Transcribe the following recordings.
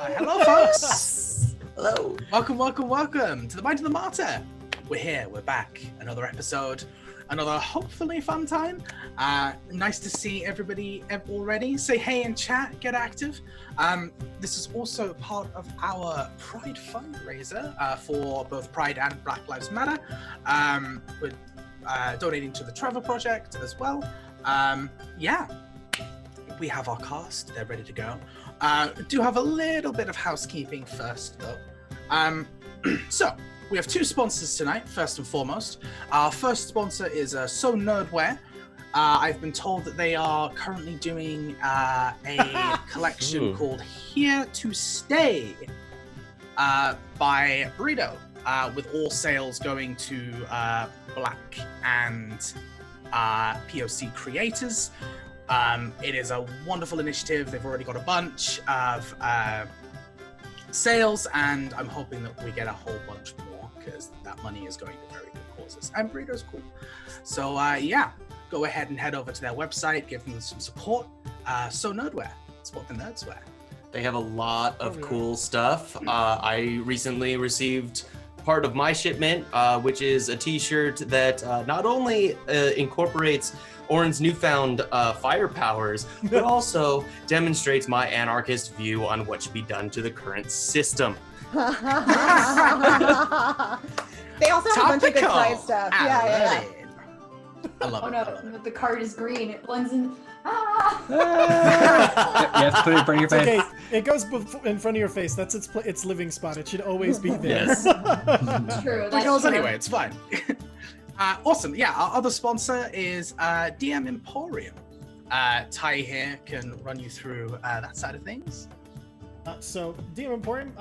Hello, folks. Hello. Welcome to the Mind of the Martyr. We're here. We're back. Another episode. Another hopefully fun time. Nice to see everybody already. Say hey in chat. Get active. This is also part of our Pride fundraiser for both Pride and Black Lives Matter. We're donating to the Trevor Project as well. We have our cast. They're ready to go. Do have a little bit of housekeeping first, though. So, we have two sponsors tonight, first and foremost. Our first sponsor is So Nerdwear. I've been told that they are currently doing a collection called Here to Stay by Burrito, with all sales going to Black and POC creators. It is a wonderful initiative. They've already got a bunch of sales, and I'm hoping that we get a whole bunch more because that money is going to very good causes. And Burrito's cool. So go ahead and head over to their website, give them some support. So Nerdwear, support the nerds wear. They have a lot of cool stuff. I recently received part of my shipment, which is a t-shirt that not only incorporates Orin's newfound fire powers, but also demonstrates my anarchist view on what should be done to the current system. They also have a bunch of good side stuff. Yeah. I love it. Oh no, the card is green. It blends in. You have to put it in front of your face. Okay, it goes in front of your face. That's its living spot. It should always be there. Yes. True. Anyway, it's fine. Awesome. Yeah, our other sponsor is DM Emporium. Ty here can run you through that side of things. So DM Emporium,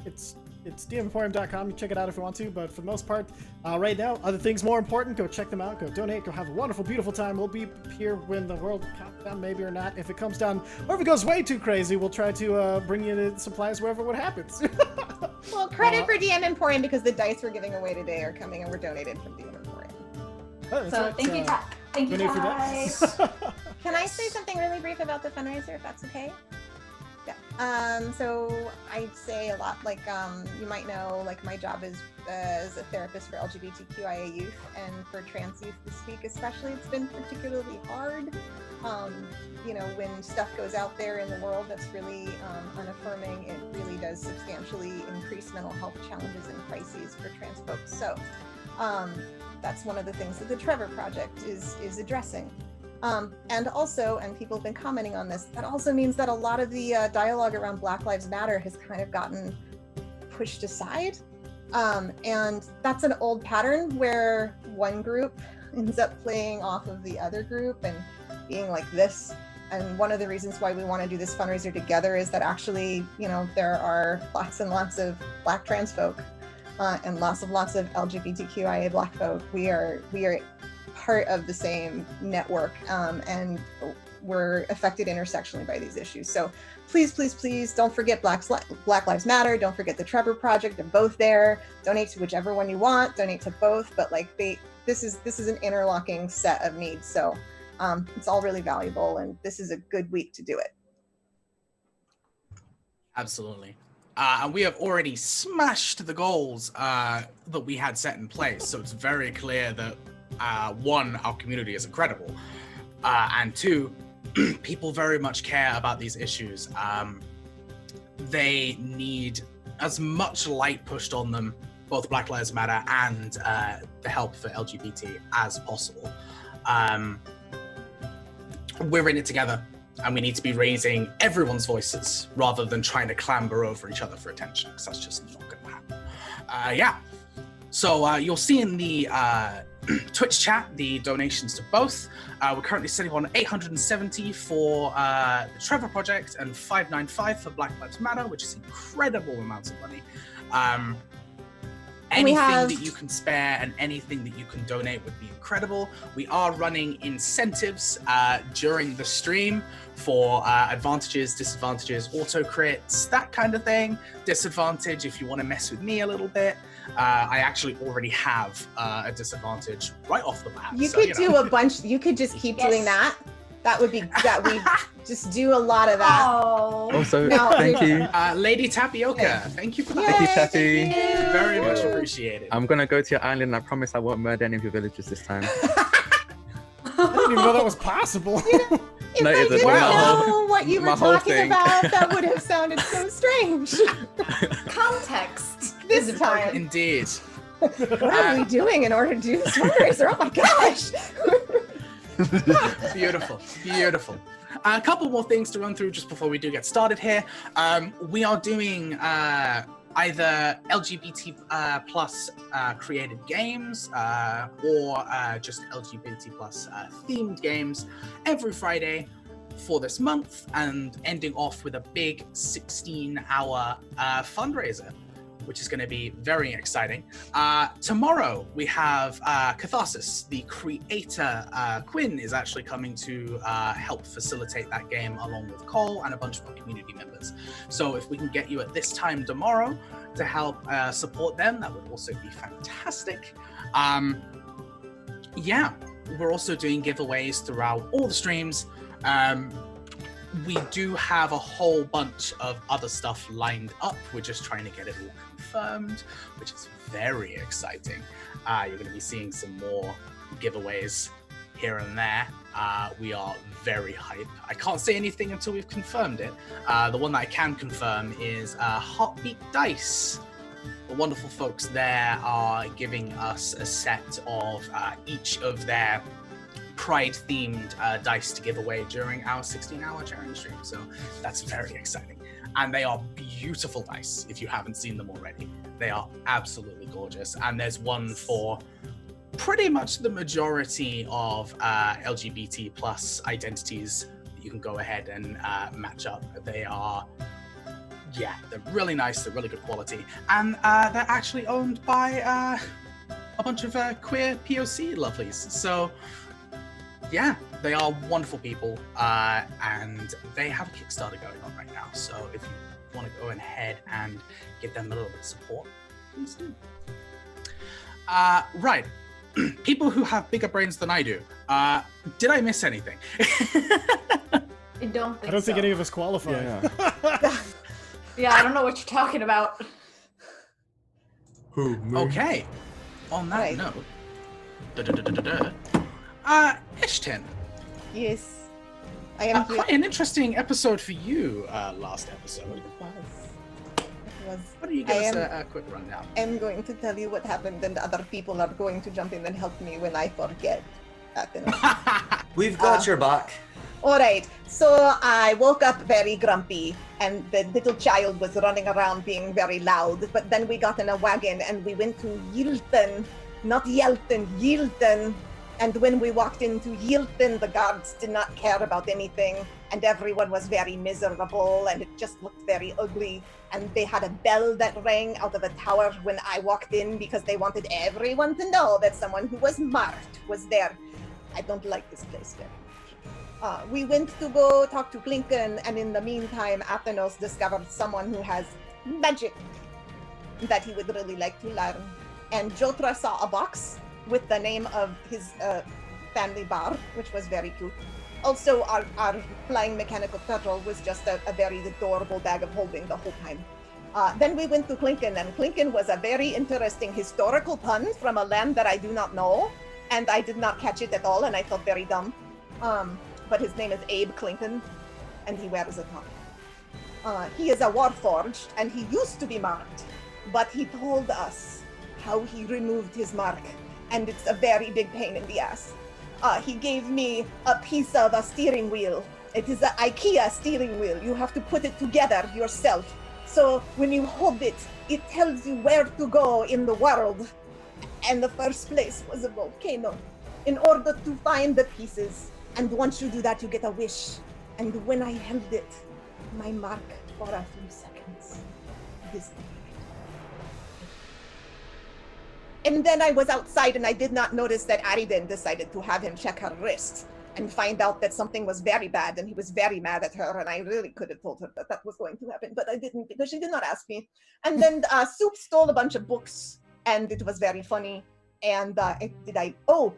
it's dmemporium.com. You check it out if you want to, but for the most part, right now, other things more important, go check them out, go donate, go have a wonderful, beautiful time. We'll be here when the world comes down, maybe or not. If it comes down, or if it goes way too crazy, we'll try to bring you the supplies wherever what happens. Well, credit for DM Emporium because the dice we're giving away today are coming and were donated from DM Emporium. So thank you, Ty. Thank you, donate for Ty. that. Can I say something really brief about the fundraiser, if that's okay? Yeah. So I'd say a lot, like, you might know, like, my job is as a therapist for LGBTQIA youth and for trans youth this week especially. It's been particularly hard. When stuff goes out there in the world that's really unaffirming, it really does substantially increase mental health challenges and crises for trans folks. So that's one of the things that the Trevor Project is addressing. And people have been commenting on this, that also means that a lot of the dialogue around Black Lives Matter has kind of gotten pushed aside. And that's an old pattern where one group ends up playing off of the other group and being like this. And one of the reasons why we want to do this fundraiser together is that actually, there are lots and lots of Black trans folk and lots of LGBTQIA Black folk. We are part of the same network, and we're affected intersectionally by these issues. So please don't forget Black Lives Matter. Don't forget the Trevor Project. They're both there. Donate to whichever one you want. Donate to both. But this is an interlocking set of needs. So it's all really valuable, and this is a good week to do it. Absolutely. And we have already smashed the goals that we had set in place. So it's very clear that one, our community is incredible, and two, people very much care about these issues. They need as much light pushed on them, both Black Lives Matter and the help for LGBT as possible. We're in it together, and we need to be raising everyone's voices rather than trying to clamber over each other for attention, because that's just not going to happen. So you'll see in the Twitch chat the donations to both. We're currently sitting on 870 for the Trevor Project and 595 for Black Lives Matter, which is incredible amounts of money. Anything that you can spare and anything that you can donate would be incredible. We are running incentives during the stream for advantages, disadvantages, auto crits, that kind of thing. Disadvantage if you want to mess with me a little bit. I actually already have a disadvantage right off the bat. You could do a bunch. You could just keep doing that. That would be that we just do a lot of that. Oh. Also, No, thank you. Lady Tapioca, thank you for that. Thank you, Yay, Taffy. thank you. Very much appreciated. I'm gonna go to your island and I promise I won't murder any of your villagers this time. I didn't even know that was possible. If No, I it's a- didn't well, know what you were my whole talking thing. about, that would have sounded so strange. Context. This is time. Indeed. What are we doing in order to do this fundraiser? Oh my gosh! Beautiful, beautiful. A couple more things to run through just before we do get started here. We are doing either LGBT plus created games or just LGBT plus themed games every Friday for this month, and ending off with a big 16-hour fundraiser, which is going to be very exciting. Tomorrow we have Catharsis, the creator. Quinn is actually coming to help facilitate that game along with Cole and a bunch of our community members. So if we can get you at this time tomorrow to help support them, that would also be fantastic. Yeah, we're also doing giveaways throughout all the streams. We do have a whole bunch of other stuff lined up. We're just trying to get it all confirmed, which is very exciting. You're going to be seeing some more giveaways here and there. We are very hype. I can't say anything until we've confirmed it. The one that I can confirm is Heartbeat Dice. The wonderful folks there are giving us a set of each of their Pride-themed dice to give away during our 16-hour challenge stream. So that's very exciting. And they are beautiful dice, if you haven't seen them already. They are absolutely gorgeous. And there's one for pretty much the majority of LGBT plus identities that you can go ahead and match up. They are, yeah, they're really nice. They're really good quality. And they're actually owned by a bunch of queer POC lovelies. So yeah, they are wonderful people, and they have a Kickstarter going on right now. So if you want to go ahead and give them a little bit of support, please do. Right, people who have bigger brains than I do. Did I miss anything? I don't think I don't think so. any of us qualify. Yeah. Yeah, I don't know what you're talking about. Who? Me? Okay. On that Right. note, Ishtin, Yes, I am here. quite an interesting episode for you last episode. It was. Why don't you give I us am- a quick rundown? I'm going to tell you what happened, and other people are going to jump in and help me when I forget. We've got your back. All right, so I woke up very grumpy, and the little child was running around being very loud. But then we got in a wagon and we went to Yilton, not Yelton, Yilton. And when we walked into Yilton, the guards did not care about anything, and everyone was very miserable, and it just looked very ugly. And they had a bell that rang out of a tower when I walked in because they wanted everyone to know that someone who was marked was there. I don't like this place very much. We went to go talk to Clinken, and in the meantime, Athenos discovered someone who has magic that he would really like to learn. And Jotra saw a box with the name of his family bar, which was very cute. Also, our flying mechanical turtle was just a very adorable bag of holding the whole time. Then we went to Clinken, and Clinken was a very interesting historical pun from a land that I do not know, and I did not catch it at all, and I felt very dumb. But his name is Abe Clinken, and he wears a top. He is a warforged, and he used to be marked, but he told us how he removed his mark, and it's a very big pain in the ass. He gave me a piece of a steering wheel. It is an IKEA steering wheel. You have to put it together yourself. So when you hold it, it tells you where to go in the world. And the first place was a volcano. In order to find the pieces. And once you do that, you get a wish. And when I held it, my mark for a few seconds disappeared. And then I was outside and I did not notice that Ariden decided to have him check her wrist and find out that something was very bad, and he was very mad at her, and I really could have told her that that was going to happen, but I didn't because she did not ask me. And then Soup stole a bunch of books, and it was very funny. And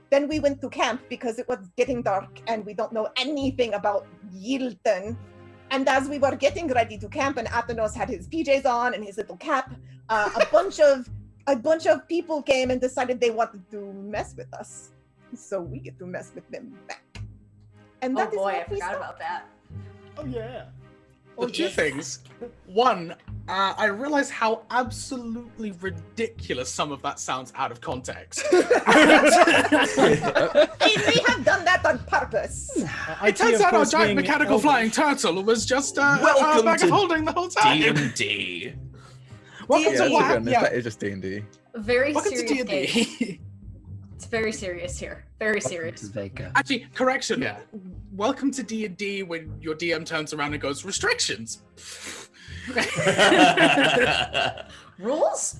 then we went to camp because it was getting dark and we don't know anything about Yilton. And as we were getting ready to camp and Athenos had his PJs on and his little cap, a bunch of people came and decided they wanted to mess with us. So we get to mess with them back. And Oh that is boy, I what we forgot saw. about that. Oh yeah. Well, two things. One, I realize how absolutely ridiculous some of that sounds out of context. We have done that on purpose. It turns out our giant mechanical flying turtle was just a bag to of holding the whole time. D&D. Welcome Yeah, to to be what? honest, Yeah. that is just D&D. Very Welcome to serious game. D&D. It's very serious here. Very serious. Vega. Actually, correction. Yeah. Welcome to D&D when your DM turns around and goes, restrictions. Rules?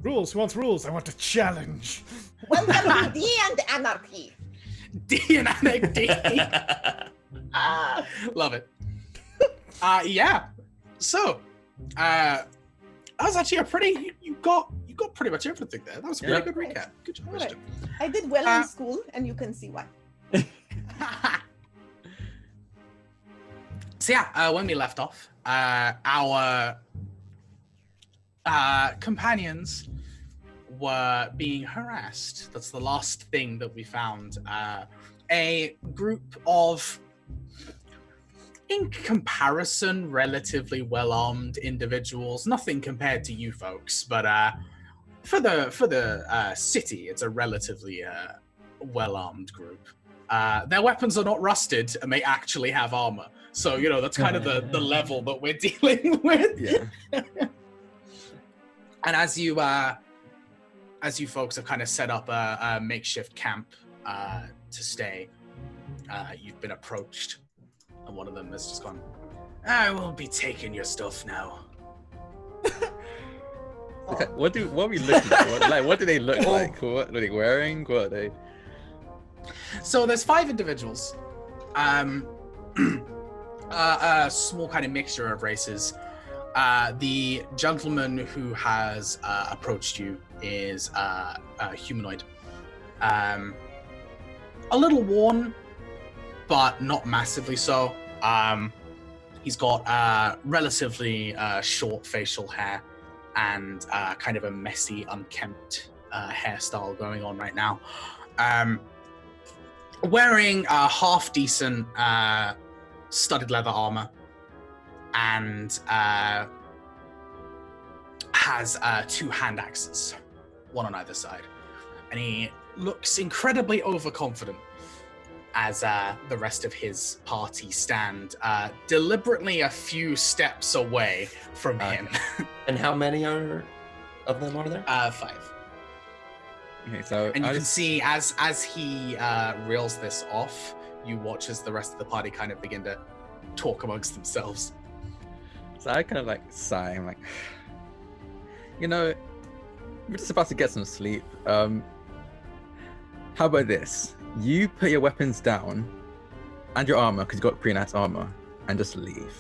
Rules. Who wants rules? I want a challenge. Welcome to D and Anarchy. D and D. Love it. Yeah. So, that was actually a pretty. You got pretty much everything there. That was a pretty good recap. Good job, Alright. Christian. I did well in school, and you can see why. So yeah, when we left off, our companions were being harassed. That's the last thing that we found. A group of, in comparison, relatively well-armed individuals. Nothing compared to you folks, but for the city, it's a relatively well-armed group. Their weapons are not rusted, and they actually have armor. So, you know, that's kind of the level that we're dealing with. Yeah. And as you folks have kind of set up a makeshift camp to stay, you've been approached, and one of them has just gone, "I will be taking your stuff now." Okay, what are we looking at? What do they look like? What are they wearing? What are they? So there's 5 individuals. A small kind of mixture of races. The gentleman who has approached you is humanoid. A little worn, but not massively so. He's got relatively short facial hair and kind of a messy, unkempt hairstyle going on right now. Wearing a half-decent studded leather armor and has 2 hand axes, one on either side. And he looks incredibly overconfident as the rest of his party stand deliberately a few steps away from him. And how many of them are there? 5. Okay, so And you can see as he reels this off, you watch as the rest of the party kind of begin to talk amongst themselves. So I kind of like sigh. I'm like, you know, we're just about to get some sleep. How about this? You put your weapons down and your armor, because you got pretty nice armor, and just leave.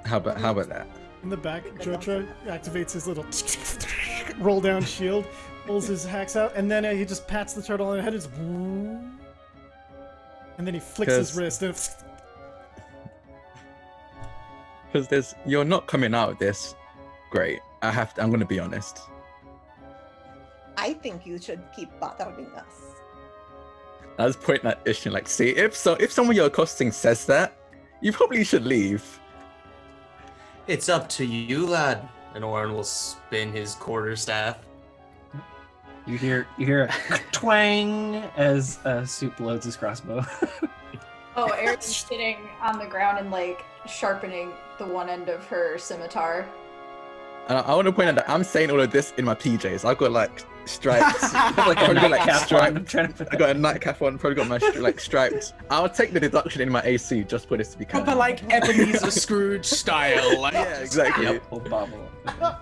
How about that? In the back, Jotra activates his little roll down shield, pulls his axe out, and then he just pats the turtle on the head. It's and then he flicks his wrist. And because you're not coming out of this great. I'm going to be honest. I think you should keep bothering us. I was pointing at Ishin like, see, if someone you're accosting says that, you probably should leave. It's up to you, lad. And Orin will spin his quarterstaff. You hear a twang as Soup loads his crossbow. Oh, Erin's sitting on the ground and like sharpening the one end of her scimitar. I want to point out that I'm saying all of this in my PJs. I've got like stripes. Like a Probably got, like, nightcap stripe. on. I'm trying to put I got a nightcap on. Probably got my like stripes. I'll take the deduction in my AC just for this to be Proper canon. like Ebenezer Scrooge style, like Yeah, exactly. Yep, we'll bobble.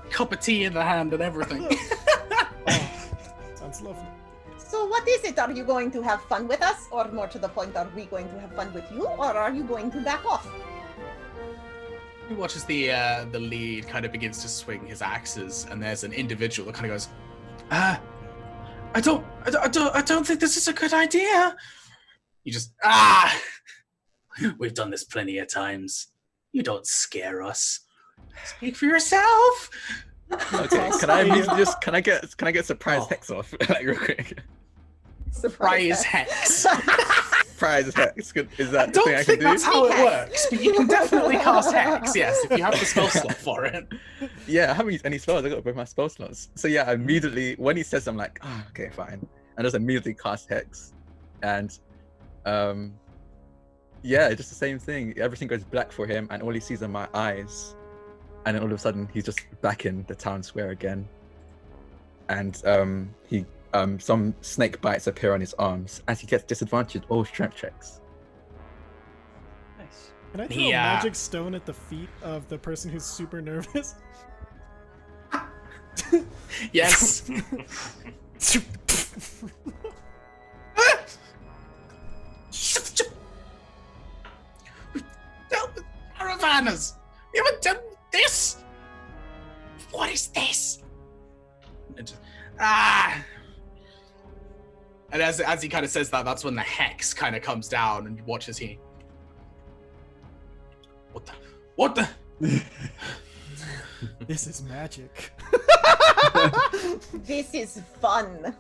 cup of tea in the hand and everything. sounds lovely. So what is it? Are you going to have fun with us? Or more to the point, are we going to have fun with you? Or are you going to back off? He watches the lead kind of begins to swing his axes, and there's an individual that kind of goes, I don't think this is a good idea. You just we've done this plenty of times. You don't scare us. Speak for yourself. Okay, can I get surprise hex off like real quick? Surprise hex. Surprise hex. Is that I the don't thing I can think do? that's how it works, but you can definitely cast hex. Yes, if you have the spell slot for it. Yeah, I haven't used any spells. I got both my spell slots. So yeah, immediately when he says, I'm like, okay, fine, and just immediately cast hex, and yeah, just the same thing. Everything goes black for him, and all he sees are my eyes. And then all of a sudden, he's just back in the town square again. And some snake bites appear on his arms as he gets disadvantaged all strength checks. Nice. Can I throw a magic stone at the feet of the person who's super nervous? Yes. Caravanas! You haven't done this? What is this? And as he kind of says that, that's when the hex kind of comes down and watches he. What the? This is magic. This is fun.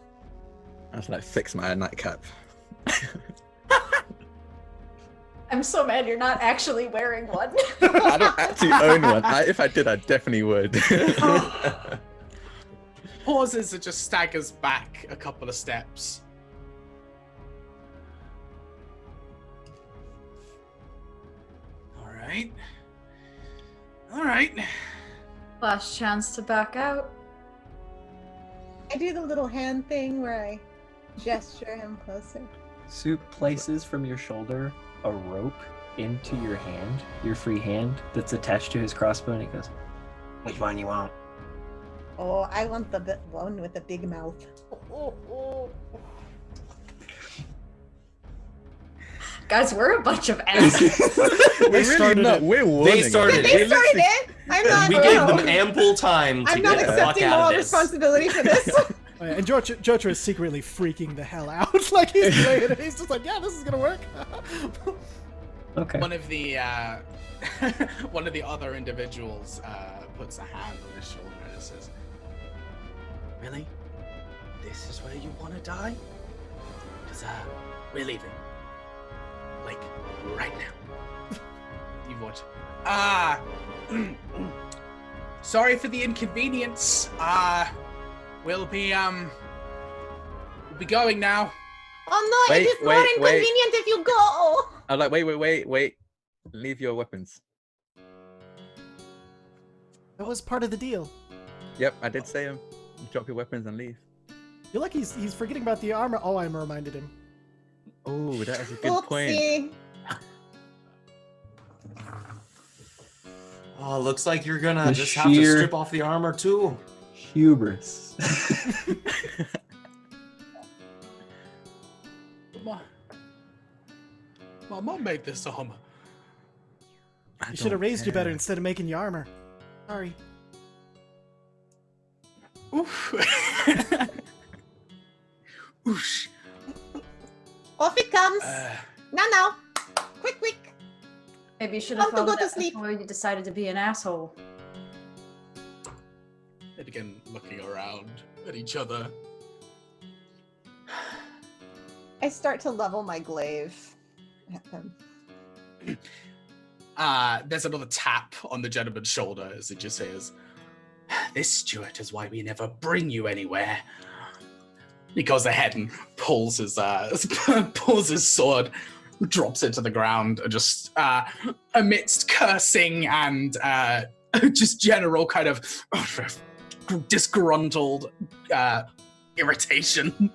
I was like, fix my nightcap. I'm so mad you're not actually wearing one. I don't actually own one. If I did, I definitely would. Pauses and just staggers back a couple of steps. All right. Last chance to back out. I do the little hand thing where I gesture him closer. Soup places from your shoulder a rope into your hand, your free hand that's attached to his crossbow, and he goes, "Which one you want?" Oh, I want the one with the big mouth. Guys, we're a bunch of assholes. We're really not. We're warning. They started They it. started it. I'm not. We gave them ample time to I'm not get the fuck accepting out moral of this. responsibility for this. Oh, yeah, and Jotra is secretly freaking the hell out. Like he's playing it. He's just like, yeah, this is gonna work. Okay. One of the one of the other individuals puts a hand on his shoulder and says, "Really? This is where you want to die? Because we're leaving. Like right now." You watch. Sorry for the inconvenience. We'll be going now. Oh no, Wait, it is wait, more wait. inconvenient if you go. I'm like, wait. Leave your weapons. That was part of the deal. Yep, I did say him. Drop your weapons and leave. You're like he's forgetting about the armor. Oh, I reminded him. Oh, that is a good point. Oopsie. Oh, looks like you're gonna The just have to sheer- strip off the armor too. Hubris. My mom made this armor. You should have raised you better instead of making you armor. Sorry. Oof. Oosh. Off it comes. Now. Quick. Maybe you should have Time to thought go to that sleep. before you decided to be an asshole. They begin looking around at each other. I start to level my glaive at them. There's another tap on the gentleman's shoulder as it just says, "This, Stuart, is why we never bring you anywhere." He goes ahead and pulls his sword, drops it to the ground, and just amidst cursing and just general kind of disgruntled irritation.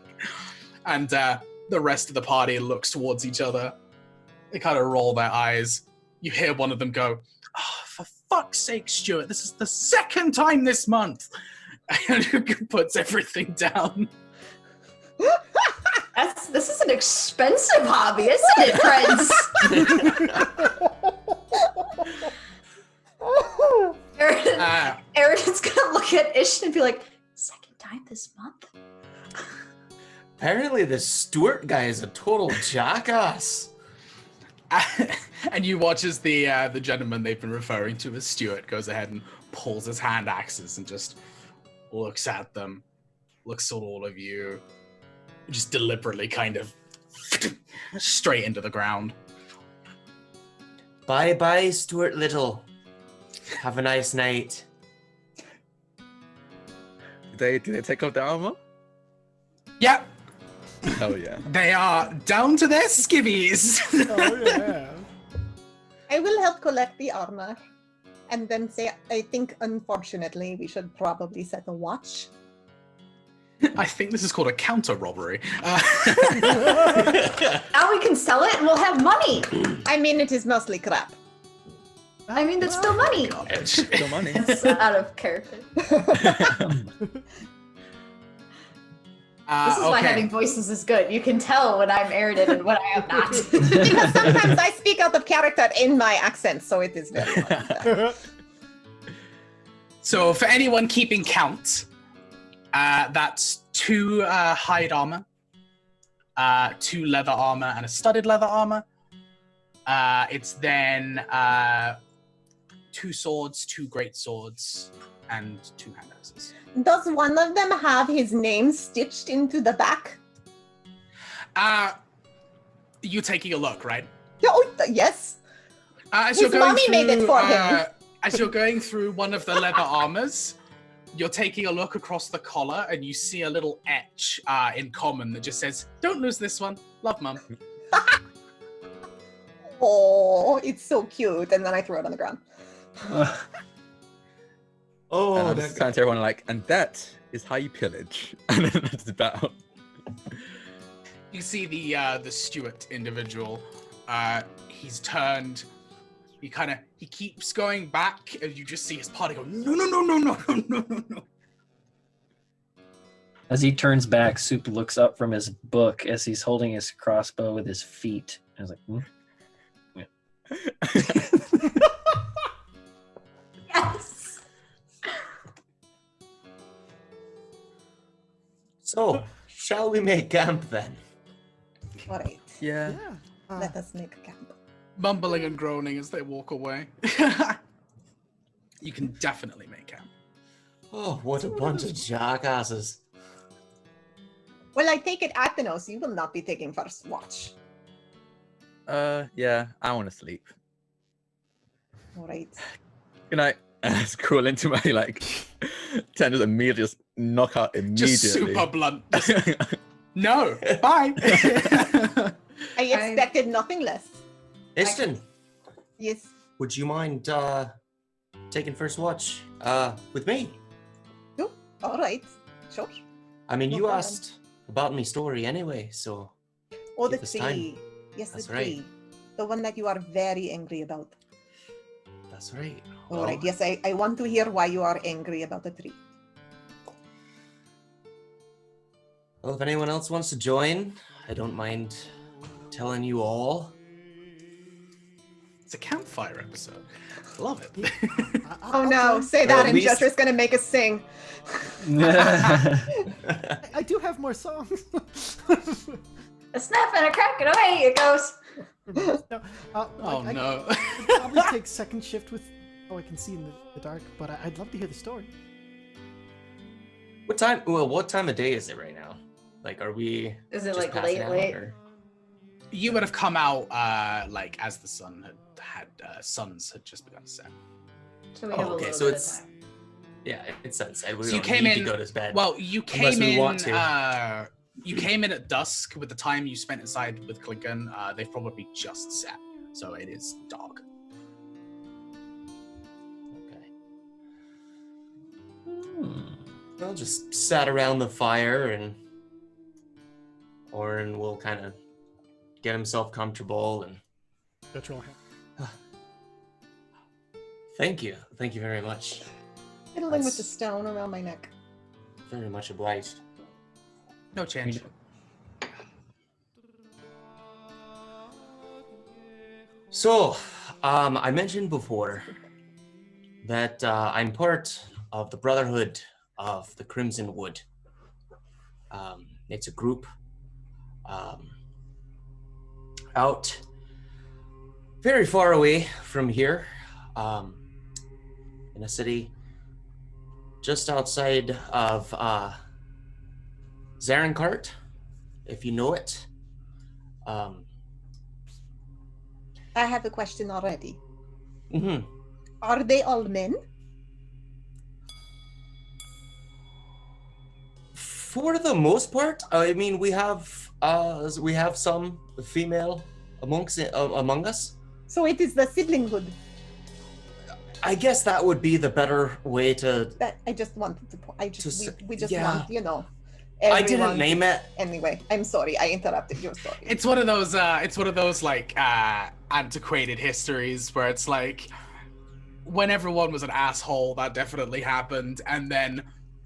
And the rest of the party looks towards each other. They kind of roll their eyes. You hear one of them go, "Oh, for fuck's sake, Stuart, this is the second time this month." And puts everything down. This is an expensive hobby, isn't it, friends? Aaron's gonna look at Ish and be like, second time this month? Apparently the Stewart guy is a total jackass. And you watch as the gentleman they've been referring to as Stuart goes ahead and pulls his hand axes and just looks at them, looks at all of you, just deliberately kind of straight into the ground. Bye, Stuart Little. Have a nice night. Do they take off their armor? Yep, Hell yeah. they are down to their skivvies. Oh yeah. I will help collect the armor, and then say, I think, unfortunately, we should probably set a watch. I think this is called a counter robbery. Now we can sell it and we'll have money. I mean, it is mostly crap. I mean, that's still money. Still money. It's out of character. This is why having voices is good. You can tell when I'm Eridan and when I am not. Because sometimes I speak out of character in my accent, so it is very fun. So for anyone keeping count, that's 2 hide armor, 2 leather armor, and a studded leather armor. It's then 2 swords, 2 great swords, and 2 hand axes. Does one of them have his name stitched into the back? You taking a look, right? Yeah, oh, yes. As His mommy made it for him. As you're going through one of the leather armors, you're taking a look across the collar, and you see a little etch in common that just says, "Don't lose this one. Love, Mum." Oh, it's so cute. And then I throw it on the ground. Oh, And I'm just kind to everyone like, and that is how you pillage. And then that's about. You see the Stuart individual. He's turned. He keeps going back, and you just see his party go, no. As he turns back, Soup looks up from his book as he's holding his crossbow with his feet. I was like, Yes. So, shall we make camp then? All right. Yeah. Let us make a camp. Mumbling and groaning as they walk away. You can definitely make camp. Oh, what a bunch of jackasses. Well, I take it, Athenos, you will not be taking first watch. Yeah, I want to sleep. All right. Good night. It's crawl into my tenders immediately, just knock out immediately. Just super blunt. No, bye. I expected nothing less. Ishton, Yes. would you mind taking first watch with me? Oh, all right. Sure. I mean, No you problem. asked about my story anyway, so Oh, the Give us tree. time. Yes, That's the right. tree. The one that you are very angry about. that's right. All right. Yes, I want to hear why you are angry about the tree. Well, if anyone else wants to join, I don't mind telling you all. It's a campfire episode. Love it. Oh no, say that at and least- Jester's gonna make us sing. I do have more songs. A snap and a crack and away it goes. No, Oh I no. could probably take second shift with. Oh, I can see in the dark, but I'd love to hear the story. What time? Well, what time of day is it right now? Like, are we? Is it just like passing late? out, or- You would have come out as the sun suns had just begun to set. So we Oh, have a okay, little so bit it's- of time. Yeah, it's sunset. We So you don't came need in. to go to bed. Well, you Unless came we in. want to. You came in at dusk. With the time you spent inside with Clinton, they've probably just set, so it is dark. Okay. Well, just sat around the fire, and Oren will kind of get himself comfortable. And That's your hand. thank you very much. Fiddling with the stone around my neck. Very much obliged. No change. So, I mentioned before that I'm part of the Brotherhood of the Crimson Wood. It's a group out very far away from here, in a city just outside of Zarenkart, if you know it. I have a question already. Mm-hmm. Are they all men? For the most part, I mean, we have some female among us. So it is the siblinghood. I guess that would be the better way to. That I just wanted to. We just yeah. want, you know. I didn't name it. Anyway, I'm sorry. I interrupted your story. It's one of those. Like antiquated histories where it's like, when everyone was an asshole, that definitely happened, and then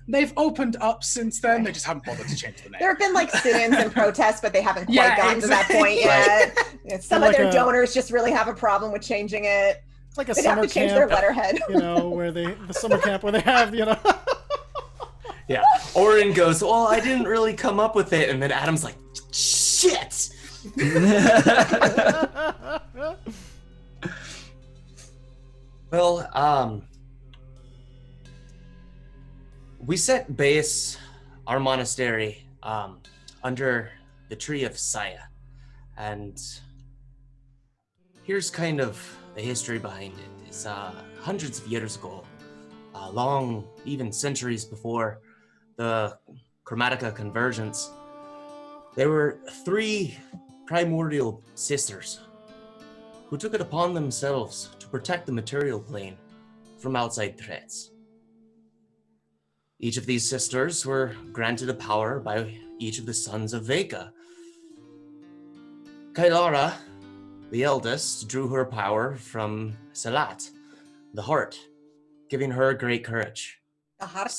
they've opened up since then. They just haven't bothered to change the name. There have been like sit-ins and protests, but they haven't quite gotten to that point Right. yet. Some of their donors just really have a problem with changing it. It's like a They summer have to change camp, their letterhead. you know, where the summer camp where they have, you know. Yeah. Orin goes, well, I didn't really come up with it, and then Adam's like, shit. Well, we set base, our monastery, under the tree of Saya. And here's kind of the history behind it. It's hundreds of years ago, long, even centuries before the Chromatica convergence, there were 3 primordial sisters who took it upon themselves to protect the material plane from outside threats. Each of these sisters were granted a power by each of the sons of Veka. Kailara, the eldest, drew her power from Salat, the heart, giving her great courage. A heart?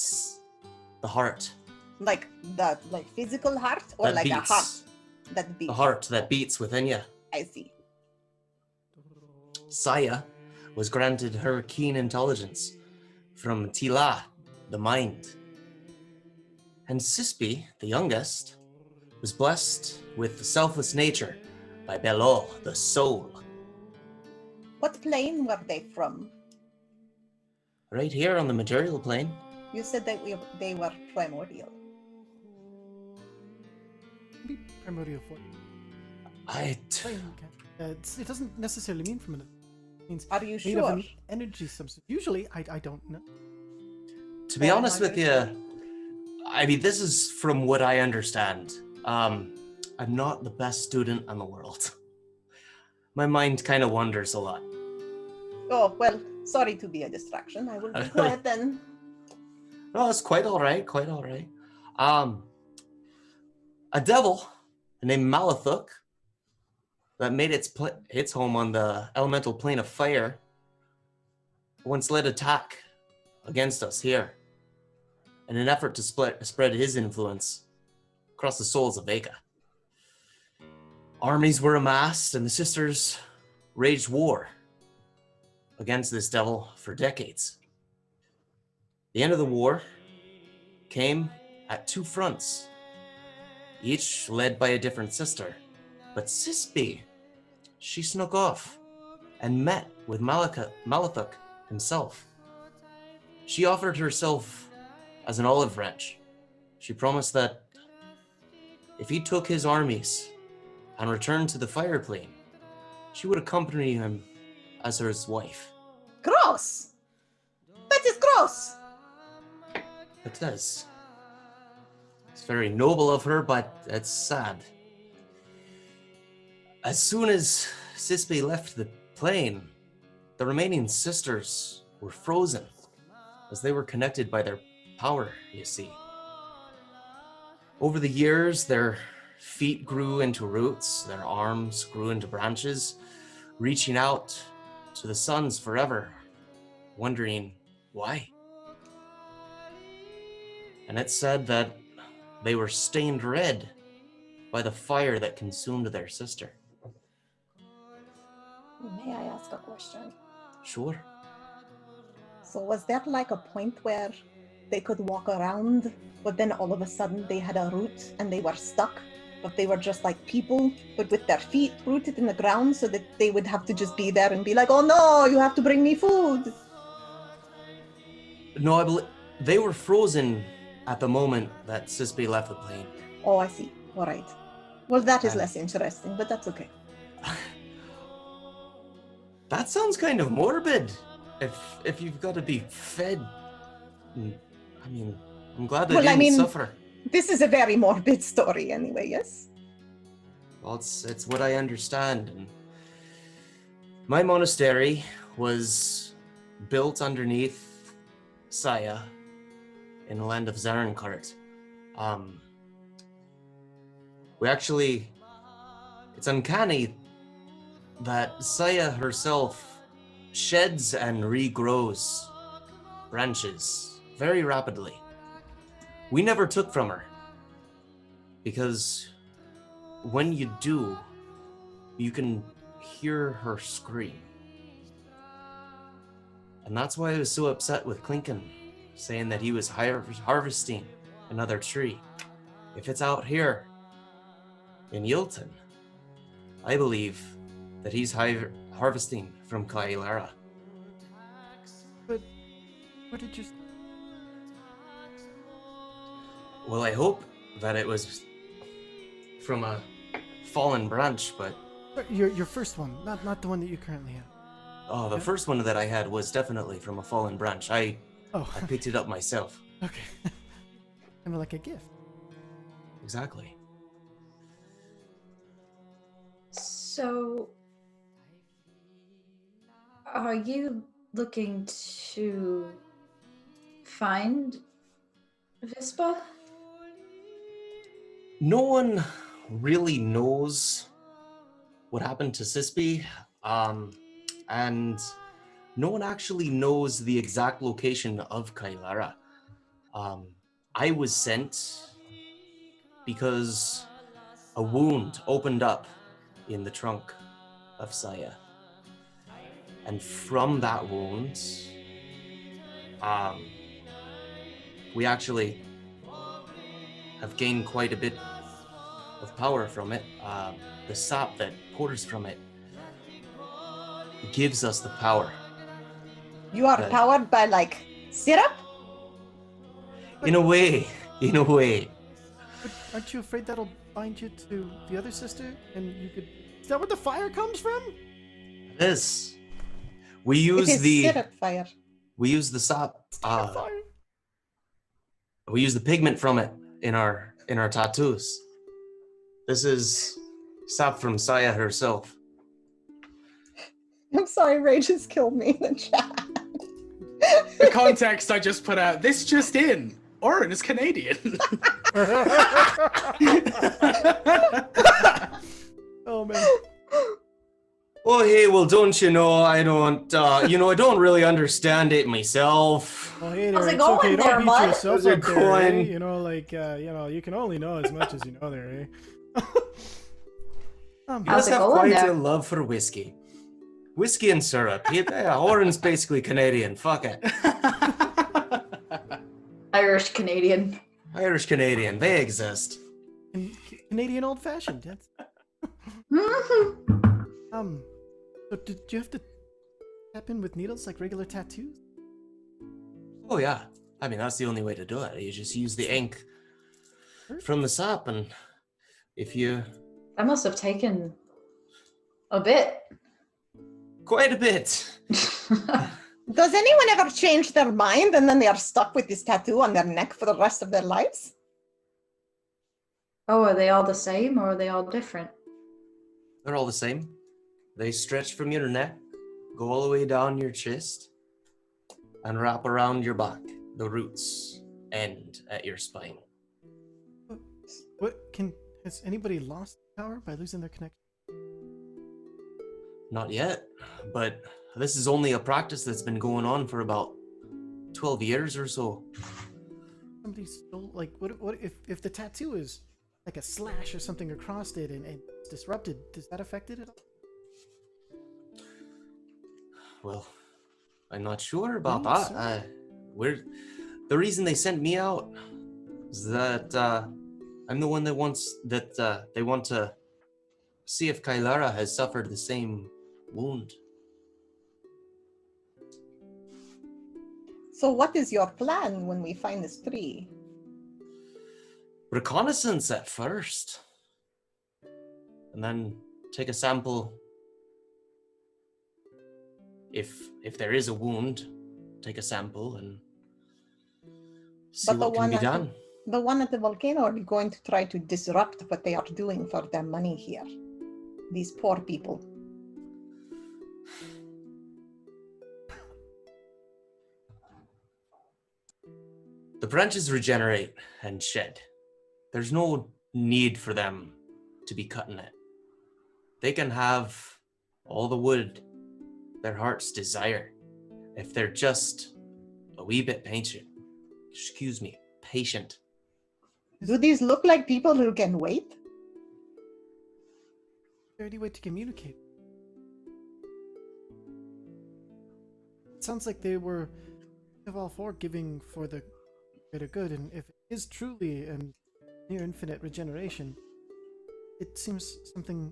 The heart. Like the physical heart, or That like beats. a heart that beats? The heart that beats within you. I see. Saya was granted her keen intelligence from Tila, the mind. And Sispi, the youngest, was blessed with the selfless nature by Belol, the soul. What plane were they from? Right here on the material plane. You said that they were primordial. Primordial form. It doesn't necessarily mean from it. It means Are you made sure? of an energy substance. Usually, I don't know. To be honest with you, I mean, this is from what I understand. I'm not the best student in the world. My mind kind of wanders a lot. Oh, well, sorry to be a distraction. I will be quiet then. No, it's quite all right, quite all right. A devil named Malathuk that made its home on the elemental plane of fire once led attack against us here in an effort to spread his influence across the souls of Vega. Armies were amassed and the sisters waged war against this devil for decades. The end of the war came at 2 fronts, each led by a different sister. But Sispi, she snuck off and met with Malathuk himself. She offered herself as an olive branch. She promised that if he took his armies and returned to the fire plane, she would accompany him as his wife. Gross! That is gross! It does. It's very noble of her, but it's sad. As soon as Sispi left the plane, the remaining sisters were frozen as they were connected by their power, you see. Over the years, their feet grew into roots, their arms grew into branches, reaching out to the suns forever, wondering why. And it's said that they were stained red by the fire that consumed their sister. May I ask a question? Sure. So was there like a point where they could walk around, but then all of a sudden they had a root and they were stuck, but they were just like people, but with their feet rooted in the ground so that they would have to just be there and be like, oh no, you have to bring me food. No, I believe they were frozen at the moment that Sisby left the plane. Oh, I see. All right. Well, that is And- less interesting, but that's okay. That sounds kind of morbid. If you've got to be fed, I mean, I'm glad they Well, I didn't mean- suffer. This is a very morbid story anyway, yes? Well, it's what I understand. And my monastery was built underneath Saya in the land of Zarenkart. It's uncanny that Saya herself sheds and regrows branches very rapidly. We never took from her, because when you do, you can hear her scream. And that's why I was so upset with Clinken, saying that he was harvesting another tree. If it's out here in Yilton, I believe that he's harvesting from Kailara. But what did you? Well, I hope that it was from a fallen branch, but Your first one, not the one that you currently have. the Yeah. first one that I had was definitely from a fallen branch. I Oh, picked it up myself. okay. Kind of like a gift. Exactly. So, are you looking to find Vispa? No one really knows what happened to Sisby, and no one actually knows the exact location of Kailara. I was sent because a wound opened up in the trunk of Saya. And from that wound, we actually have gained quite a bit of power from it. The sap that pours from it gives us the power. You are Right. powered by like syrup? In a way. But aren't you afraid that'll bind you to the other sister, and you could? Is that where the fire comes from? This. We It use is syrup fire. we use the sap. Fire. We use the pigment from it in our tattoos. This is sap from Saya herself. I'm sorry, Ray just killed me in the chat. The context I just put out, this just in. Oren is Canadian. Oh man. Oh, hey, well, don't you know, I don't really understand it myself. Well, hey there, How's it it's okay. going Don't there, beat bud? yourself How's it up there, eh? going? You know, like you can only know as much as you know there, eh? He How's does it have going quite there? a love for whiskey. Whiskey and syrup. Oren's basically Canadian. Fuck it. Irish Canadian. Irish Canadian. They exist. Canadian old fashioned. That's So did you have to tap in with needles like regular tattoos? Oh, yeah. I mean, that's the only way to do it. You just use the ink from the sap, and if you... That must have taken a bit. Quite a bit. Does anyone ever change their mind and then they are stuck with this tattoo on their neck for the rest of their lives? Oh, are they all the same or are they all different? They're all the same. They stretch from your neck, go all the way down your chest, and wrap around your back. The roots end at your spine. Has anybody lost power by losing their connection? Not yet, but this is only a practice that's been going on for about 12 years or so. Somebody stole like what if the tattoo is like a slash or something across it and it's disrupted, does that affect it at all? Well, I'm not sure about Yes, that. The reason they sent me out is that I'm the one that they want to see if Kailara has suffered the same wound. So what is your plan when we find this tree? Reconnaissance at first, and then take a sample. If there is a wound, take a sample and see But the what can one be at the- done. The one at the volcano are going to try to disrupt what they are doing for their money here. These poor people. The branches regenerate and shed. There's no need for them to be cutting it. They can have all the wood their hearts desire if they're just a wee bit patient. Excuse me, patient. Do these look like people who can wait? Is there any way to communicate? It sounds like they were of all for giving for the greater good, and if it is truly and near infinite regeneration, it seems something,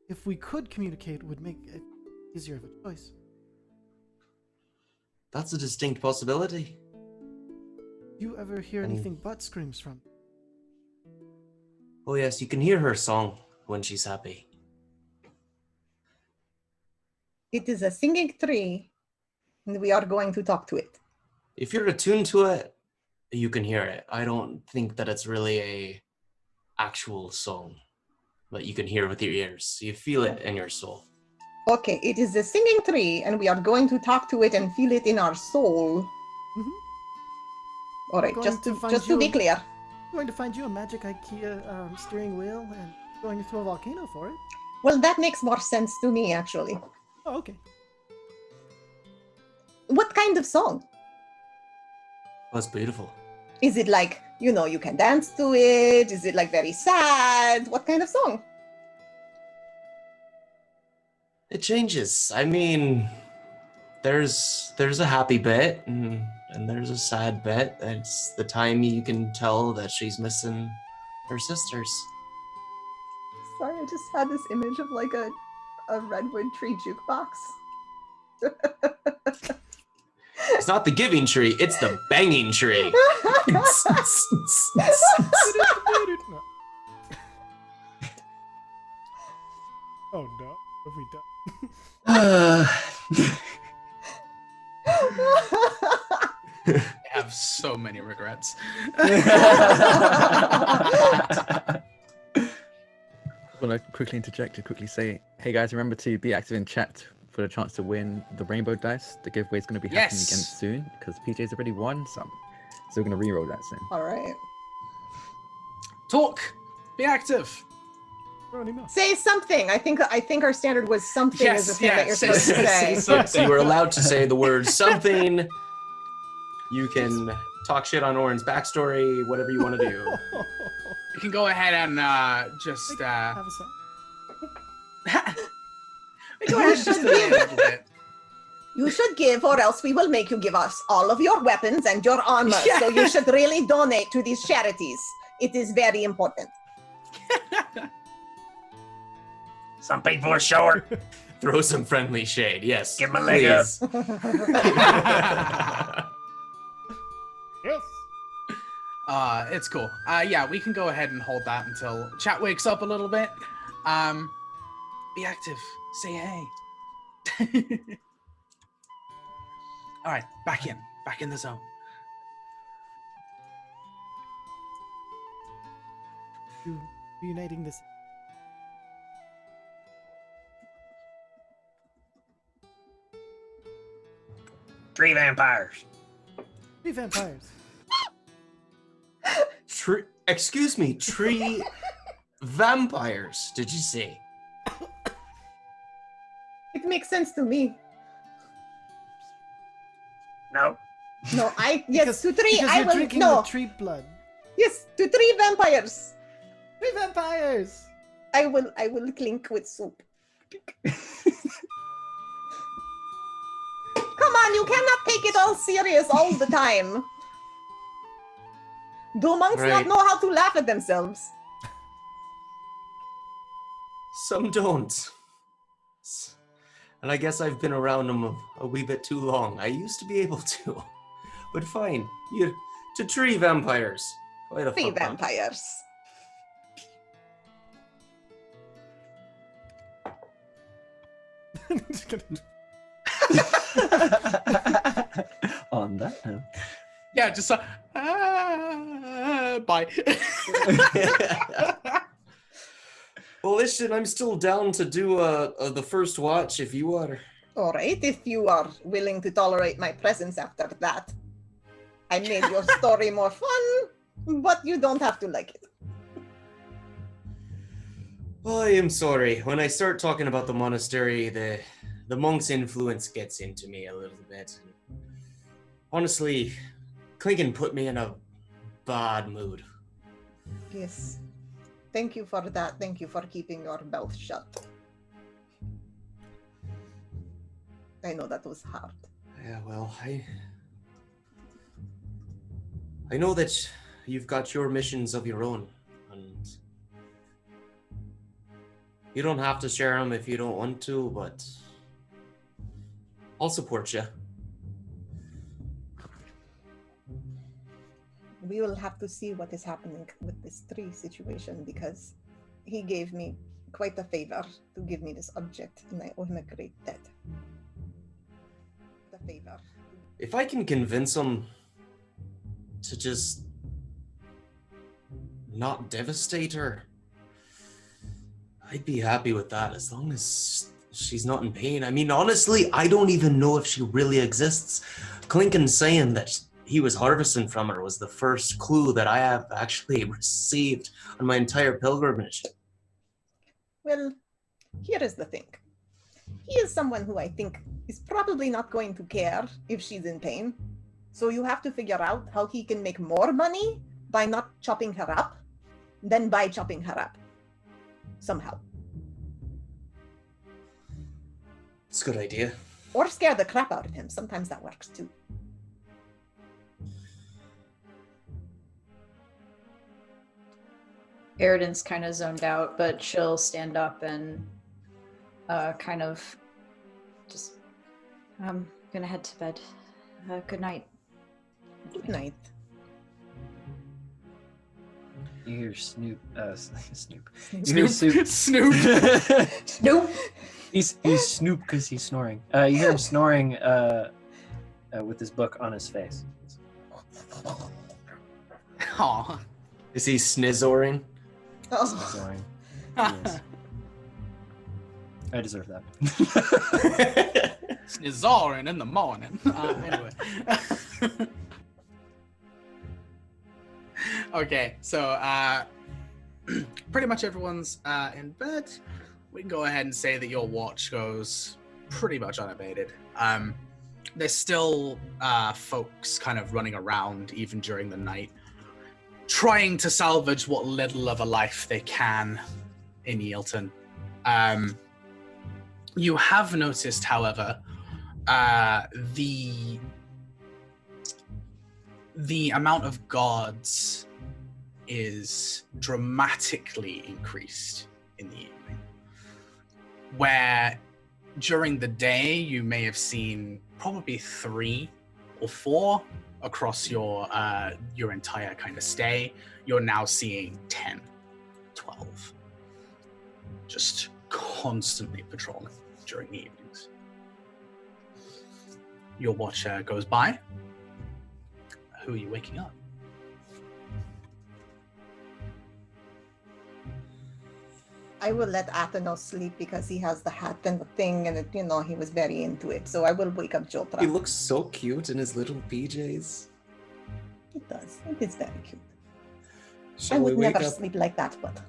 if we could communicate, would make it easier of a choice. That's a distinct possibility. Do you ever hear anything but screams from? Oh yes, you can hear her song when she's happy. It is a singing tree, and we are going to talk to it. If you're attuned to it, you can hear it. I don't think that it's really a actual song that you can hear with your ears. You feel it in your soul. Okay, it is a singing tree, and we are going to talk to it and feel it in our soul. Mm-hmm. All right, Going just to to find you be a- clear. I'm going to find you a magic IKEA steering wheel and going into a volcano for it. Well, that makes more sense to me, actually. Oh, okay. What kind of song? That's beautiful. Is it like, you can dance to it? Is it like very sad? What kind of song? It changes. I mean, there's a happy bit and there's a sad bit. It's the time you can tell that she's missing her sisters. Sorry, I just had this image of like a redwood tree jukebox. It's not the giving tree, it's the banging tree. No. Oh no, what have we done? I have so many regrets. I want to quickly interject to quickly say, hey guys, remember to be active in chat for the chance to win the rainbow dice. The giveaway is going to be happening Yes. again soon because PJ's already won some, so we're going to re-roll that soon. All right. Talk. Be active. Say something. I think our standard was something Yes, is a thing that you're yes, supposed to say. So you were allowed to say the word something. You can talk shit on Oren's backstory, whatever you want to do. You can go ahead and just Have a song. go ahead and just a little bit. You should give, or else we will make you give us all of your weapons and your armor. Yeah. So you should really donate to these charities. It is very important. Some people are short. Throw some friendly shade, yes. Give 'em a leg up. please. Yes. It's cool. Yeah, we can go ahead and hold that until chat wakes up a little bit. Be active. Say hey. All right, back in the zone. Reuniting this. Tree vampires. Three vampires. Excuse me, tree vampires, did you say? It makes sense to me. No. No, yes, to three. Because I you're will drinking no. the tree blood. Yes, to three vampires. Three vampires. I will clink with soup. Come on, you cannot take it all serious all the time. Do monks not Right. know how to laugh at themselves? Some don't. And I guess I've been around them a wee bit too long. I used to be able to. But fine. To tree vampires. Quite a Three fun bunch. vampires. On that note. Yeah, just bye. Well, listen, I'm still down to do the first watch if you are. All right, if you are willing to tolerate my presence after that. I made your story more fun, but you don't have to like it. I am sorry. When I start talking about the monastery, the monk's influence gets into me a little bit. Honestly, Clinton put me in a bad mood. Yes. Thank you for that. Thank you for keeping your mouth shut. I know that was hard. Yeah, well, I know that you've got your missions of your own, and you don't have to share them if you don't want to, but I'll support you. We will have to see what is happening with this tree situation because he gave me quite a favor to give me this object, and I owe him a great debt. The favor. If I can convince him to just not devastate her, I'd be happy with that as long as she's not in pain. I mean, honestly, I don't even know if she really exists. Clinton saying that he was harvesting from her was the first clue that I have actually received on my entire pilgrimage. Well, here is the thing. He is someone who I think is probably not going to care if she's in pain. So you have to figure out how he can make more money by not chopping her up than by chopping her up. Somehow. It's a good idea. Or scare the crap out of him. Sometimes that works too. Eridan's kind of zoned out, but she'll stand up and kind of just, I'm gonna head to bed. Good night. Good night. You hear Snoop. Snoop. You Snoop. hear Snoop. Snoop. Nope. He's Snoop because he's snoring. You hear him snoring with his book on his face. Aw. Is he snizzoring? Oh, Snoring. He is. I deserve that. Snizzoring in the morning. Anyway. Okay, so pretty much everyone's in bed. We can go ahead and say that your watch goes pretty much unabated. There's still folks kind of running around even during the night, trying to salvage what little of a life they can in Yielton. You have noticed, however, the amount of guards is dramatically increased in the evening. Where during the day you may have seen probably 3 or 4 across your entire kind of stay, you're now seeing 10, 12, just constantly patrolling during the evenings. Your watch goes by. Who are you waking up? I will let Athenos sleep because he has the hat and the thing, and he was very into it. So I will wake up Jotra. He looks so cute in his little PJs. It does. It is very cute. Shall I we would wake never up? sleep like that, but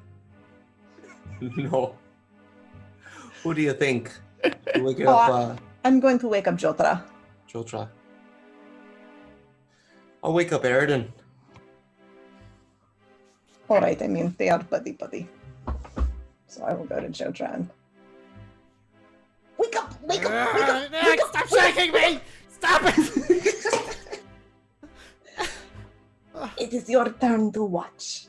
No. Who do you think? Wake Oh, up, I'm going to wake up Jotra. Jotra. I'll wake up Eridan. All right, I mean, they are buddy. So I will go to Jotra and... Wake up! Wake up! Wake up! Wake up! Stop shaking me! Stop it! It is your turn to watch.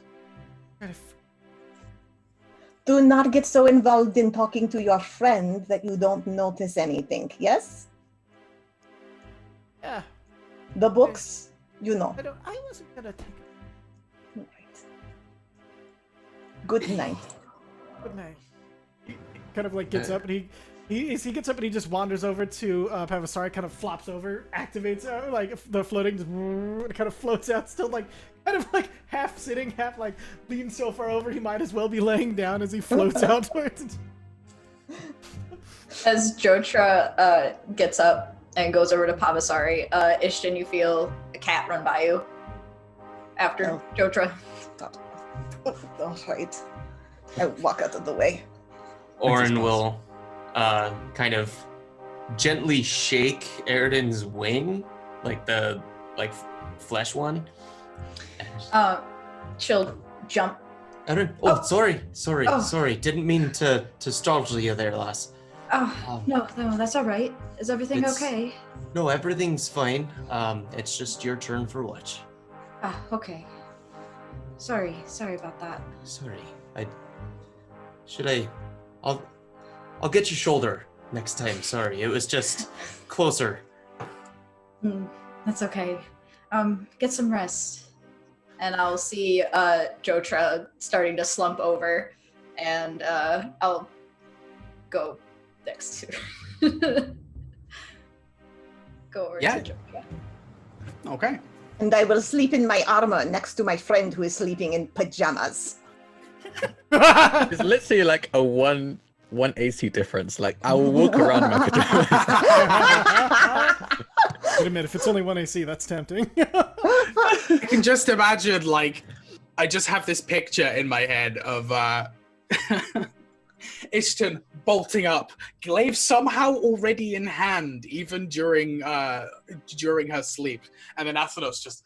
Do not get so involved in talking to your friend that you don't notice anything, yes? Yeah, The books, you know. I wasn't gonna take it. Right. Good night. Good night. He kind of like gets up and he gets up and he just wanders over to Pavasari, kind of flops over, activates like the floating, just, it kind of floats out, still like kind of like half sitting, half like leaned so far over he might as well be laying down as he floats out towards. As Jotra gets up and goes over to Pavasari, Ishton, you feel a cat run by you after Jotra. All right. I walk out of the way. Orin will kind of gently shake Eridan's wing, like the flesh one. She'll jump. Erin, sorry. Didn't mean to startle you there, lass. No, that's all right. Is everything It's- okay? No, everything's fine. It's just your turn for watch. Okay. Sorry about that. Sorry, I'll get your shoulder next time. Sorry, it was just closer. That's okay. Get some rest. And I'll see Jotra starting to slump over, and I'll go next to go over Yeah. to Jotra. Okay. And I will sleep in my armor next to my friend who is sleeping in pajamas. It's literally like a one AC difference. Like I will walk around in my pajamas. Wait a minute, if it's only 1 AC, that's tempting. I can just imagine, like, I just have this picture in my head of Ishton bolting up, glaive somehow already in hand, even during her sleep, and then Athenos just.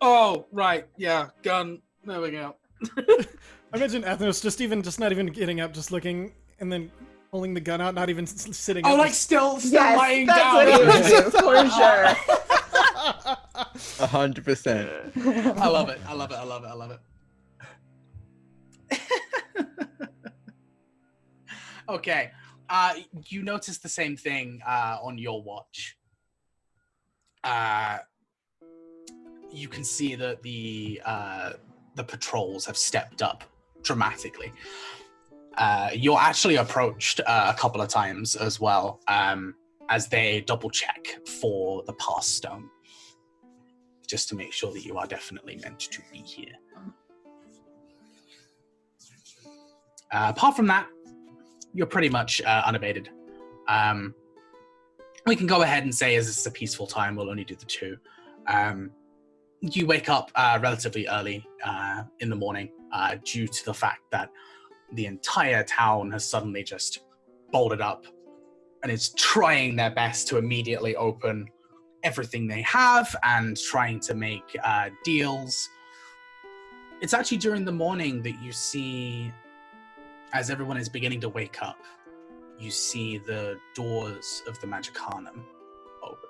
Oh right, yeah, gun. There we go. I imagine Athenos just not even getting up, just looking, and then pulling the gun out, not even sitting Oh, up. like still Yes, lying that's down. what he would do, for sure. 100%. I love it. Okay. You notice the same thing on your watch. You can see that the patrols have stepped up dramatically. You're actually approached a couple of times as well, as they double check for the pass stone, just to make sure that you are definitely meant to be here. Apart from that, you're pretty much unabated. We can go ahead and say, as this is a peaceful time, we'll only do the two. You wake up relatively early in the morning due to the fact that the entire town has suddenly just bolted up and is trying their best to immediately open everything they have and trying to make deals. It's actually during the morning that you see, as everyone is beginning to wake up, you see the doors of the Magicanum open.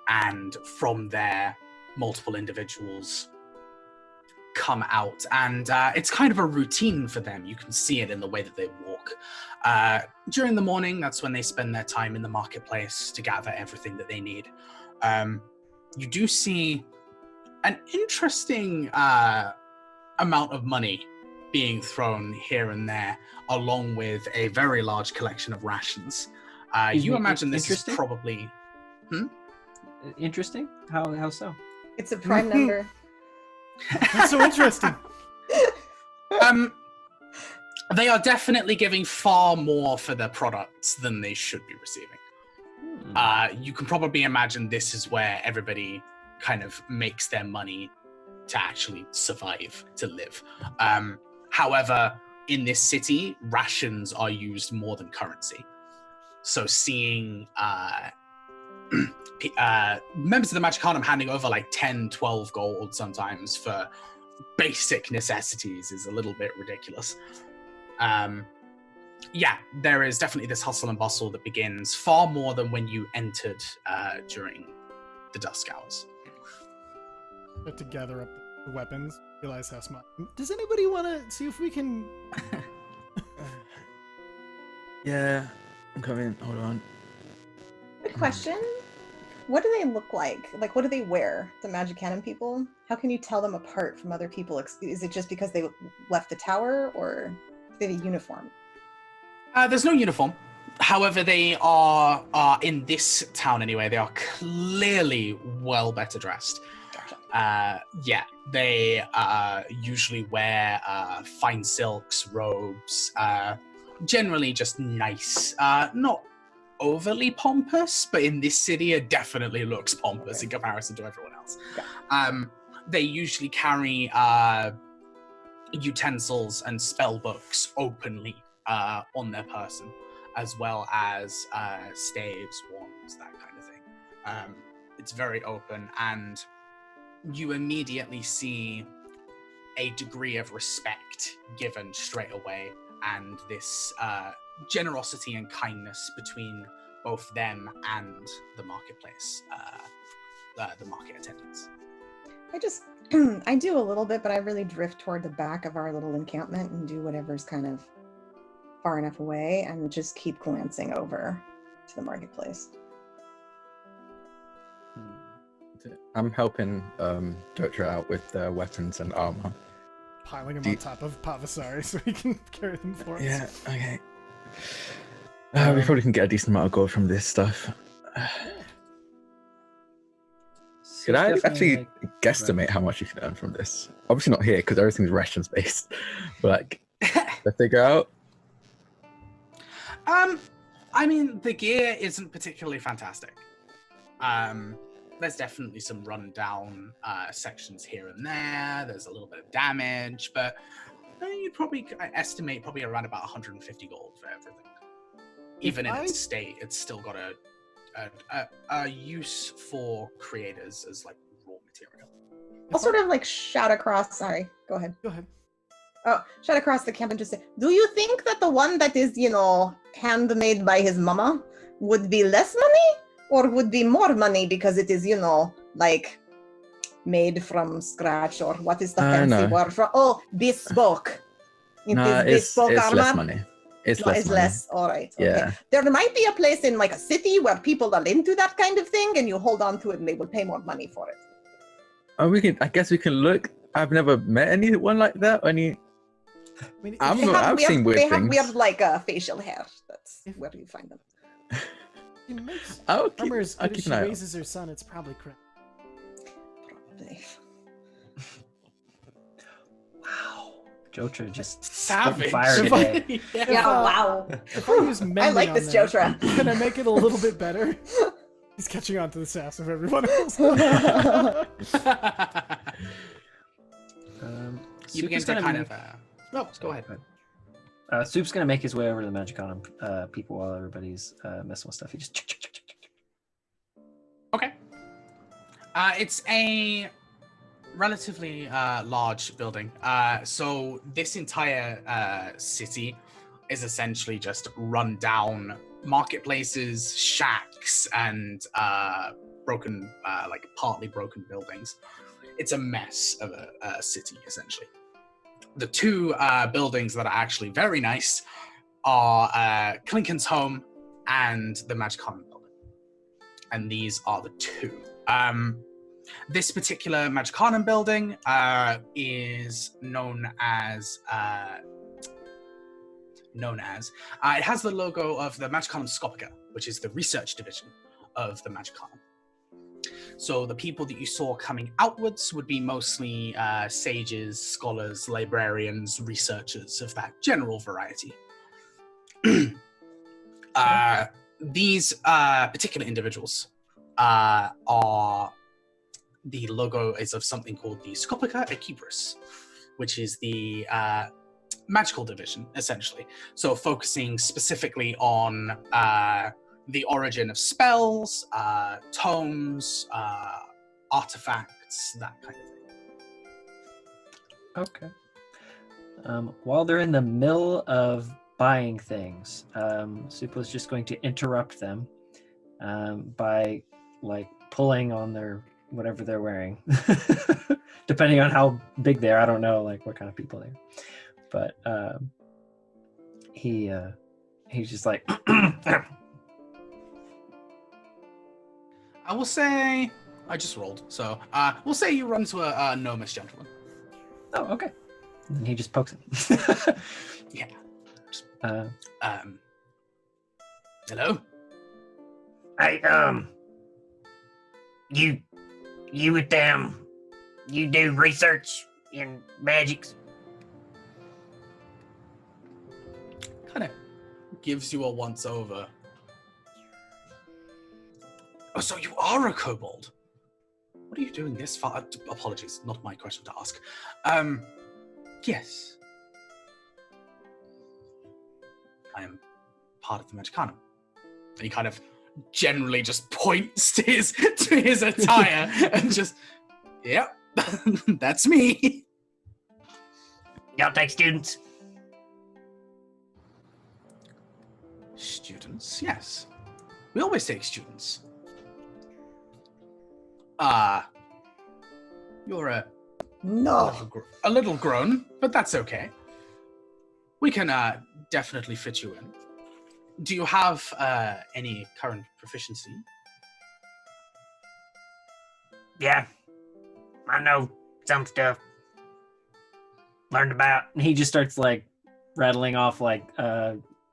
And from there, multiple individuals come out, and it's kind of a routine for them. You can see it in the way that they walk. During the morning, that's when they spend their time in the marketplace to gather everything that they need. You do see an interesting amount of money being thrown here and there, along with a very large collection of rations. You imagine this is probably... Interesting? How so? It's a prime number. That's so interesting. They are definitely giving far more for their products than they should be receiving. You can probably imagine this is where everybody kind of makes their money to actually survive, to live. However, in this city, rations are used more than currency. So seeing members of the Magicanum handing over like 10, 12 gold sometimes for basic necessities is a little bit ridiculous. Yeah, there is definitely this hustle and bustle that begins far more than when you entered during the dusk hours. But to gather up the weapons, realize how small. Does anybody want to see if we can? Yeah, I'm coming. Hold on. Good question. What do they look like? Like, what do they wear? The Magic Cannon people? How can you tell them apart from other people? Is it just because they left the tower, or do they have a uniform? There's no uniform. However, they are in this town anyway. They are clearly well better dressed. Yeah, they usually wear fine silks, robes, generally just nice, not overly pompous, but in this city it definitely looks pompous in comparison to everyone else. They usually carry utensils and spell books openly on their person, as well as staves, wands, that kind of thing. It's very open, and you immediately see a degree of respect given straight away, and this generosity and kindness between both them and the marketplace, the market attendants. I do a little bit, but I really drift toward the back of our little encampment and do whatever's kind of far enough away and just keep glancing over to the marketplace. I'm helping Jotra out with weapons and armor. Piling them on top of Pavasari so we can carry them for us. Yeah, okay. We probably can get a decent amount of gold from this stuff. Could I actually guesstimate how much you can earn from this? Obviously not here because everything's rations based. But like, let's figure out. I mean, the gear isn't particularly fantastic. There's definitely some rundown sections here and there. There's a little bit of damage, but you'd probably estimate probably around about 150 gold for everything. Even in its state, it's still got a use for creators as like raw material. I'll sort of like shout across. Sorry, go ahead. Go ahead. Oh, shout across the camp and just say, do you think that the one that is, handmade by his mama would be less money or would be more money because it is, like made from scratch, or what is the fancy word for? Oh, bespoke. It's less money. It's less. All right. Okay. Yeah. There might be a place in like a city where people are into that kind of thing and you hold on to it and they will pay more money for it. Oh, I guess we can look. I've never met anyone like that. I've seen weird things. They have weird like facial hair. That's where you find them. I'll keep if she raises her son, it's probably correct. Probably. Wow. Jotra just savage. Fire today. Wow. If I use mending I like on this, that, Jotra. Can I make it a little bit better? He's catching on to the sass of everyone else. You begin to kind of. No, go ahead. Soup's gonna make his way over to the Magicanum people while everybody's messing with stuff. He just. Okay. It's a relatively large building. So this entire city is essentially just run down marketplaces, shacks, and broken, like partly broken buildings. It's a mess of a city, essentially. The two buildings that are actually very nice are Clinken's home and the Magicanum building. And these are the two. This particular Magicanum building is known as it has the logo of the Magicanum Scopica, which is the research division of the Magicanum. So the people that you saw coming outwards would be mostly sages, scholars, librarians, researchers of that general variety. These particular individuals are, the logo is of something called the Scopica Equibris, which is the magical division, essentially. So focusing specifically on the origin of spells, tomes, artifacts, that kind of thing. Okay. While they're in the middle of buying things. Supo's just going to interrupt them by like pulling on their whatever they're wearing. Depending on how big they are, I don't know like what kind of people they are. But he's just like I will say I just rolled, so we'll say you run to a gnomish gentleman. oh, okay. And he just pokes him. Yeah. Hello? Hey, you with them, you do research in magics? Kind of gives you a once over. Oh, so you are a kobold? What are you doing this far? Apologies, not my question to ask. Yes. I am part of the Magicanum. And he kind of generally just points to his attire and just, yep, that's me. Y'all take students? Students, yes. We always take students. You're a little grown, but that's okay. We can definitely fit you in. Do you have any current proficiency? Yeah. I know some stuff. Learned about. And he just starts like rattling off like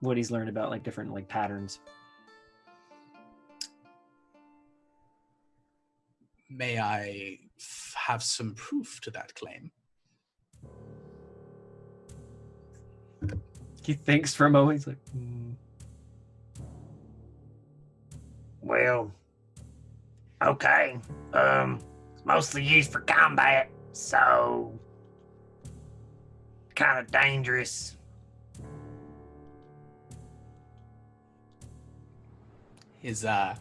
what he's learned about like different like patterns. May I have some proof to that claim? He thinks for a moment. He's like, Well, okay. It's mostly used for combat, so kind of dangerous. His eye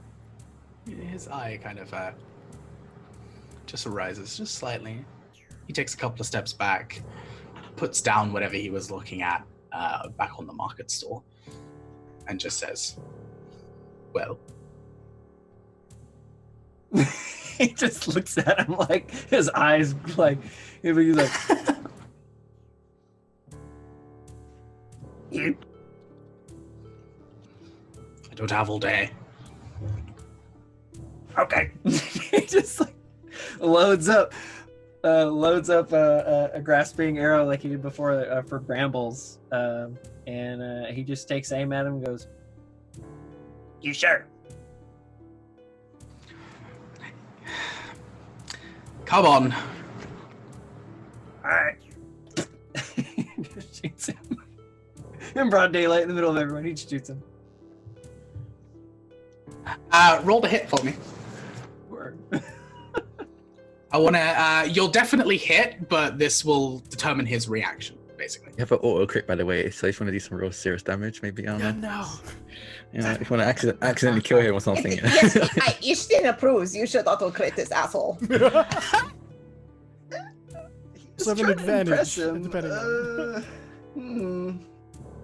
kind of just arises just slightly. He takes a couple of steps back, puts down whatever he was looking at back on the market stall, and just says, well. he just looks at him like his eyes like he's like You? I don't have all day. Okay. he just like loads up a grasping arrow like he did before for brambles, and he just takes aim at him and goes, You sure? Come on. Alright. he just shoots him in broad daylight in the middle of everyone. He just shoots him. Roll the hit for me. Word. I want to. You'll definitely hit, but this will determine his reaction, basically. You have an auto crit, by the way, so if you want to do some real serious damage, maybe I don't know. No. You know, if you want to accidentally kill him or something. Yes, Ishtin approves. You should auto crit this asshole. So have an advantage. Depending on.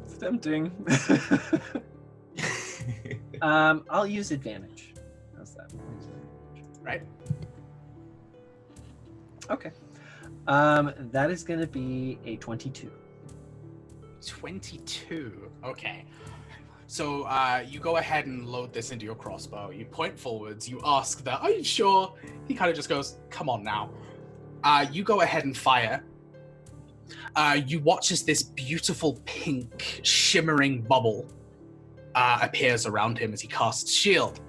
It's tempting. I'll use advantage. How's that? Right. Okay. That is going to be a 22. 22. Okay. So you go ahead and load this into your crossbow. You point forwards. You ask the, are you sure? He kind of just goes, come on now. You go ahead and fire. You watch as this beautiful pink shimmering bubble appears around him as he casts shield.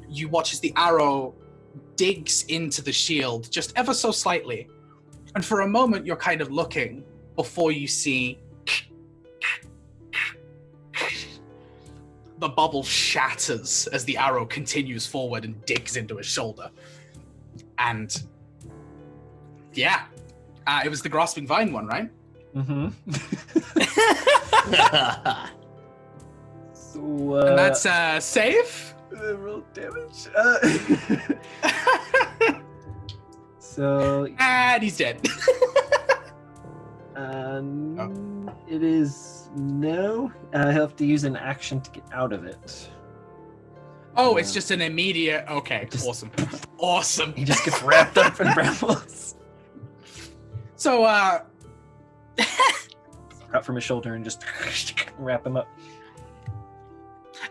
You watch as the arrow digs into the shield just ever so slightly. And for a moment, you're kind of looking before you see the bubble shatters as the arrow continues forward and digs into his shoulder. And yeah, it was the grasping vine one, right? Mm-hmm. So, And that's save? roll damage. So, And he's dead. it is No, he'll have to use an action to get out of it. Oh, it's just an immediate. Okay, awesome, awesome. He just gets wrapped up in brambles. So, Out from his shoulder and just wrap him up.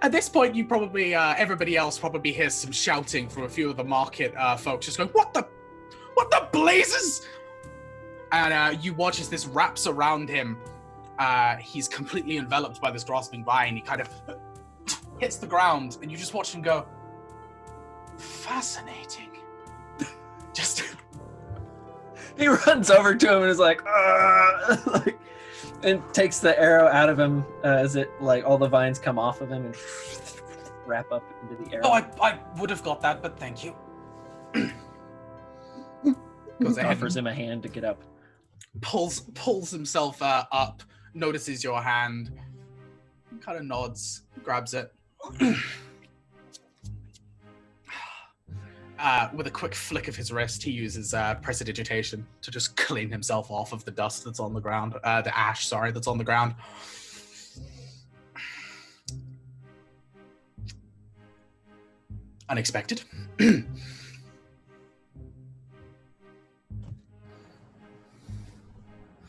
at this point, you probably, everybody else probably hears some shouting from a few of the market folks, just going, "What the blazes!" And you watch as this wraps around him. He's completely enveloped by this grasping vine. He kind of hits the ground, and you just watch him go, "Fascinating." Just He runs over to him and is like, and takes the arrow out of him as it like all the vines come off of him and wrap up into the arrow. oh, I would have got that, but thank you. Goes ahead, Offers him a hand to get up. pulls himself up, notices your hand, kind of nods, grabs it. With a quick flick of his wrist, he uses prestidigitation to just clean himself off of the dust that's on the ground, the ash, sorry, that's on the ground. Unexpected.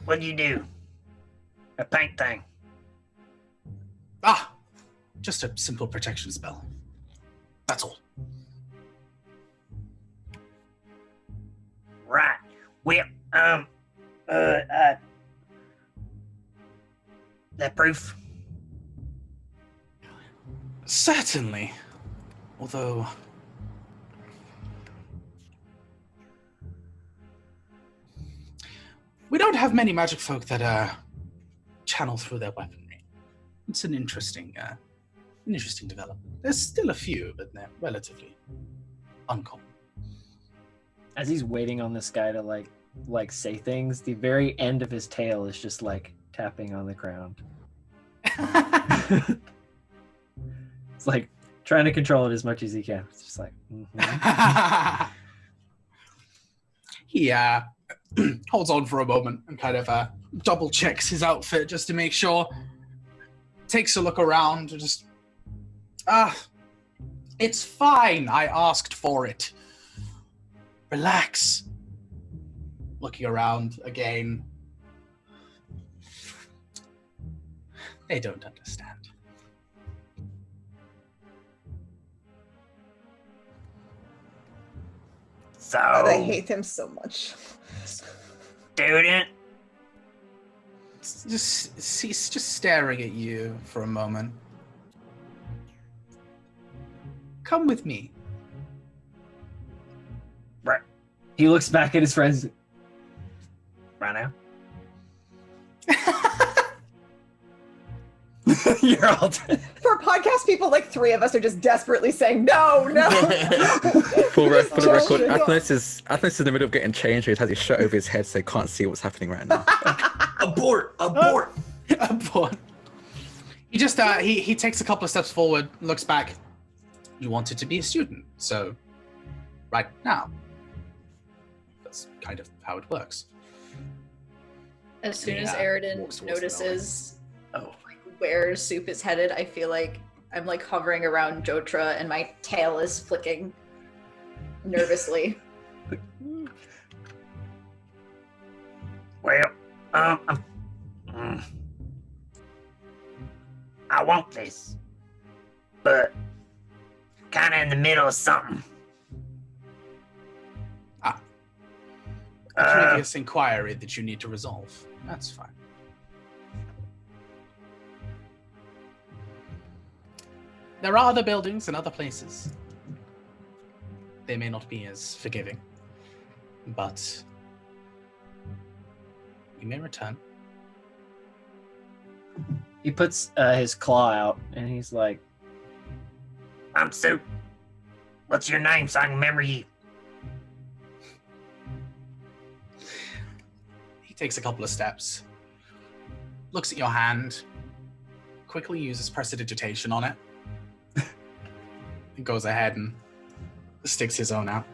What'd you do? A paint thing. Ah, just a simple protection spell. That's all. Right. Well, that proof? Certainly. Although... we don't have many magic folk that channel through their weaponry. It's an interesting development. There's still a few, but they're relatively uncommon. As he's waiting on this guy to like say things, the very end of his tail is just like tapping on the ground. It's like trying to control it as much as he can. It's just like He holds on for a moment and kind of double checks his outfit just to make sure. Takes a look around and just, it's fine. I asked for it. Relax. Looking around again. They don't understand. So, God, I hate him so much. student, He's just staring at you for a moment. Come with me. he looks back at his friends. right now. You're all dead. For podcast people, like 3 of us are just desperately saying no. For the record, Oh, Athos is in the middle of getting changed. He has his shirt over his head, so he can't see what's happening right now. Abort! Abort. He just he takes a couple of steps forward, looks back. You wanted to be a student, so right now. That's kind of how it works. As soon as Yeah, Aridin walks towards the notices Oh. where Soup is headed, I feel like I'm like hovering around Jotra and my tail is flicking nervously. Well, I want this, but kind of in the middle of something. A previous inquiry that you need to resolve. That's fine. There are other buildings and other places. They may not be as forgiving, but you may return. He puts his claw out and he's like, I'm Soup. What's your name so I can remember you? He takes a couple of steps, looks at your hand, quickly uses prestidigitation on it, and goes ahead and sticks his own out.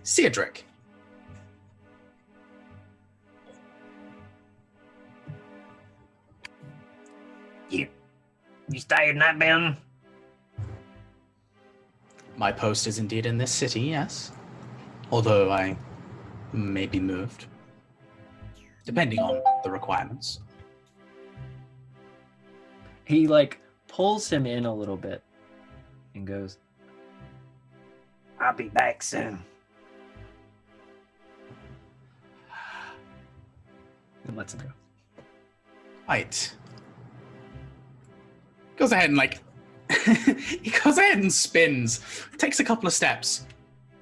Cedric. You stay in that building? My post is indeed in this city, yes. Although I may be moved, depending on the requirements. He pulls him in a little bit and goes, I'll be back soon. and lets him go. Right. Goes ahead and he goes ahead and spins, takes a couple of steps.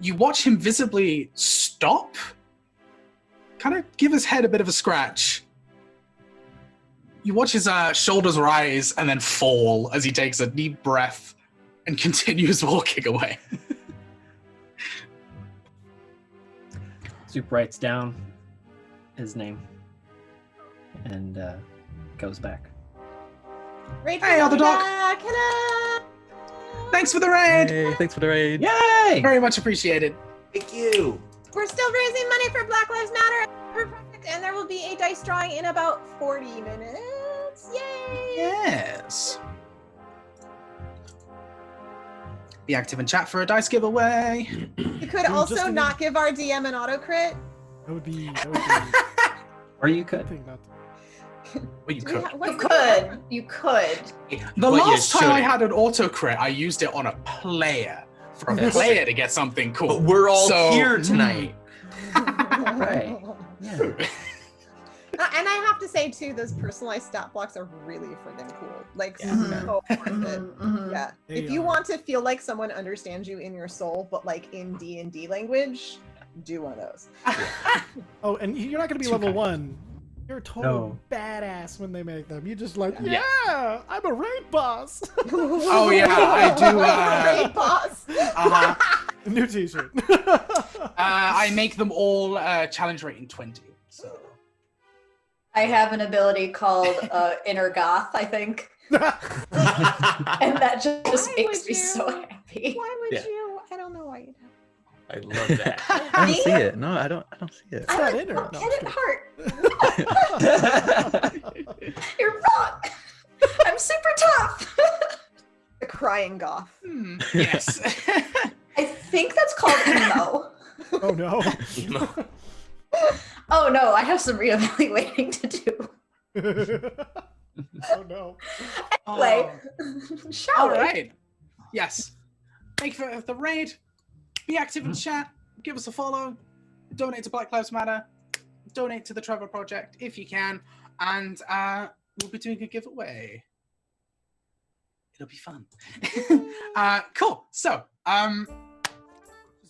You watch him visibly stop, kind of give his head a bit of a scratch. You watch his shoulders rise and then fall as he takes a deep breath and continues walking away. Soup writes down his name and goes back. Hey, other dog. Hello. Thanks for the raid. Hey, thanks for the raid. Yay! Very much appreciated. Thank you. We're still raising money for Black Lives Matter, and there will be a dice drawing in about 40 minutes. Yay! Yes. Be active in chat for a dice giveaway. You could Just also a not give our DM an auto crit. That would be Or you could. thing not. Well, you could. You could. The But you last time I shouldn't. had an auto crit, I used it on a player for a Yes. player to get something cool. But we're all So- here tonight. Right. Yeah. And I have to say too, those personalized stat blocks are really freaking cool. Like Yeah. so worth it. Mhm. Yeah. They If you are. want to feel like someone understands you in your soul, but like in D&D language, do one of those. Oh, and you're not gonna be Too level kind. 1. You're a total No. badass when they make them. You just like, Yeah. yeah, I'm a raid boss. Oh, yeah, I do, Raid boss. Uh-huh. New T-shirt. I make them all challenge rating 20. So I have an ability called Inner Goth, I think. And that just Why makes would me so you? happy. Why would Yeah. you? I don't know why you'd have. I love that. I don't see it. No, I don't see it. It's not in her. Not No, Kenneth I'm Hart. You're wrong. I'm super tough. The crying goth. yes. I think that's called emo. oh no. Oh no, I have some reevaluating to do. oh no. Anyway, shall All we? right. Yes. Thank you for the raid. Be active in chat. Give us a follow. Donate to Black Lives Matter. Donate to the Trevor Project if you can. And we'll be doing a giveaway. It'll be fun. Cool. So,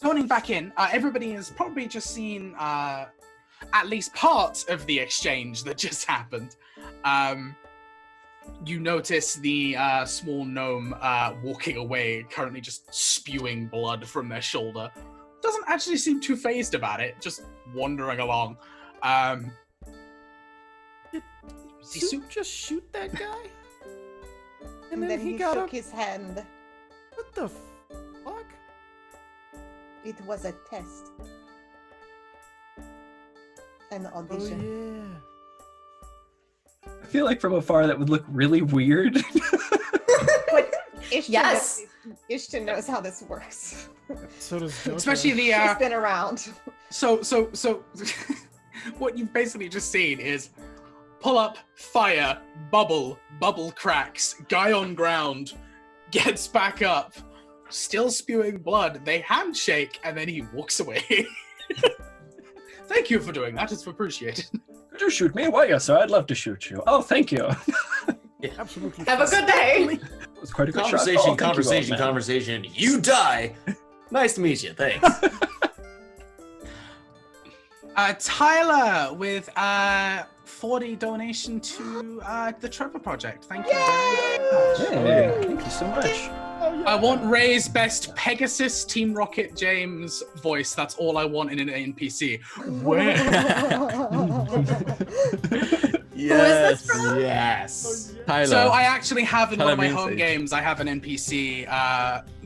zoning back in, everybody has probably just seen at least part of the exchange that just happened. You notice the small gnome walking away, currently just spewing blood from their shoulder. Doesn't actually seem too phased about it, just wandering along. See Soup Soup? just shoot that guy? And then he got shook up. his hand. What the fuck? It was a test. An Oh audition. yeah. I feel like from afar that would look really weird. But Ishton Yes. Ishton knows how this works. So does Jojo. Especially the She's been around. so what you've basically just seen is pull up, fire, bubble cracks, guy on ground, gets back up, still spewing blood, they handshake, and then he walks away. Thank you for doing that, it's appreciated. Could you shoot me? Why, yes, sir. I'd love to shoot you. Oh, thank you. Absolutely. Have a good day. It was quite a good shot. Conversation, Oh, thank you, conversation, old man. conversation. You die. Nice to meet you. Thanks. Tyler with 40 donation to the Trevor Project. Thank you very much. Hey, thank you so much. Oh, yeah. I want Ray's best Pegasus Team Rocket James voice. That's all I want in an NPC. Where? Yes. this from? Yes. Tyler. So I actually have in one of my Tyler home Meansage. games, I have an NPC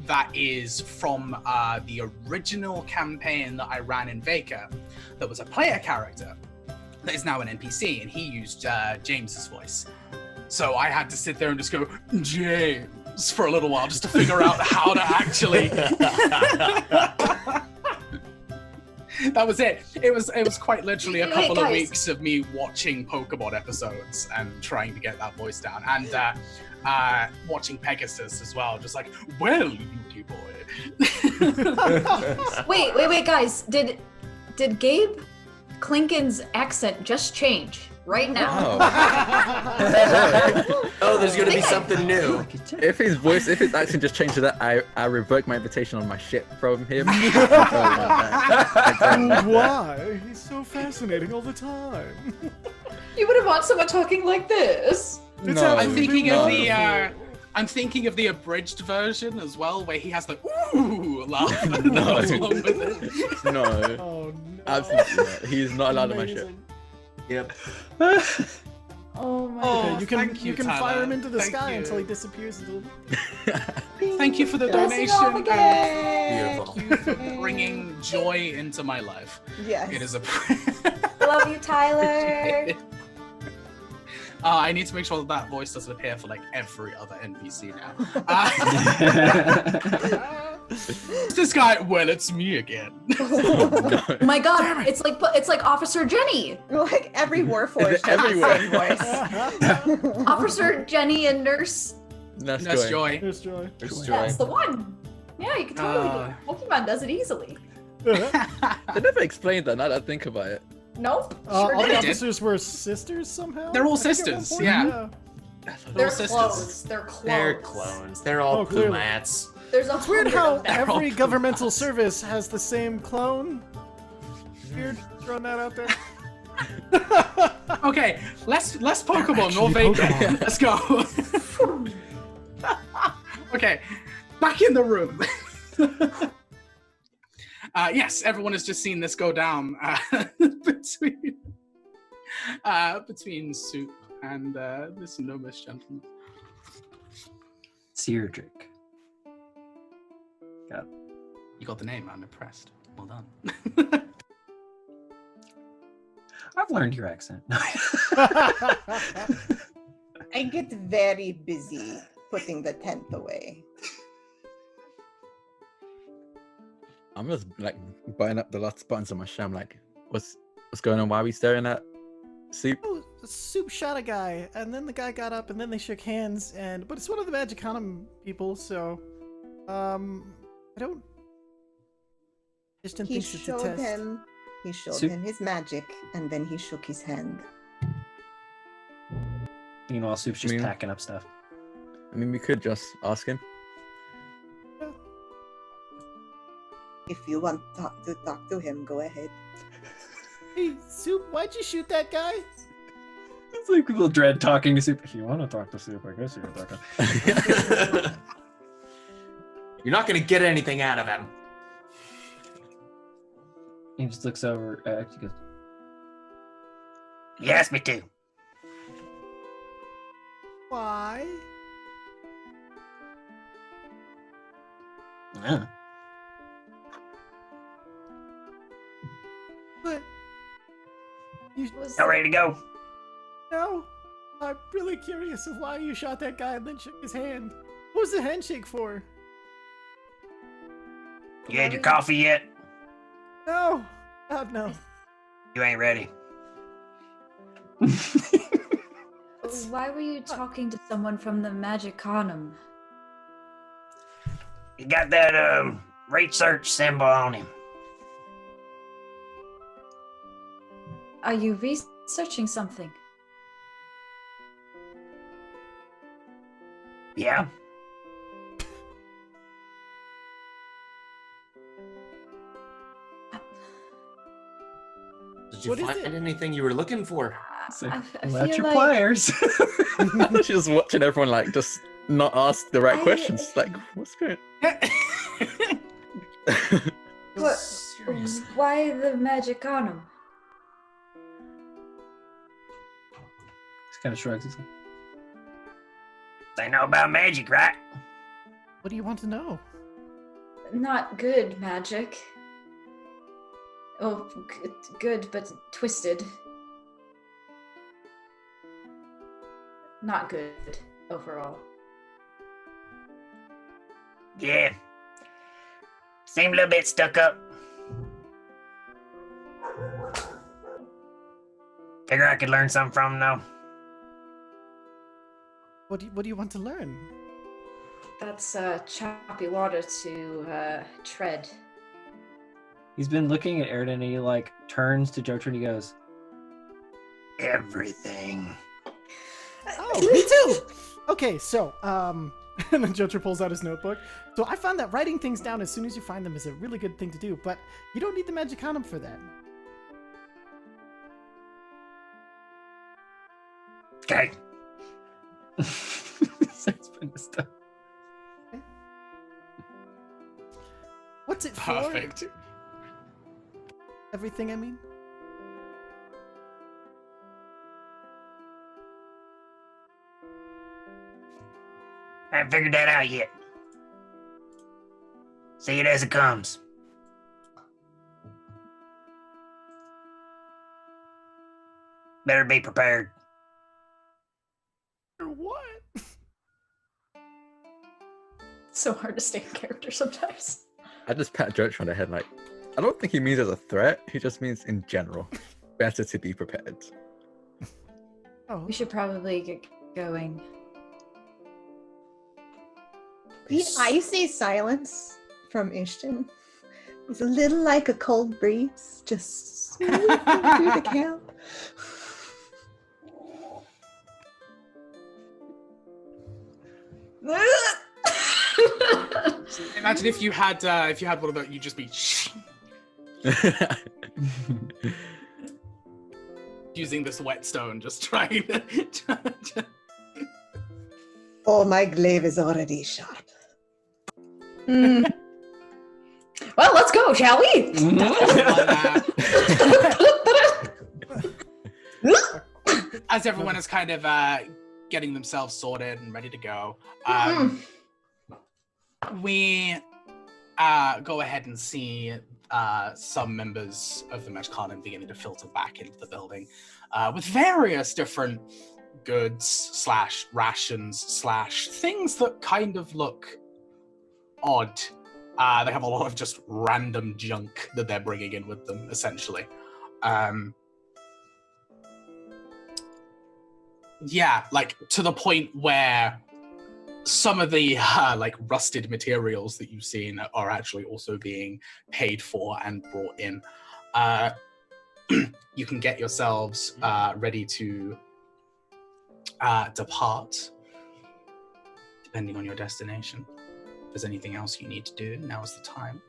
that is from the original campaign that I ran in Vacre that was a player character that is now an NPC, and he used James's voice. So I had to sit there and just go, James, for a little while just to figure out how to actually. That was it. It was quite literally a couple of weeks of me watching Pokemon episodes and trying to get that voice down, and watching Pegasus as well. Just like, well, Yuki boy. Wait, guys. Did Gabe Clinkin's accent just change right now? Oh, there's gonna be something new. If his accent just changed to that, I revoke my invitation on my ship from him. Why? He's so fascinating all the time. You wouldn't want someone talking like this. No. I'm thinking of the abridged version as well, where he has the ooh laugh that goes along with it. No. Oh no. Absolutely not. He's not allowed on my ship. Yep. Oh my Oh, You thank can Tyler. fire him into the Thank sky you. until he disappears into Thank you for the Blessing donation. off again. Beautiful. Thank you for bringing joy into my life. Yes. It is a. Love you, Tyler. I need to make sure that voice doesn't appear for like every other NPC now. This guy, well, it's me again. Oh my god, it's like Officer Jenny. Like every Warforged Is it everywhere? voice. Officer Jenny and Nurse. That's That's joy. joy. There's joy. That's That's joy. the one. Yeah, you can totally do it. Pokemon does it easily. They never explained that. Now that I think about it. Nope. All Sure the did. officers were sisters somehow? They're all I think at one sisters, point, yeah. They're Little clones. They're clones. They're clones. They're all Oh, clearly. plumats. There's a It's weird hundred how of them. every governmental service has the same clone. Weird, throwing that out there. Okay, less Pokemon, more actually Vapor. Pokemon. Let's go. Okay, back in the room. Yes, everyone has just seen this go down between Soup and this gnomish gentleman. Seardrick. You got the name. I'm impressed. Well done. I've learned your accent. I get very busy putting the tent away. I'm just like butting up the last buttons on my shirt. I'm like, what's going on? Why are we staring at Soup? Oh, Soup shot a guy, and then the guy got up, and then they shook hands, but it's one of the Magicanum people, so I don't. Just didn't He think it's a showed test. him. He showed Soup- him his magic, and then he shook his hand. Meanwhile, Soup's just I mean- packing up stuff. I mean, we could just ask him. If you want to talk to him, go ahead. Hey, Soup, why'd you shoot that guy? It's like people dread talking to Soup. If you want to talk to Soup, I guess you can talk to You're not gonna get anything out of him. He just looks over. He goes, You asked me to. Why? "Ah." But you Y'all ready to go? know, I'm really curious of why you shot that guy and then shook his hand. What was the handshake for? You had your coffee yet? No, God no. You ain't ready. Why were you talking to someone from the Magicanum? You got that research symbol on him. Are you researching something? Yeah. Did you What is find it? anything you were looking for? It's like, I "Well, that's feel your like- pliers." I'm just watching everyone like just not ask the right I- questions. Like, what's going? What? Seriously. Why the Magicanum? Just kind of shrugs. He's like, They know about magic, right? What do you want to know? Not good magic. Oh, good, but twisted. not good overall. Yeah. Seem a little bit stuck up. Figure I could learn something from him, though. What do you want to learn? That's choppy water to tread. He's been looking at Airden and he like turns to Jotra and he goes, Everything. Oh, me too. Okay, so and then Jotra pulls out his notebook. So I found that writing things down as soon as you find them is a really good thing to do, but you don't need the Magicanum for that. Okay. What's it for? Perfect. Everything, I mean? I haven't figured that out yet. See it as it comes. Better be prepared. What? It's so hard to stay in character sometimes. I just pat Jotra on the head like, I don't think he means as a threat. He just means in general, better to be prepared. Oh, We should probably get going. The icy silence from Ishton is a little like a cold breeze, just sweeping through the camp. Imagine if you had one of those, you'd just be using this whetstone, just trying to Oh, my glaive is already sharp. Hmm. Well, let's go, shall we? As everyone is kind of getting themselves sorted and ready to go, we go ahead and see some members of the Magicanum beginning to filter back into the building with various different goods / rations / things that kind of look odd. They have a lot of just random junk that they're bringing in with them, essentially. Yeah, like to the point where some of the like rusted materials that you've seen are actually also being paid for and brought in. You can get yourselves ready to depart, depending on your destination. If there's anything else you need to do, now is the time.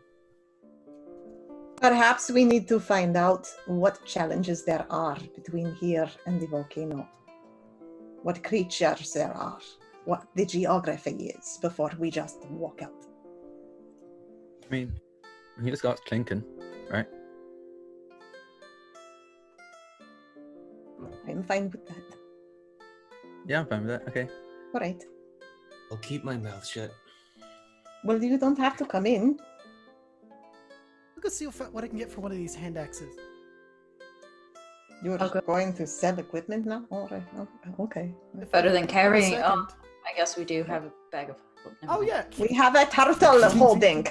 Perhaps we need to find out what challenges there are between here and the volcano. What creatures there are. What the geography is before we just walk out. I mean, he just got Clinkin, right? I'm fine with that. Yeah, I'm fine with that. Okay. All right. I'll keep my mouth shut. Well, you don't have to come in. I'll go see what I can get for one of these hand axes. You're I'll go. going to sell equipment now? All right. Okay. Better than carrying. Second. I guess we do have a bag of. never Oh mind. yeah. We have a turtle holding.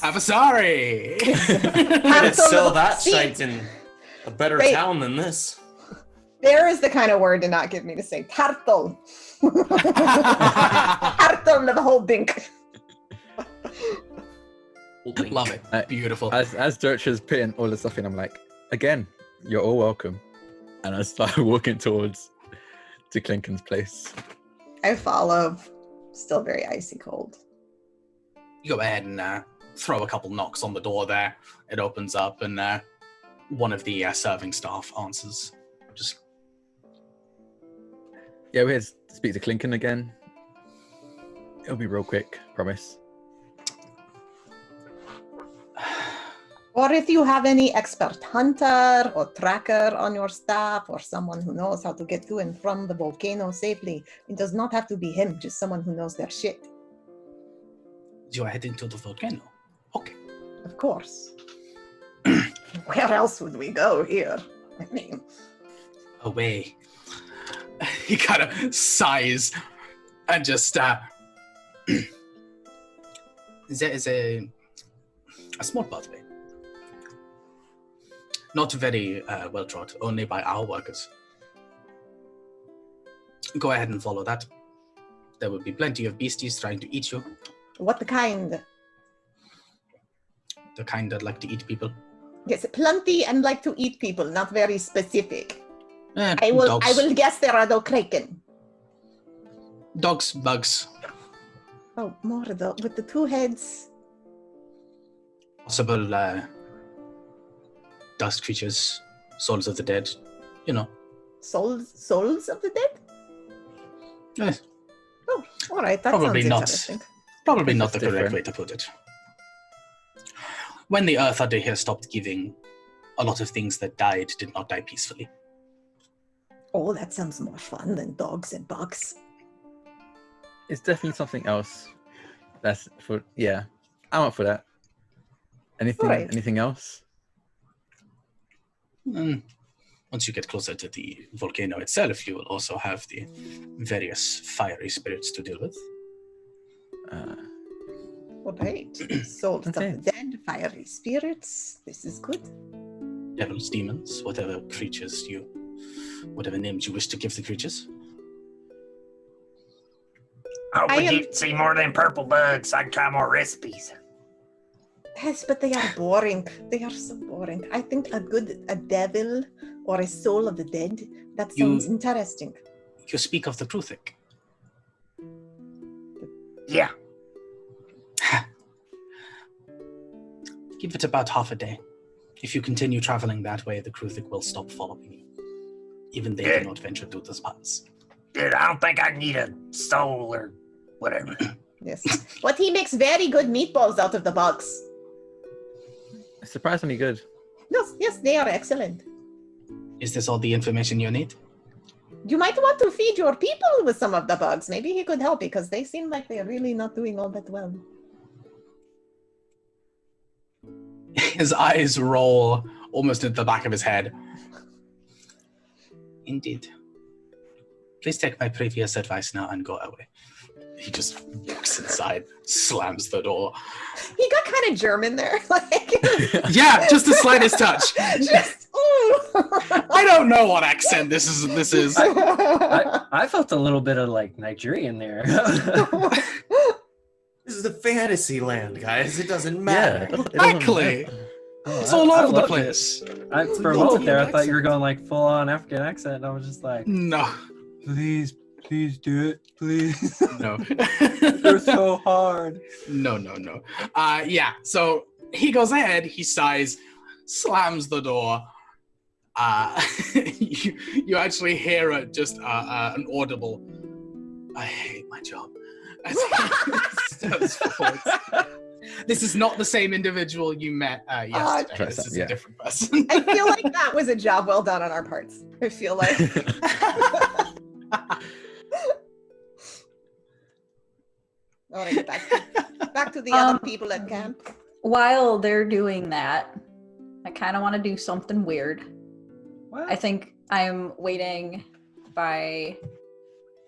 Avasari! I'd sell that See, shite in a better Wait. town than this. There is the kind of word to not get me to say turtle. Turtle of holding. Love it. Beautiful. As Jotra's putting all the stuff in, I'm like, again, you're all welcome. And I start walking towards to Clinkin's place. I follow. Still very icy cold. You go ahead and throw a couple knocks on the door there. It opens up and one of the serving staff answers. Just Yeah, we're here to speak to Clinkin again. It'll be real quick, promise. Or if you have any expert hunter or tracker on your staff or someone who knows how to get to and from the volcano safely. It does not have to be him, just someone who knows their shit. you are heading to the volcano. Okay. Of course. Where else would we go here? I mean, away. He kind of sighs and just there is a small pathway. Not very well trod, only by our workers. Go ahead and follow that. There will be plenty of beasties trying to eat you. What kind? The kind that like to eat people. Yes, plenty and like to eat people, not very specific. Eh, I will dogs. guess there are no kraken. Dogs, bugs, Oh, more with the 2 heads. possible dust creatures, souls of the dead. You know. Souls of the dead? Eh, Oh, all right. That Probably sounds not. interesting. probably not the That's correct different. way to put it. When the Earth under here stopped giving, a lot of things that died did not die peacefully. Oh, that sounds more fun than dogs and bugs. It's definitely something else. That's for I'm up for that. Anything? Alright. Anything else? Once you get closer to the volcano itself, you will also have the various fiery spirits to deal with. All right. Souls Okay. of the dead, fiery spirits. This is good. Devils, demons, whatever names you wish to give the creatures. Oh, I would am- you see more than purple bugs? I can try more recipes. Yes, but they are boring. They are so boring. I think a devil or a soul of the dead, that sounds interesting. You speak of the Kruthic. Yeah. Give it about half a day. If you continue traveling that way, the Kruthic will stop following you. Even they Good. do not venture through the spots. Dude, I don't think I need a soul or whatever. Yes. But he makes very good meatballs out of the bugs. Surprisingly good. Yes, they are excellent. Is this all the information you need? You might want to feed your people with some of the bugs. Maybe he could help because they seem like they're really not doing all that well. His eyes roll almost into the back of his head. Indeed. Please take my previous advice now and go away. He just walks inside, slams the door. He got kind of German there. Like, Yeah, just the slightest touch. just, ooh. I don't know what accent this is. I felt a little bit of like Nigerian there. This is a fantasy land, guys. It doesn't Yeah. matter. it doesn't Exactly. matter. It's all over the loved it. place. For a moment there, I thought you were going like full on African accent, and I was just like, No. please do it, please. No. You're so hard. No. Yeah, so he goes ahead, he sighs, slams the door. You actually hear an audible, I hate my job. As he steps forward. This is not the same individual you met yesterday. This is yeah. a different person. I feel like that was a job well done on our parts. I feel like. All right, back to the other people at camp. While they're doing that, I kind of want to do something weird. What? I think I'm waiting by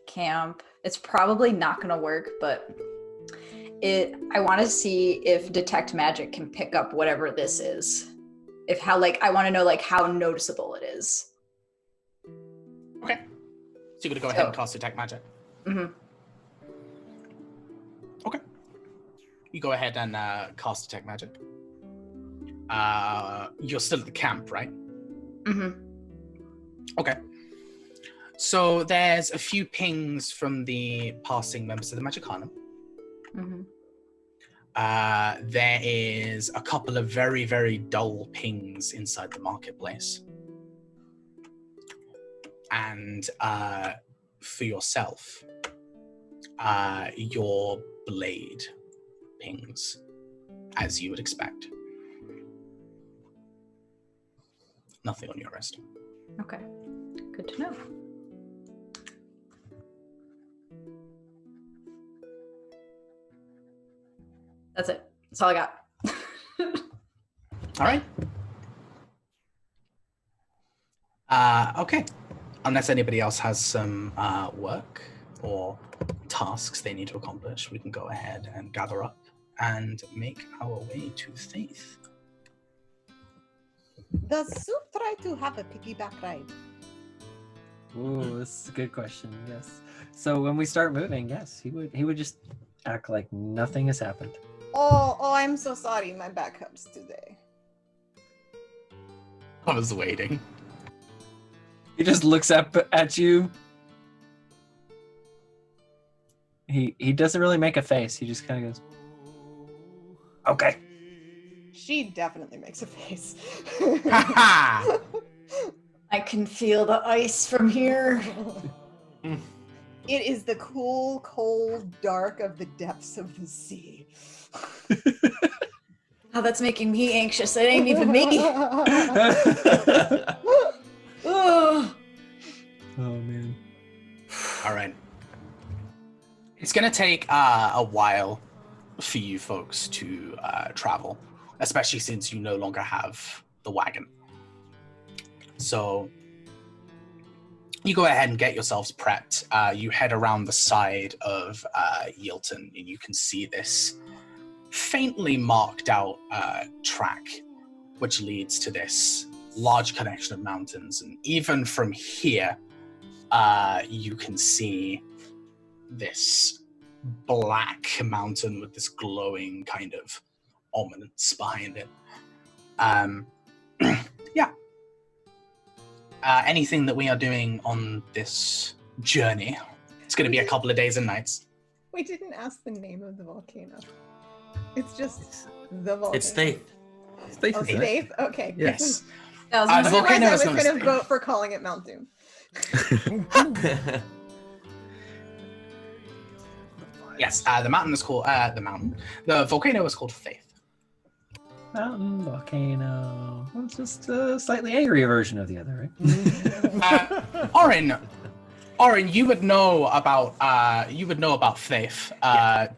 camp. It's probably not going to work, but I want to see if detect magic can pick up whatever this is. I want to know like how noticeable it is. Okay. So you're gonna go ahead and cast Detect Magic. Mm-hmm. Okay. You go ahead and cast Detect Magic. You're still at the camp, right? Mm-hmm. Okay. So there's a few pings from the passing members of the Magicanum. Mm-hmm. There is a couple of very, very dull pings inside the marketplace. And for yourself, your blade pings, as you would expect. Nothing on your wrist. Okay. Good to know. That's it. That's all I got. All right. Okay. unless anybody else has some work or tasks they need to accomplish, we can go ahead and gather up and make our way to Faith. Does Soup try to have a piggyback ride? Ooh, this is a good question. Yes. So when we start moving, yes, he would just act like nothing has happened. Oh, I'm so sorry. My back hurts today. I was waiting. He just looks up at you. He doesn't really make a face. He just kind of goes, Okay. She definitely makes a face. Ha I can feel the ice from here. It is the cool, cold, dark of the depths of the sea. Oh, that's making me anxious. It ain't even me. Oh. oh man. All right. It's going to take a while for you folks to travel, especially since you no longer have the wagon. So you go ahead and get yourselves prepped. You head around the side of Yilton, and you can see this faintly marked out track, which leads to this large connection of mountains. And even from here, you can see this black mountain with this glowing kind of ominous behind it. Yeah. Anything that we are doing on this journey, it's going to be a couple of days and nights. We didn't ask the name of the volcano. It's just the volcano. It's Faith. Faith, Oh, isn't it? Faith? Okay. Yes. I was The gonna say, volcano I is was known as going to Faith. vote for calling it Mount Doom. Yes, the volcano is called Faith. Mountain volcano. Well, it's just a slightly angry version of the other, right? Orin, you would know about Faith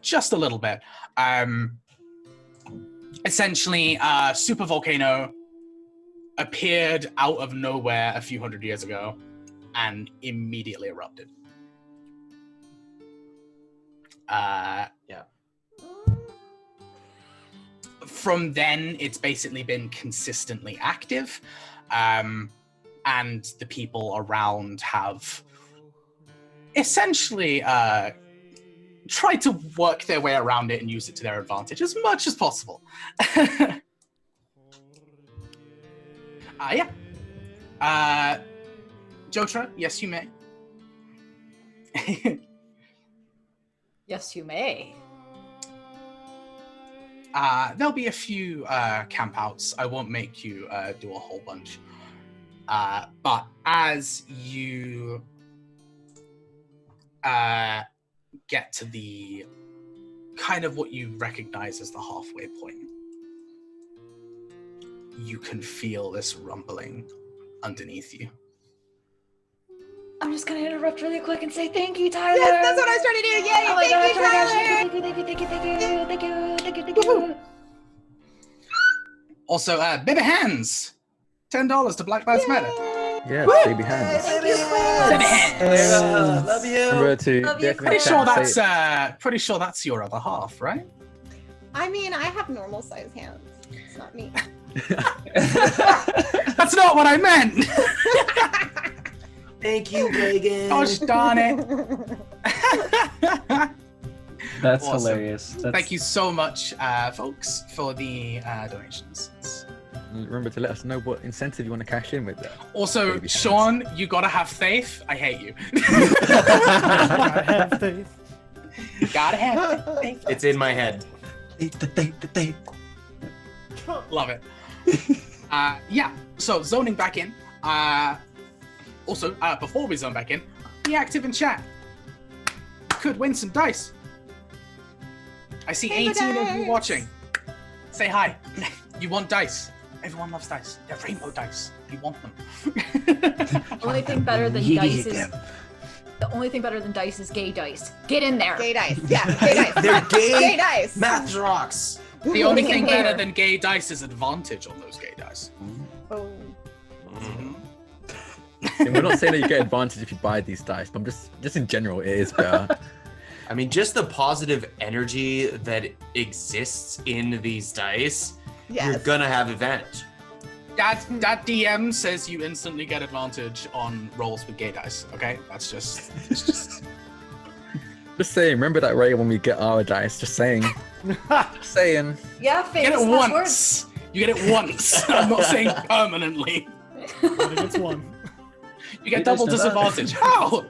just a little bit. Essentially, super volcano appeared out of nowhere a few hundred years ago and immediately erupted. Yeah. From then, it's basically been consistently active, and the people around have essentially tried to work their way around it and use it to their advantage as much as possible. Yeah. Jotra, yes, you may. yes, you may. There'll be a few campouts. I won't make you do a whole bunch. But as you get to the kind of what you recognize as the halfway point, you can feel this rumbling underneath you. I'm just gonna interrupt really quick and say thank you, Tyler. Yes, that's what I was trying to do. Yay, Oh my thank you, gosh, Tyler. thank you. Also, baby hands, $10 to Black Lives Matter. Yeah, baby hands. Thank you, Baby Quinn. hands. Love you. Remember to Love you, definitely Pretty sure that's your other half, right? I mean, I have normal size hands. It's not me. That's not what I meant. Thank you, Reagan. Gosh darn it. That's Awesome. hilarious. Thank you so much, folks, for the donations. Remember to let us know what incentive you want to cash in with that. Also, Baby hands. Sean, you gotta have faith. I hate you. Gotta have faith. Gotta have faith. It's in my head. Love it. Yeah, so zoning back in. Also, before we zone back in, be active in chat. Could win some dice. I see Rainbow 18 of you dice. watching. Say hi. You want dice. Everyone loves dice. They're rainbow dice. You want them. The only thing better than Yeet dice is them. the only thing better than dice is gay dice. Get in there. Gay dice. Yeah, gay dice. They're gay. Gay dice. Math rocks. The only thing Hair. better than gay dice is advantage on those gay dice. Oh. Mhm. And we're not saying that you get advantage if you buy these dice, but I'm just in general, it is better. I mean, just the positive energy that exists in these dice, you're Yes. gonna have advantage. That DM says you instantly get advantage on rolls with gay dice. Okay, that's just. It's just Just saying, remember that Ray when we get our dice, just saying. Just saying. Yeah, you get famous it last once. You get it once. I'm not saying permanently. But against one. You get It does double not. disadvantage. How?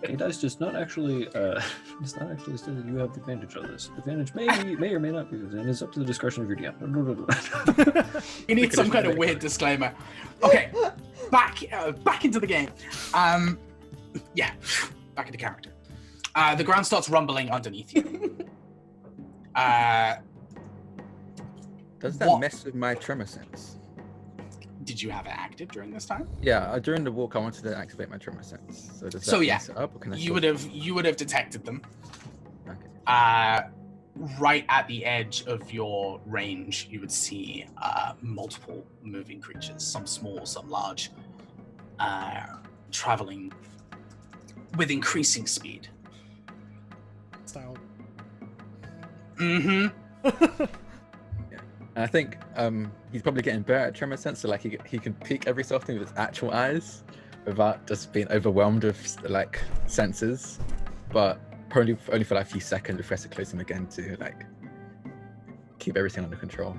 It does just not actually does not actually say that you have the advantage on this. Advantage may or may not be, and it's up to the discretion of your DM. You need some kind of weird disclaimer. Okay, back into the game. Yeah, back into character. The ground starts rumbling underneath you. Does that What? mess with my tremor sense? Did you have it active during this time? Yeah, during the walk, I wanted to activate my tremor sense. So does that So, yeah, mess it up, or can I You still- would have detected them. Okay. Right at the edge of your range, you would see multiple moving creatures, some small, some large, traveling with increasing speed. Style. Mm-hmm. And I think he's probably getting better at tremor sense, so like he can peek every so often with his actual eyes without just being overwhelmed with like senses, but probably only for like a few seconds before he has to close them again to like keep everything under control.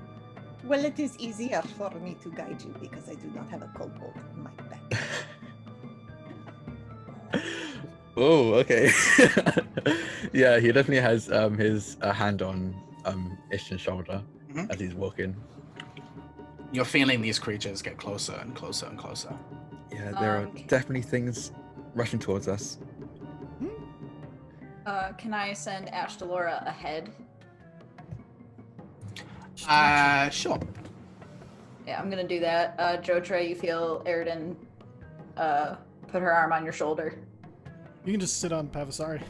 Well, it is easier for me to guide you because I do not have a kobold in my back. Oh, okay. Yeah, he definitely has his hand on Ishtan's shoulder Mhm. as he's walking. You're feeling these creatures get closer and closer and closer. Yeah, there are Okay. definitely things rushing towards us. Can I send Ash Delora ahead? Sure. Yeah, I'm gonna do that. Jotra, you feel Aridin put her arm on your shoulder. You can just sit on Pavasari.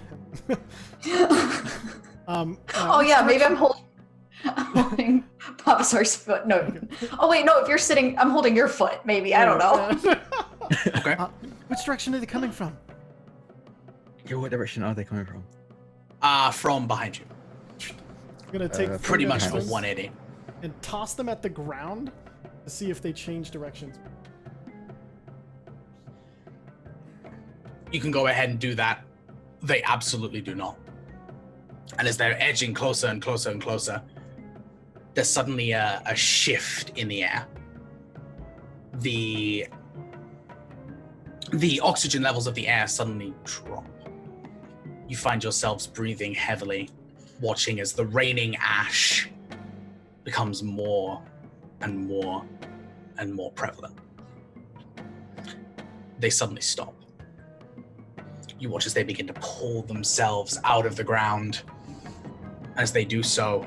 Oh yeah, maybe I'm holding Papasar's foot. No. Oh wait, no. If you're sitting, I'm holding your foot. Maybe I don't know. Okay. Which direction are they coming from? Yeah, what direction are they coming from? From behind you. I'm gonna take Uh, Pretty three much for axes 180. and toss them at the ground to see if they change directions. You can go ahead and do that. They absolutely do not. And as they're edging closer and closer and closer, there's suddenly a shift in the air. The oxygen levels of the air suddenly drop. You find yourselves breathing heavily, watching as the raining ash becomes more and more and more prevalent. They suddenly stop. You watch as they begin to pull themselves out of the ground. As they do so,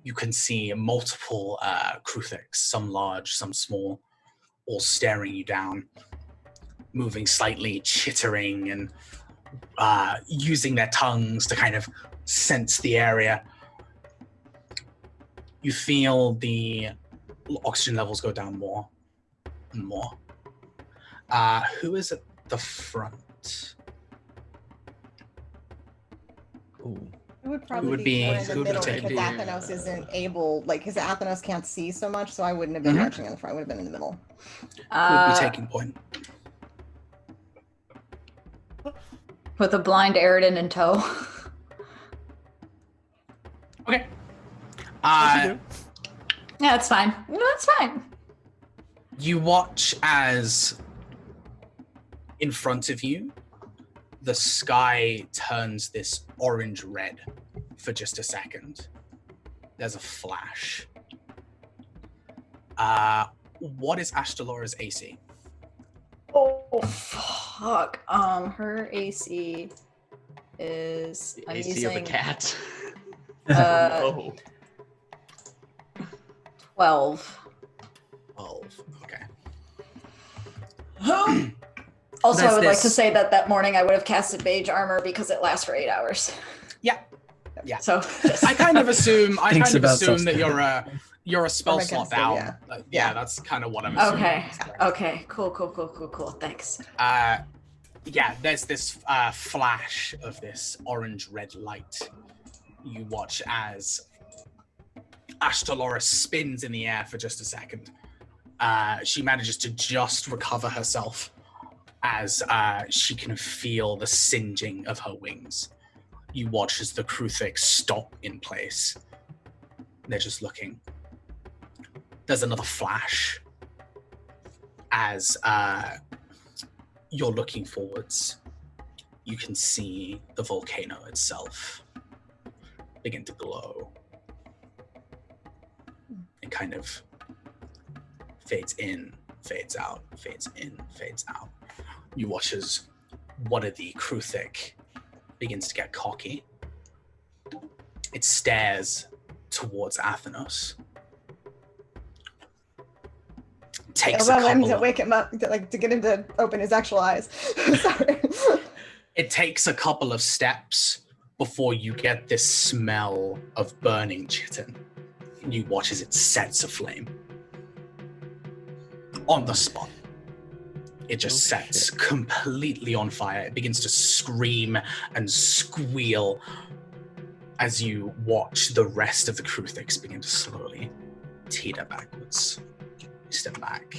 you can see multiple Kruthiks, some large, some small, all staring you down, moving slightly, chittering, and using their tongues to kind of sense the area. You feel the oxygen levels go down more and more. Who is at the front? Ooh. It would probably would be be- more in the who would middle take because the- Athenos isn't able, like, his Athenos can't see so much, so I wouldn't have been Mhm. marching in the front. I would have been in the middle. Who would be taking point? With a blind Aridin in tow. Okay. Yes, you do. Yeah, it's fine. No, it's fine. You watch as in front of you, the sky turns this orange red for just a second. There's a flash. What is Ashtalora's AC? Oh fuck. Her AC is I'm AC using of a cat. uh, 12. 12. Okay. Also, There's I would like to this- say that morning I would have casted mage armor because it lasts for 8 hours. Yeah. Yeah. So I kind of assume Thinks about that You're a spell From slot against him, down. yeah. Yeah, that's kind of what I'm assuming. Okay. is correct. Okay. Cool. Thanks. Yeah, there's this flash of this orange-red light. You watch as Ashtalora spins in the air for just a second. She manages to just recover herself as she can feel the singeing of her wings. You watch as the Kruthik stop in place. They're just looking. There's another flash as you're looking forwards. You can see the volcano itself begin to glow. It kind of fades in, fades out, fades in, fades out. You watch as one of the Kruthik begins to get cocky. It stares towards Athenos. Takes a Him couple to of, wake him up, to get him to open his actual eyes. Sorry. it takes a couple of steps before you get this smell of burning chitin. You watch as it sets aflame. On the spot. It just sets completely on fire. It begins to scream and squeal as you watch the rest of the Kruthiks begin to slowly teeter backwards. You step back,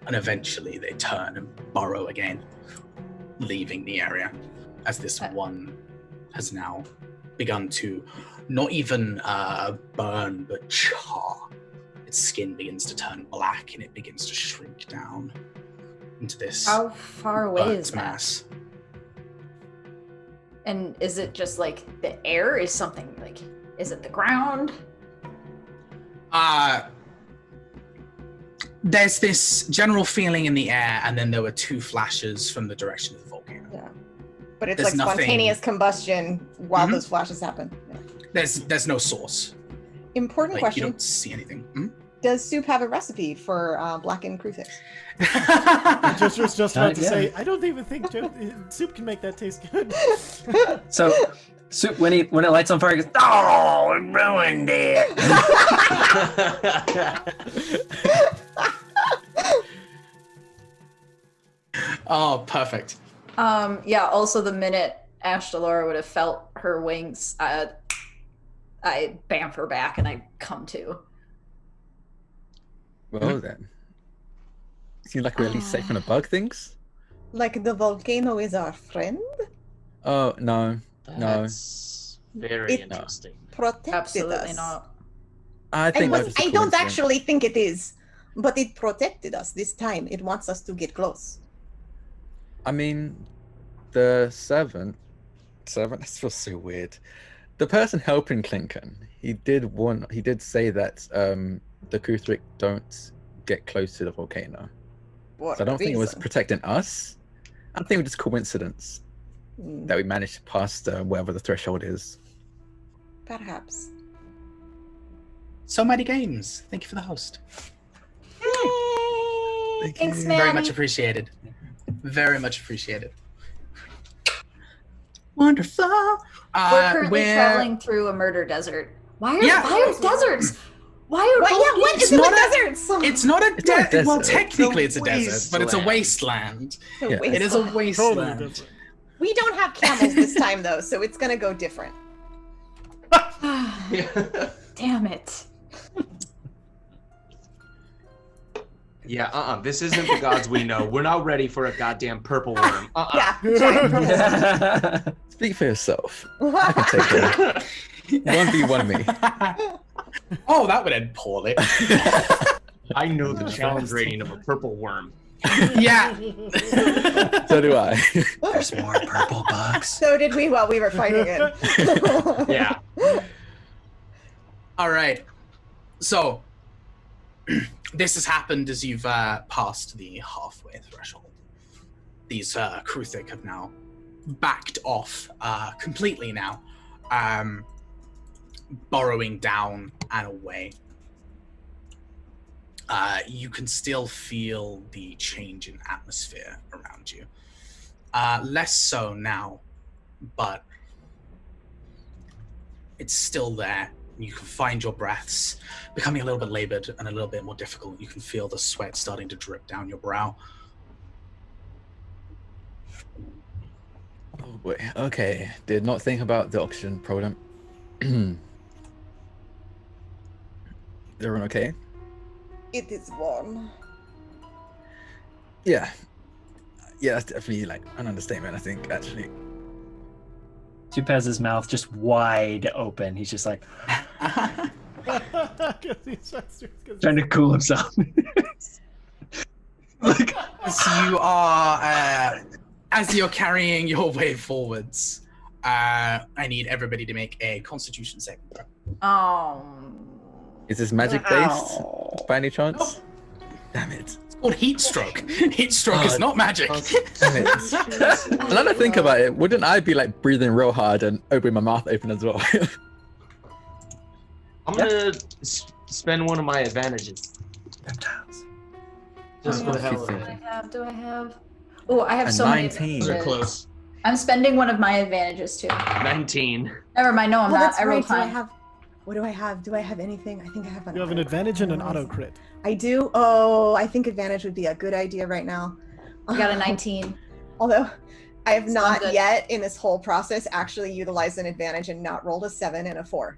and eventually they turn and burrow again, leaving the area as this one has now begun to not even burn, but char. Its skin begins to turn black and it begins to shrink down into this How far away burnt is that? mass. And is it just like the air? Is something like? Is it the ground? There's this general feeling in the air, and then there were two flashes from the direction of the volcano. Yeah. But it's There's like nothing- spontaneous combustion while Mhm. those flashes happen. Yeah. There's no source. Important Like, question. you don't see anything. Hmm? Does Soup have a recipe for blackened Kruthik? Just about to Yeah. say, I don't even think Soup can make that taste good. So, Soup, when it lights on fire, he goes, Oh, it ruined it. Oh, perfect. Yeah. Also, the minute Ashtalora would have felt her wings, I bamf her back and I come to. Well then. Seems like we're at least safe from the bug things. Like the volcano is our friend? Oh no. No. That's very It- interesting. Protected Absolutely us. not. I think that was a I don't coincidence. actually think it is, but it protected us this time. It wants us to get close. I mean, the servant, this feels so weird. The person helping Clinken, he did say that the Kuthrik don't get close to the volcano. What So I don't think it was reason? protecting us. I think it was just coincidence Hmm, that we managed to pass whatever the threshold is. Perhaps. So many games. Thank you for the host. Thanks, Very man. much appreciated. Very much appreciated. Wonderful. We're currently where- traveling through a murder desert. Why are deserts? Why are What? both Yeah, what games- is in the not a- deserts? It's not a It's not a desert. Well, desert. technically it's It's a a desert, but it's a wasteland. A Yeah. It is a wasteland. Totally wasteland. different. We don't have camels this time though, so it's gonna go different. Damn it. Yeah, this isn't the gods we know. We're not ready for a goddamn purple worm. Yeah. giant purple one. "Ah." Speak for yourself. I can take it. 1v1 me. Oh, that would end poorly. I know the challenge rating of a purple worm. Yeah. So do I. There's more purple bugs. So did we while we were fighting it. Yeah. All right. So this has happened as you've passed the halfway threshold. These Kruthik have now backed off completely now, burrowing down and away. You can still feel the change in atmosphere around you. Less so now, but it's still there. You can find your breaths becoming a little bit labored and a little bit more difficult. You can feel the sweat starting to drip down your brow. Oh boy. Okay. Did not think about the oxygen problem. Everyone okay? It is warm. Yeah. Yeah, that's definitely like an understatement, I think, actually. Tupaz's mouth just wide open. He's just like trying to cool himself. Like, as you're carrying your way forwards, I need everybody to make a Constitution saving throw. Oh. Is this magic based by any chance? Nope. Damn it. It's called heat stroke. Heat stroke is not magic. Damn it. Now that I think about it, wouldn't I be like breathing real hard and opening my mouth open as well? I'm gonna spend one of my advantages. Just for the hell of it. Do I have? Oh, I have A so 19. many They're advantages. close. I'm spending one of my advantages too. 19. Never mind. No, I'm not. That's I rolled right. high. What do I have? Do I have anything? I think I have You have an advantage and an auto crit. I do? Oh, I think advantage would be a good idea right now. I got a 19. Although I have Sounds not good. yet in this whole process actually utilized an advantage and not rolled a 7 and a 4.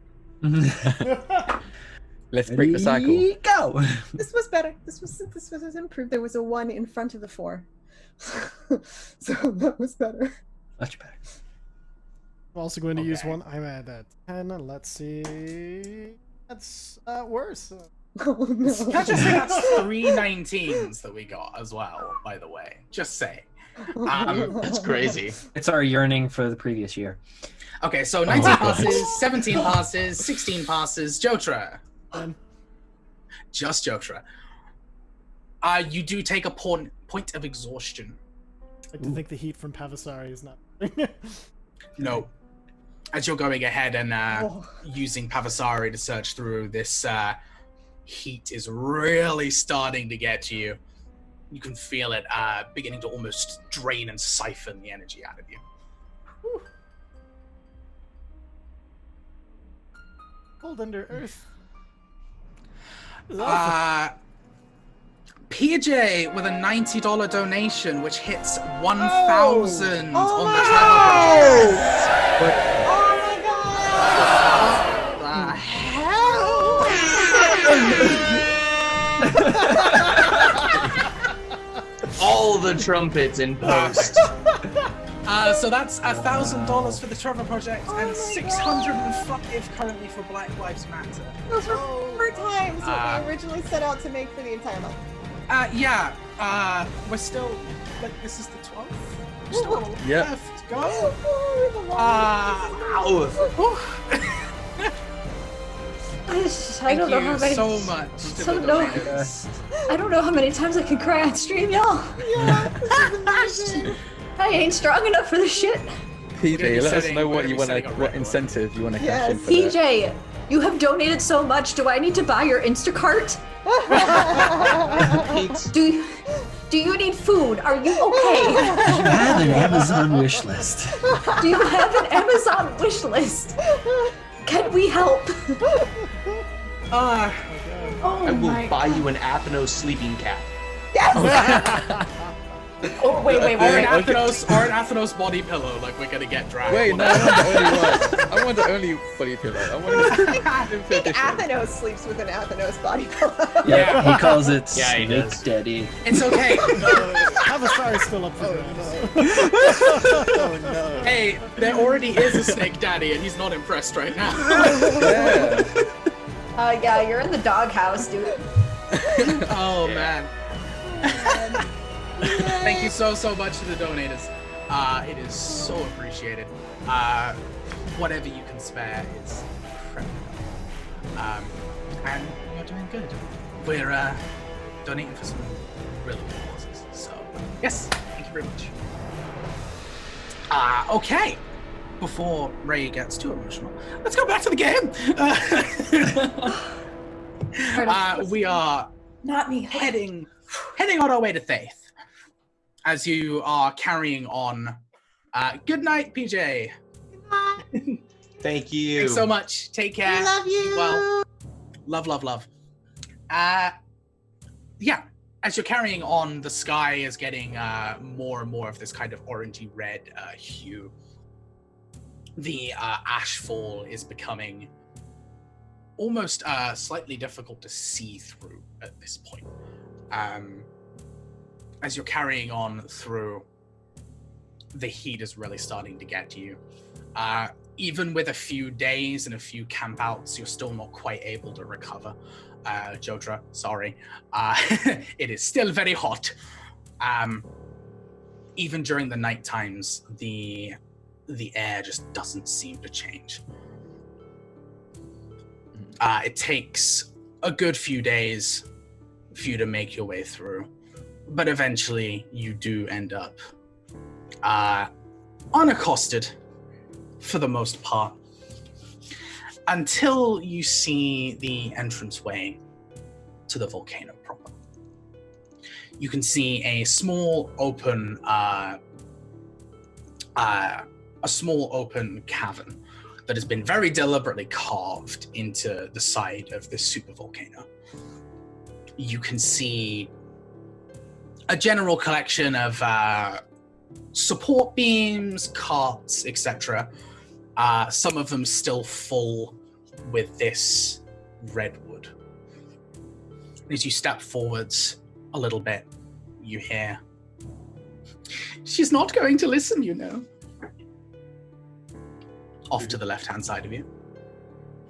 Let's break the cycle. Go. This was better. This was improved. There was a 1 in front of the 4. So that was better. Much better. I'm also going to use Okay. one. I'm at that 10. Let's see. That's worse. Oh no. Can I just say that's 3 19s that we got as well, by the way. Just saying. That's crazy. It's our yearning for the previous year. Okay, so 19 passes, 17 passes, 16 passes. Jotra. And Just Jotra. You do take a point of exhaustion. I like to think the heat from Pavasari is not. No. As you're going ahead and Oh. using Pavasari to search through, this heat is really starting to get to you. You can feel it beginning to almost drain and siphon the energy out of you. Cold under earth. This is awful. PJ with a $90 donation, which hits 1,000 Oh on my the Trevor project. Oh my god! The hell? All the trumpets in post. So that's $1,000 for the Trevor project Oh and my 605 currently for Black Lives Matter. Those were 4 times what Ah. we originally set out to make for the entire month. We're still, like, this is the 12th? We're still got a lot Yep. left to go. I don't know how Thank you many. so much to So the no. donators. I don't know how many times I can cry on stream, y'all. Yeah, this is amazing. I ain't strong enough for this shit. be PJ, let us setting- know we're what gonna you be want to, setting a what record. incentive you want to Yes. cash in for that. PJ, you have donated so much. Do I need to buy your Instacart? Do you need food? Are you okay? You have an Amazon wish list. Do you have an Amazon wish list? Can we help? Oh I will my buy you an Athenos sleeping cap. Oh wait. Or an Okay. Athenos body pillow, like we're gonna get dragged. Wait, no, I want the only one. I want the only body pillow. I want I limited think edition. Athenos sleeps with an Athenos body pillow. Yeah. He calls it Yeah, he Snake does. Daddy. It's okay. Pavasari is still up for grabs. Oh no. Hey, there already is a snake daddy, and he's not impressed right now. Yeah. Yeah, you're in the doghouse, dude. Oh man. Thank you so much to the donators. It is so appreciated. Whatever you can spare is incredible. And you're doing good. We're donating for some really good causes. So yes, thank you very much. Okay. Before Ray gets too emotional, let's go back to the game. We are Not me. heading on our way to Thaith. As you are carrying on. Good night, PJ. Thank you. Thanks so much. Take care. We love you. Well, love. Yeah. As you're carrying on, the sky is getting more and more of this kind of orangey red hue. The ashfall is becoming almost slightly difficult to see through at this point. As you're carrying on through, the heat is really starting to get to you. Even with a few days and a few campouts, you're still not quite able to recover. Jodra, sorry. It is still very hot. Even during the night times, the air just doesn't seem to change. It takes a good few days for you to make your way through, but eventually you do end up unaccosted for the most part, until you see the entranceway to the volcano proper. You can see a small open cavern that has been very deliberately carved into the side of this supervolcano. You can see a general collection of support beams, carts, etc. Some of them still full with this redwood. As you step forwards a little bit, you hear, "She's not going to listen, you know." Off to the left-hand side of you.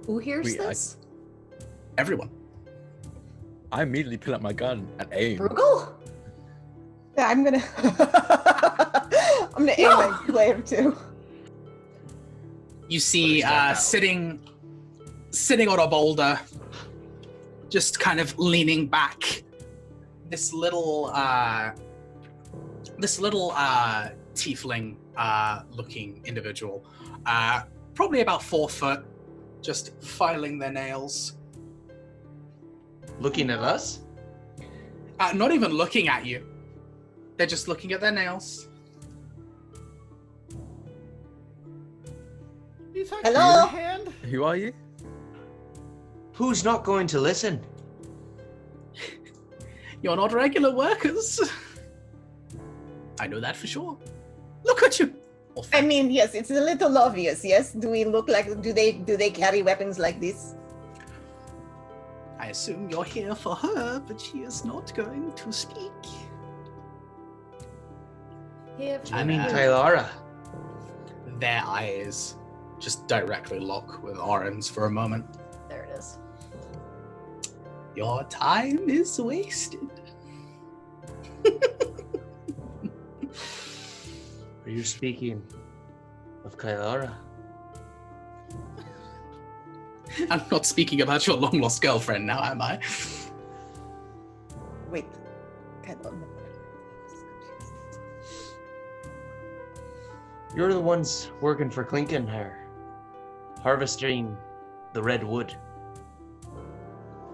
Who hears this? Everyone. I immediately pull out my gun and aim. Bruegel? Yeah, I'm gonna aim my blade too. You see, sitting on a boulder, just kind of leaning back, this little tiefling looking individual, probably about 4 foot, just filing their nails. Looking at us? Not even looking at you. They're just looking at their nails. Hello? Hand? Who are you? Who's not going to listen? You're not regular workers. I know that for sure. Look at you. I mean, yes, it's a little obvious, yes? Do we look like, do they carry weapons like this? I assume you're here for her, but she is not going to speak. Here I mean, And, Kylara. Their eyes just directly lock with Oren's for a moment. There it is. Your time is wasted. Are you speaking of Kylara? I'm not speaking about your long-lost girlfriend now, am I? Wait. Kind of. You're the ones working for Clinken here, harvesting the red wood.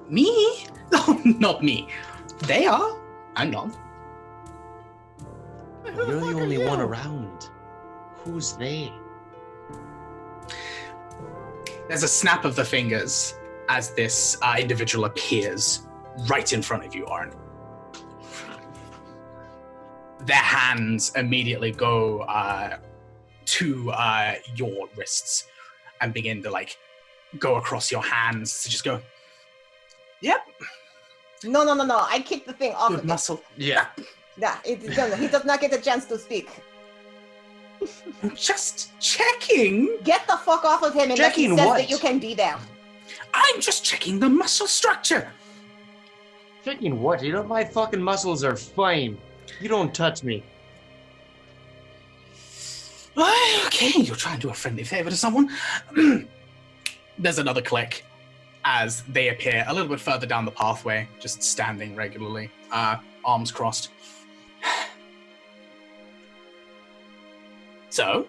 Me? Oh, not me. They are. I'm not. You're the only one around. Who's they? There's a snap of the fingers as this individual appears right in front of you, Oren. Their hands immediately go to your wrists and begin to go across your hands to just go, yep. No. I kicked the thing off Good of it. muscle. Yeah. Yeah, he does not get a chance to speak. I'm just checking. Get the fuck off of him unless he Checking says what? that you can be there. I'm just checking the muscle structure. Checking what? You know, my fucking muscles are fine. You don't touch me. Okay, you're trying to do a friendly favor to someone. There's another click as they appear a little bit further down the pathway, just standing regularly, arms crossed. So,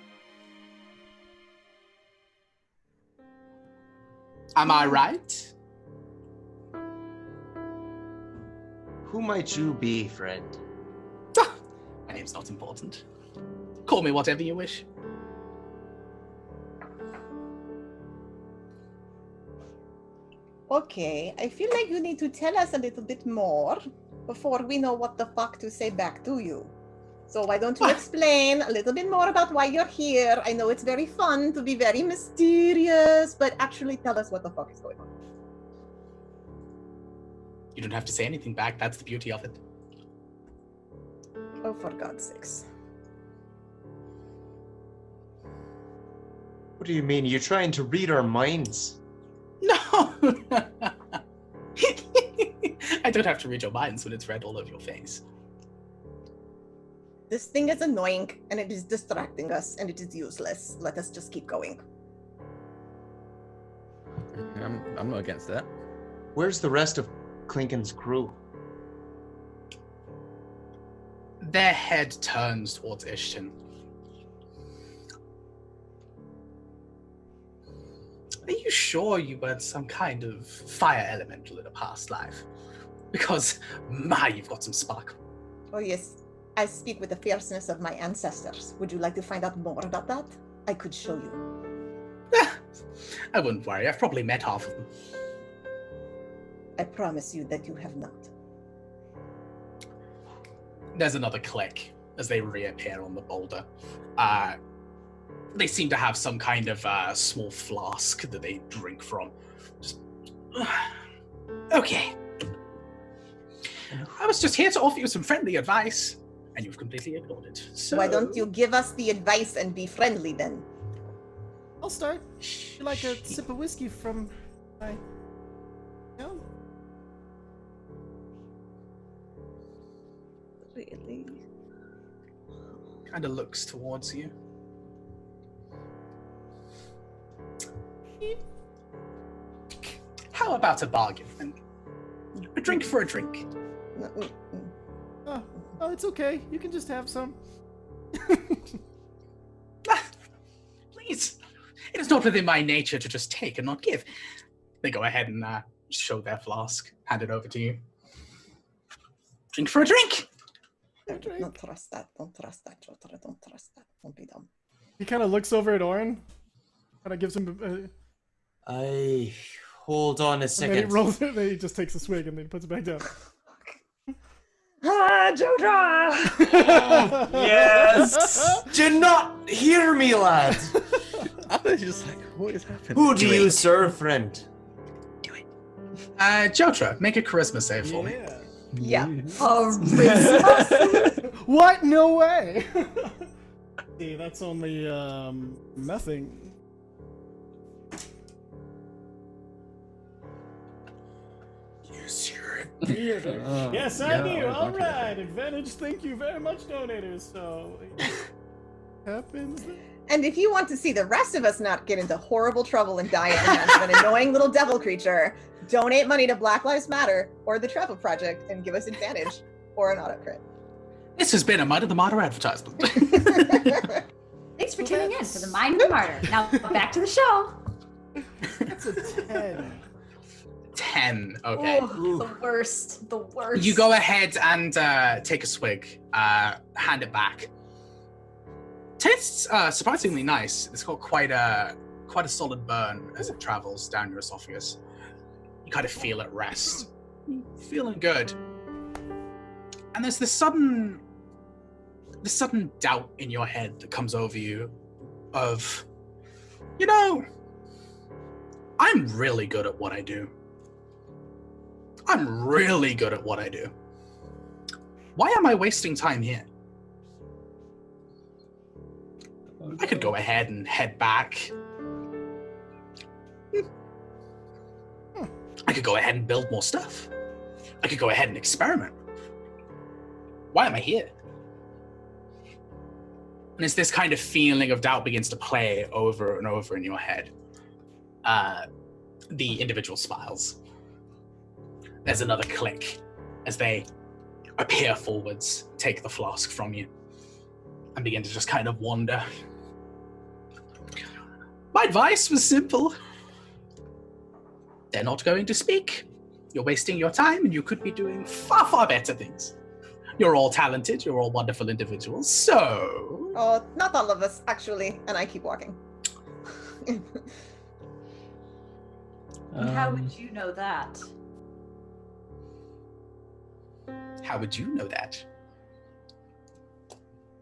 am I right? Who might you be, friend? My name's not important. Call me whatever you wish. Okay, I feel like you need to tell us a little bit more before we know what the fuck to say back to you. So why don't you explain a little bit more about why you're here? I know it's very fun to be very mysterious, but actually tell us what the fuck is going on. You don't have to say anything back. That's the beauty of it. Oh, for God's sakes. What do you mean? You're trying to read our minds? No! I don't have to read your minds when it's read all over your face. This thing is annoying, and it is distracting us, and it is useless. Let us just keep going. I'm not against that. Where's the rest of Clinken's crew? Their head turns towards Ishton. Are you sure you weren't some kind of fire elemental in a past life? Because, my, you've got some spark. Oh yes, I speak with the fierceness of my ancestors. Would you like to find out more about that? I could show you. I wouldn't worry, I've probably met half of them. I promise you that you have not. There's another click as they reappear on the boulder. They seem to have some kind of small flask that they drink from. Just... Okay. I was just here to offer you some friendly advice, and you've completely ignored it. So Why don't you give us the advice and be friendly then? I'll start. You like a sip of whiskey from my... No? Really? kind of looks towards you. How about a bargain? And a drink for a drink. Oh, it's okay. You can just have some. Please. It is not within my nature to just take and not give. They go ahead and show their flask, hand it over to you. Drink for a drink. Don't trust that. Don't trust that, Jotra. Don't trust that. Don't be dumb. He kind of looks over at Orin. Kind of gives him. I hold on a And then second. he rolls it. Then he just takes a swig and then puts it back down. Ah, Jotra! Yes! Do not hear me, lad! I was just like, what is happening? Who do you serve, friend? Jotra, make a charisma save for me. Yeah. What? No way! See, that's only nothing. Yes, you're Yes, I do. yeah, All okay. right, advantage. Thank you very much, donators. So happens. And if you want to see the rest of us not get into horrible trouble and die at the hands of an annoying little devil creature, donate money to Black Lives Matter or the Travel Project and give us advantage or an auto crit. This has been a Mind of the Martyr advertisement. Thanks for tuning in to the Mind of the Martyr. Now back to the show. That's a 10. 10. Okay. Oh, the worst. The worst. You go ahead and take a swig. Hand it back. Tastes surprisingly nice. It's got quite a solid burn as it travels down your esophagus. You kind of feel it rest. Feeling good. And there's this sudden doubt in your head that comes over you of, you know, I'm really good at what I do. I'm really good at what I do. Why am I wasting time here? I could go ahead and head back. I could go ahead and build more stuff. I could go ahead and experiment. Why am I here? And as this kind of feeling of doubt begins to play over and over in your head, the individual smiles. There's another click as they appear forwards, take the flask from you, and begin to just kind of wander. My advice was simple. They're not going to speak. You're wasting your time, and you could be doing far, far better things. You're all talented. You're all wonderful individuals. So... Oh, not all of us, actually. And I keep walking. And how would you know that? How would you know that?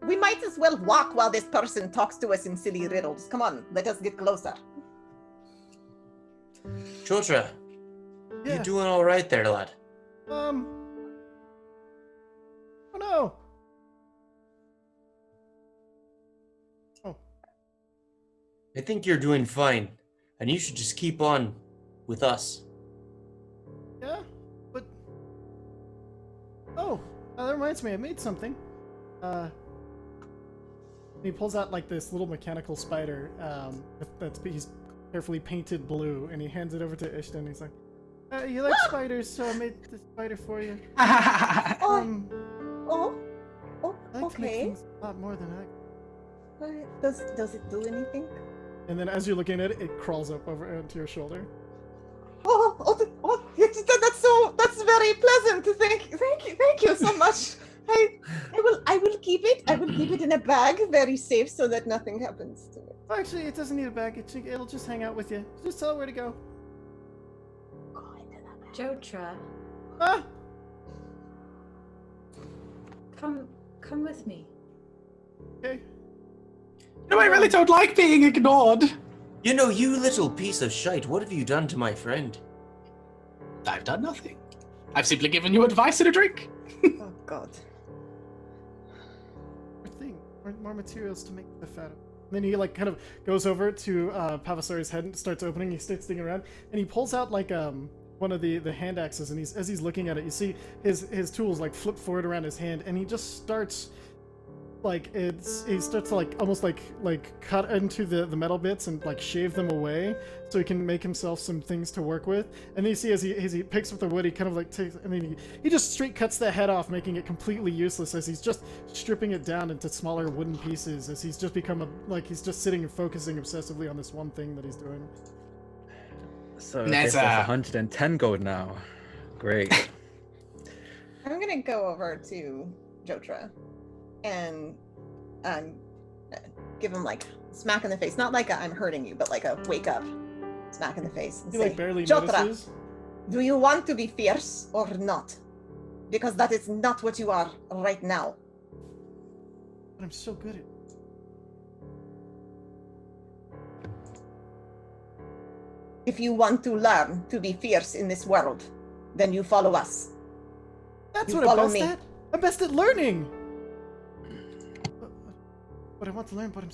We might as well walk while this person talks to us in silly riddles. Come on, let us get closer. Chotra, Yeah. you doing all right there, lad? Oh no. Oh, I think you're doing fine, and you should just keep on with us. yeah, but that reminds me. I made something. He pulls out like this little mechanical spider. He's carefully painted blue, and he hands it over to Ishton. He's like, "You like spiders, so I made this spider for you." Oh, I like to make okay. things a lot more than I. Does it do anything? And then as you're looking at it, it crawls up over onto your shoulder. That's very pleasant. Thank you so much. I will keep it. I will keep it in a bag, very safe, so that nothing happens to it. Well, actually, it doesn't need a bag. It'll just hang out with you. Just tell it where to go. Jotra, Ah! come with me. Okay. No, I really don't like being ignored. You know, you little piece of shite, what have you done to my friend? I've done nothing. I've simply given you advice and a drink. Oh God. More materials to make the fat. Then he like kind of goes over to Pavasari's head and starts opening. He starts digging around, and he pulls out like one of the hand axes. And as he's looking at it, you see his tools like flip forward around his hand, and he just starts he starts to like almost like cut into the metal bits and like shave them away so he can make himself some things to work with. And then you see as he picks up the wood, he kind of like takes, I mean, he just straight cuts the head off, making it completely useless as he's just stripping it down into smaller wooden pieces as he's just become he's just sitting and focusing obsessively on this one thing that he's doing. So I guess that's 110 gold now. Great. I'm gonna go over to Jotra and give him like a smack in the face. Not like I'm hurting you, but like a wake up smack in the face. And He say, like barely Jotra, notices. do you want to be fierce or not? Because that is not what you are right now. But I'm so good at it. If you want to learn to be fierce in this world, then you follow us. That's You what I'm follow best me. at. I'm best at learning. But I want to learn. But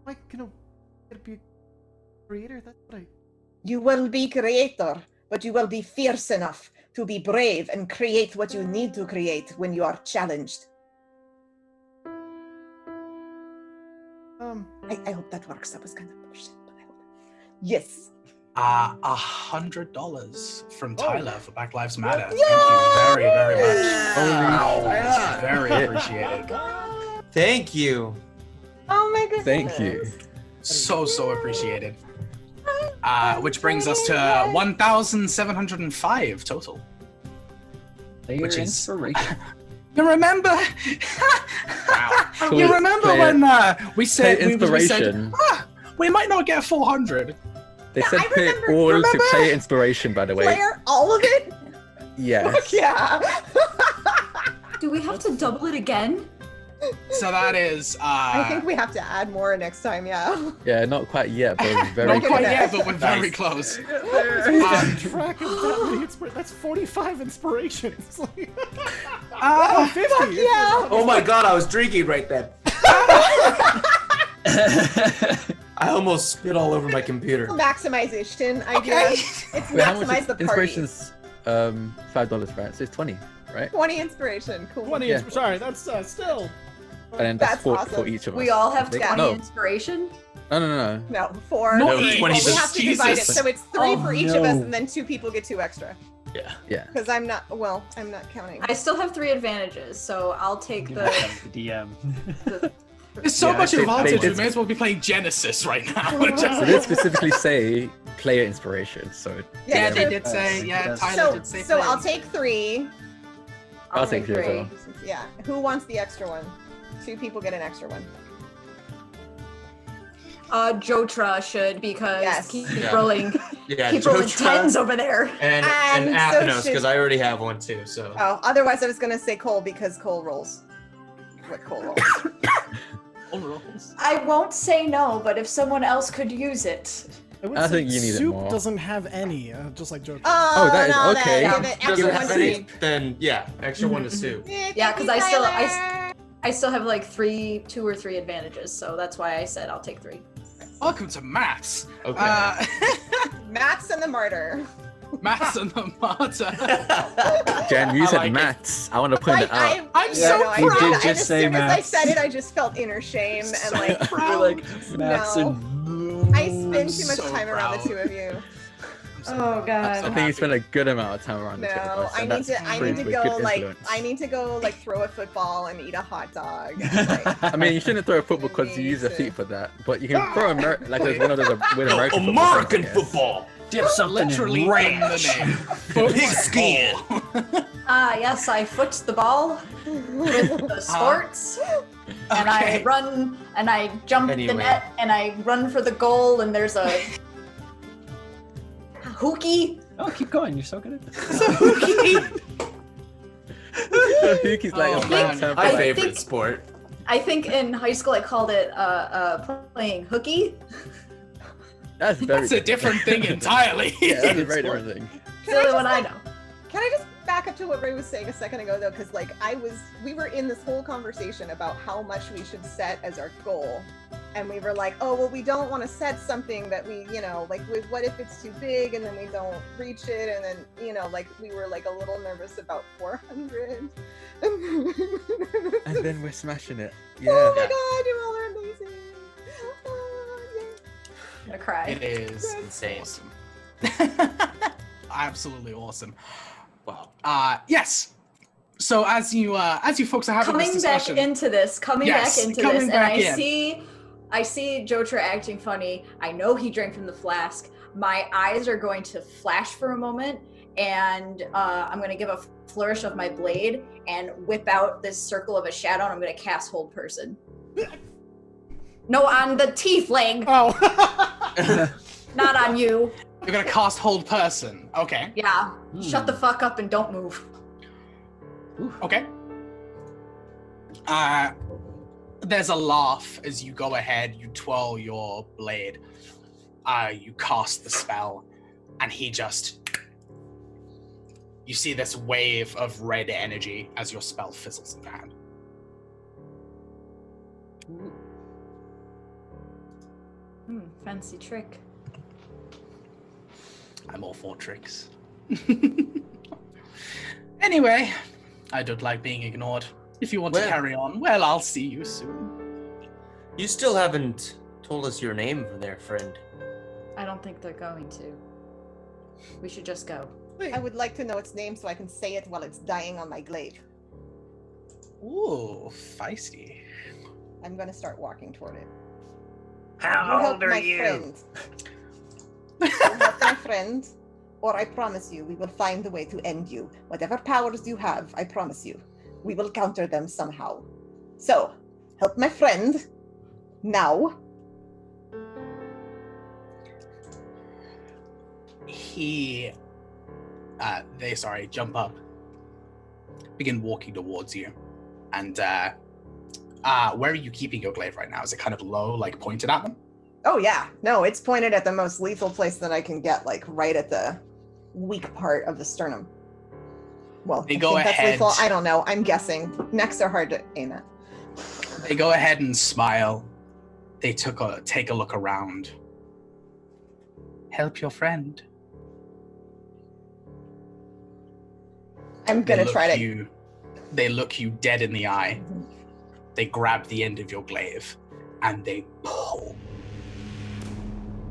I gonna be a creator. That's what I. You will be creator, but you will be fierce enough to be brave and create what you need to create when you are challenged. I hope that works. That was kind of bullshit, but I hope. Yes. $100 from Tyler for Black Lives Matter. Yay! Thank you very, very much. Wow. That's very appreciated. Thank you. Oh my goodness. Thank you. So appreciated. Which brings us to 1,705 total. Player Which is- inspiration. You remember? Wow. You remember when we said Play we said inspiration. we might not get 400. They Yeah, said I put it remember- all remember? to play inspiration, by the way. Player, all of it? Yes. Fuck yeah. Do we have to double it again? So that is I think we have to add more next time, yeah. Yeah, not quite yet, but very not quite Okay. yet, but we're very Nice. close. Track of that many that's 45 inspirations. Like, Uh, 50. Fuck yeah. Oh my god, I was drinking right then. I almost spit all over my computer. Maximization idea. Okay. It's Wait, how much maximize is the party. inspiration's $5, right? So it's 20, right? 20 inspiration. Cool. 20 Yeah. sorry, that's still. And then that's That's for awesome. each of us. We all have They- 20 No, inspiration? no. No, 4. No, Well, we 20 have to divide it, Jesus. so it's 3 Oh, for each of us, no. and then 2 people get 2 extra. Yeah. Because I'm not counting. I still have 3 advantages, so I'll take Give the. that to the DM. There's so Yeah, much they advantage. We did- may as well be playing Genesis right now. So they specifically say player inspiration, so Yeah, true. they did say. Yes, Yeah, yes. Tyler did say. So I'll play. take 3. I'll take 3 as well. Yeah. Who wants the extra one? 2 people get an extra one. Jotra should because Yes. keep Yeah. rolling, Yeah, keep rolling Jotra tens over there. and And so Athenos, should- because I already have one too. So Oh, otherwise I was gonna say Cole because Cole rolls. What Cole rolls? All rolls. I won't say no, but if someone else could use it. I would I say think you need it Soup more. doesn't have any, just like Joe. Oh, that is no, okay. Then give it doesn't extra have one any, seed. then yeah, extra one to Sue. Yeah, because I still have like 2 or 3 advantages, so that's why I said I'll take 3. Welcome to maths. Okay. Max and the Martyr. Maths and the Martyr. Jen, you I said like it. maths. I want to point it out. I'm Yeah, so no, I You proud. did and just as say soon as I Max. said it, I just felt inner shame and like You're like, Maths no. and I spend too much so time around the proud. 2 of you. Oh I god. think you spent a good amount of time around the two of No, us, I and need that's to. I need proved to with go good like. influence. I need to go like throw a football and eat a hot dog. And, like, I mean, you shouldn't throw a football because you use a feet for that, but you can throw like there's one of those with American football. American things, I guess. football. dip something Literally in in ranch. the name. Pigskin. Yes, I foot the ball with the sports, and I Okay. run and I jump Anyway. the net and I run for the goal, and there's a hookie. Oh, keep going. You're so good at this. Yuki's like Oh, a man. blank My I favorite think- sport. I think in high school I called it playing hooky. That's very. That's a different thing entirely. Yeah, that's a very different thing. It's the only one I know. Can I just back up to what Ray was saying a second ago though? Because like we were in this whole conversation about how much we should set as our goal, and we were like, oh well, we don't want to set something that we, like, what if it's too big and then we don't reach it, and then like we were like a little nervous about 400. And then we're smashing it. Oh Yeah. my god, you all are amazing. Oh, yay. I'm gonna cry. It is Insane. awesome. Absolutely awesome. Wow. Yes. So as you folks are having this Coming back discussion, into this, Yes, and coming back I in. see Jotra acting funny. I know he drank from the flask. My eyes are going to flash for a moment, and I'm going to give a flourish of my blade and whip out this circle of a shadow, and I'm going to cast Hold Person. No, on the tiefling, Oh. not on you. you're gonna cast Hold Person. Okay. Yeah, shut the fuck up and don't move. Okay. There's a laugh as you go ahead, you twirl your blade, you cast the spell, and you see this wave of red energy as your spell fizzles in your hand. Fancy trick. I'm all for tricks. Anyway, I don't like being ignored. If you want to Well- carry on, well, I'll see you soon. You still haven't told us your name there, friend. I don't think they're going to. We should just go. I would like to know its name so I can say it while it's dying on my glaive. Ooh, feisty. I'm gonna start walking toward it. How help old are my you? friend. You help my friend, or I promise you, we will find a way to end you. Whatever powers you have, I promise you, we will counter them somehow. So, help my friend now. They jump up, begin walking towards you, and where are you keeping your glaive right now? Is it kind of low, like pointed at them? Oh yeah, no, it's pointed at the most lethal place that I can get, like right at the weak part of the sternum. Well, They I go think that's ahead. lethal. I don't know. I'm guessing. Necks are hard to aim at. They go ahead and smile. They take a look around. Help your friend. I'm They gonna look try to. you. They look you dead in the eye. They grab the end of your glaive, and they pull.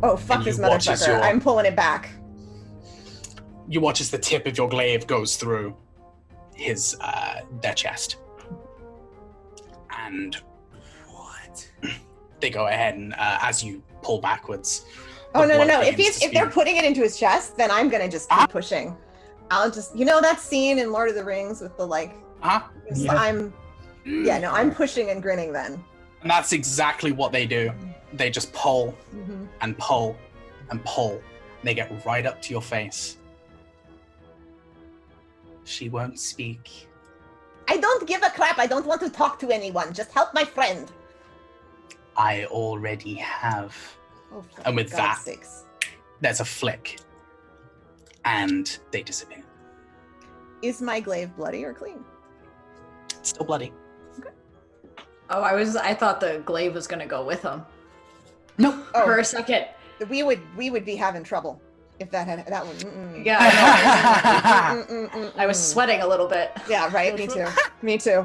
Oh fuck and this you watch as motherfucker! your- I'm pulling it back. You watch as the tip of your glaive goes through their chest, and What? they go ahead and as you pull backwards. Oh the no no blood no! If begins to if they're spew. putting it into his chest, then I'm gonna just keep pushing. I'll just that scene in Lord of the Rings with the like. Uh-huh. Yeah. I'm pushing and grinning then. And that's exactly what they do. they just pull Mm-hmm. and pull and pull. And they get right up to your face. She won't speak. I don't give a crap. I don't want to talk to anyone. Just help my friend. I already have. Oh, for And with God's that- sakes. There's a flick. And they disappear. Is my glaive bloody or clean? It's still bloody. Oh, I thought the glaive was gonna go with him. Nope. Oh, For a second. we would be having trouble if that had that one. Mm-mm. Yeah, I know. Mm-mm-mm-mm-mm. I was sweating a little bit. Yeah, right. Me too. Me too.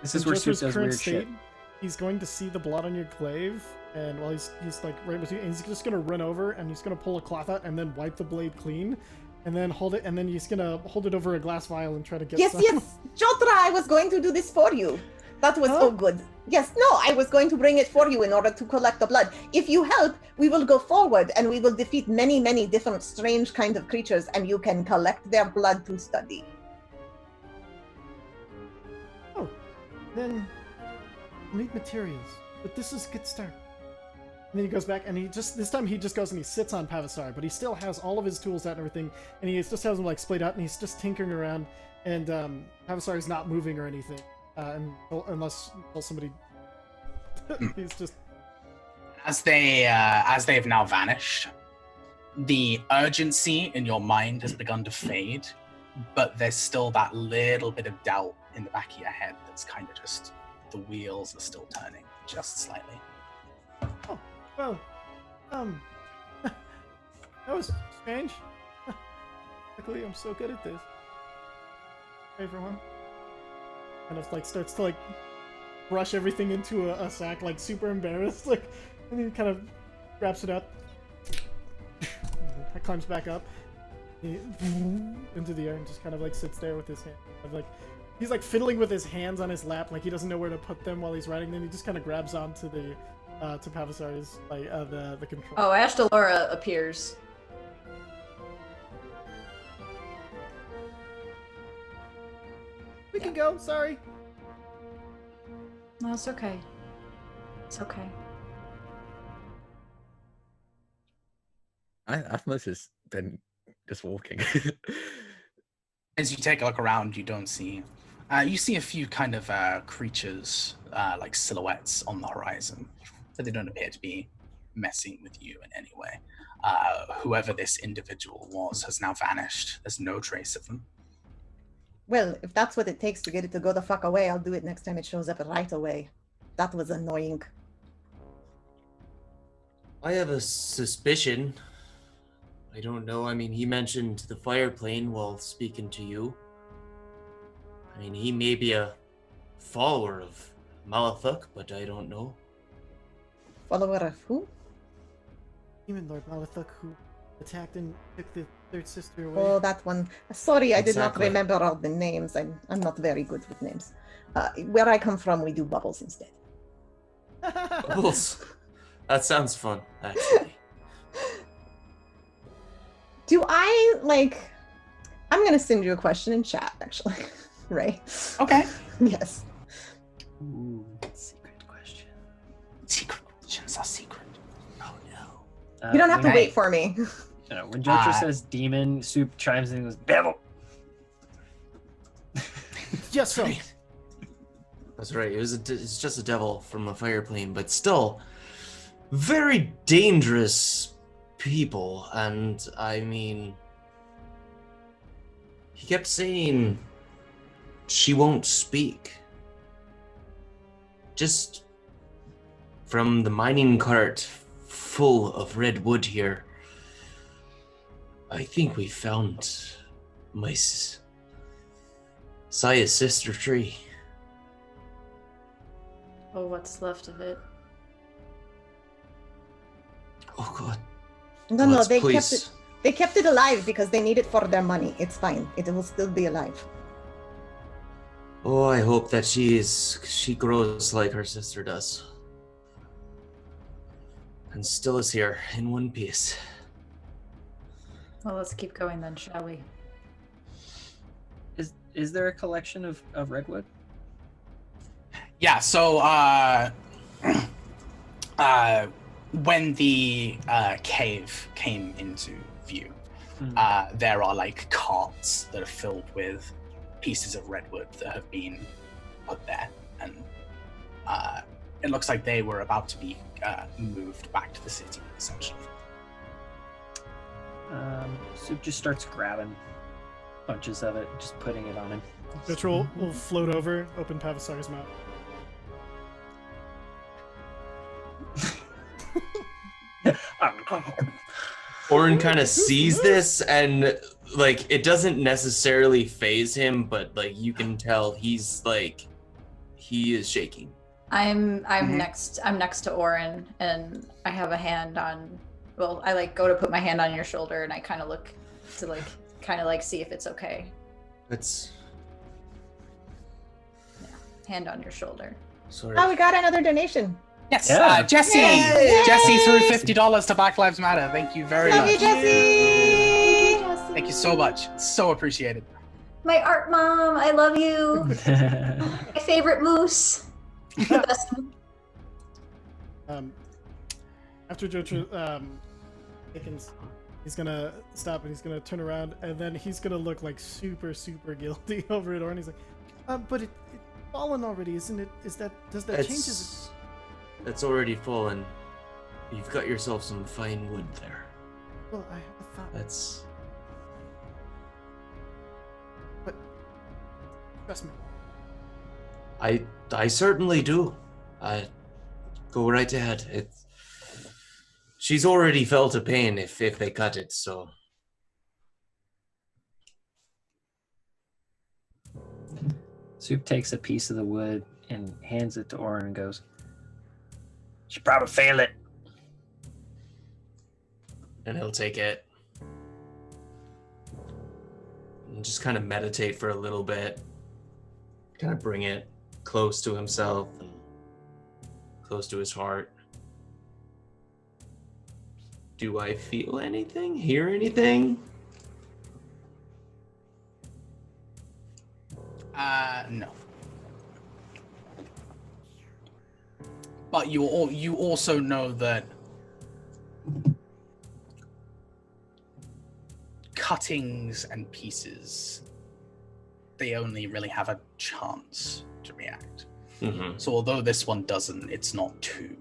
This is where Soup Josh's does current weird shit. state, he's going to see the blood on your glaive, and while he's like right between, and he's just gonna run over and he's gonna pull a cloth out and then wipe the blade clean, and then hold it, and then he's gonna hold it over a glass vial and try to get Yes, some. yes. Jotra, I was going to do this for you. That was Huh? so good. Yes, no, I was going to bring it for you in order to collect the blood. If you help, we will go forward and we will defeat many, many different strange kind of creatures, and you can collect their blood to study. Oh, then we'll need materials, but this is a good start. And then he goes back, and this time he just goes and he sits on Pavasar, but he still has all of his tools out and everything, and he just has them like splayed out, and he's just tinkering around, and Pavasar is not moving or anything, unless somebody. He's just. As they've now vanished, the urgency in your mind has begun to fade, but there's still that little bit of doubt in the back of your head that's kind of just, the wheels are still turning just slightly. Oh, well, that was strange. Luckily, I'm so good at this. Hey, everyone. Kind of like starts to like brush everything into a sack, like super embarrassed, like, and then kind of wraps it up. Climbs back up into the air and just kind of like sits there with his hand, like he's like fiddling with his hands on his lap, like he doesn't know where to put them while he's riding. Then he just kind of grabs onto the to Pavasar's like the control. Oh, Ashtalora appears. We can go. Sorry. No, it's okay. It's okay. Athmos has been just walking. As you take a look around, you don't see. You see a few kind of creatures, like silhouettes on the horizon, but they don't appear to be messing with you in any way. Whoever this individual was has now vanished. There's no trace of them. Well, if that's what it takes to get it to go the fuck away, I'll do it next time it shows up right away. That was annoying. I have a suspicion. I don't know. I mean, he mentioned the fire plane while speaking to you. I mean, he may be a follower of Malathuk, but I don't know. Follower of who? Demon Lord Malathuk, who attacked and took the third sister away. Oh, that one. Sorry, I did not Exactly. remember all the names. I'm not very good with names. Where I come from, we do bubbles instead. Bubbles. That sounds fun, actually. Do I, like... I'm going to send you a question in chat, actually. Right? Okay. Yes. Ooh, secret question. Secret questions are secret. Oh no. You don't have to when- wait for me. When Jotra Uh, says demon, Soup chimes in and goes, devil! Yes, so. That's right. It's just a devil from a fire plane, but still very dangerous people. And I mean, he kept saying she won't speak. Just from the mining cart full of red wood here, I think we found my Saya's sister tree. Oh, what's left of it? Oh God. No, no, Let's they please. kept it. They kept it alive because they need it for their money. It's fine. It will still be alive. Oh, I hope that she grows like her sister does. And still is here in one piece. Well, let's keep going then, shall we? Is there a collection of redwood? Yeah, so when the cave came into view, there are like carts that are filled with pieces of redwood that have been put there, and it looks like they were about to be moved back to the city, essentially. Soup just starts grabbing bunches of it, just putting it on him. Jotra will float over, open Pavasar's mouth. Orin kind of sees this, and like it doesn't necessarily faze him, but like you can tell he's like he is shaking. I'm next to Orin, and I have a hand on. Well, I like go to put my hand on your shoulder, and I kind of look to like see if it's okay. It's Hand on your shoulder. sorry. Oh, we got another donation. Yes, Yeah. Jesse. Yay! Jesse threw $50 to Black Lives Matter. Thank you very Love much. you, Jesse. Thank you so much. It's so appreciated. My art mom, I love you. My favorite moose. The best. After Jotra he's gonna stop and he's gonna turn around and then he's gonna look like super guilty over at Orin. He's like, but it's fallen already, isn't it? Does that change? It's already fallen. You've got yourself some fine wood there. Well, I have a thought. That's But trust me. I certainly do. Go right ahead. She's already felt a pain if they cut it, so. Soup takes a piece of the wood and hands it to Orin and goes, Should probably feel it. And he'll take it. And just kind of meditate for a little bit. Kind of bring it close to himself and close to his heart. Do I feel anything? Hear anything? No. But you also know that cuttings and pieces, they only really have a chance to react. Mm-hmm. So although this one doesn't, it's not too.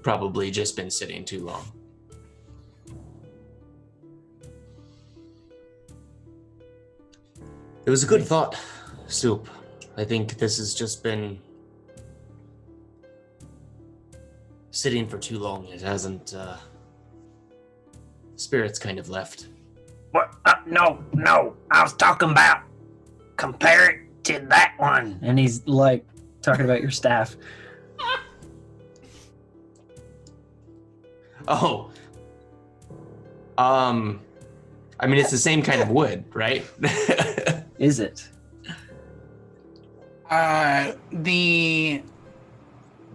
Probably just been sitting too long. It was a good thought, Soup. I think this has just been sitting for too long. It hasn't, spirit's kind of left. What? No. I was talking about compare it to that one. and he's like talking about your staff. Oh. I mean, it's the same kind of wood, right? Is it?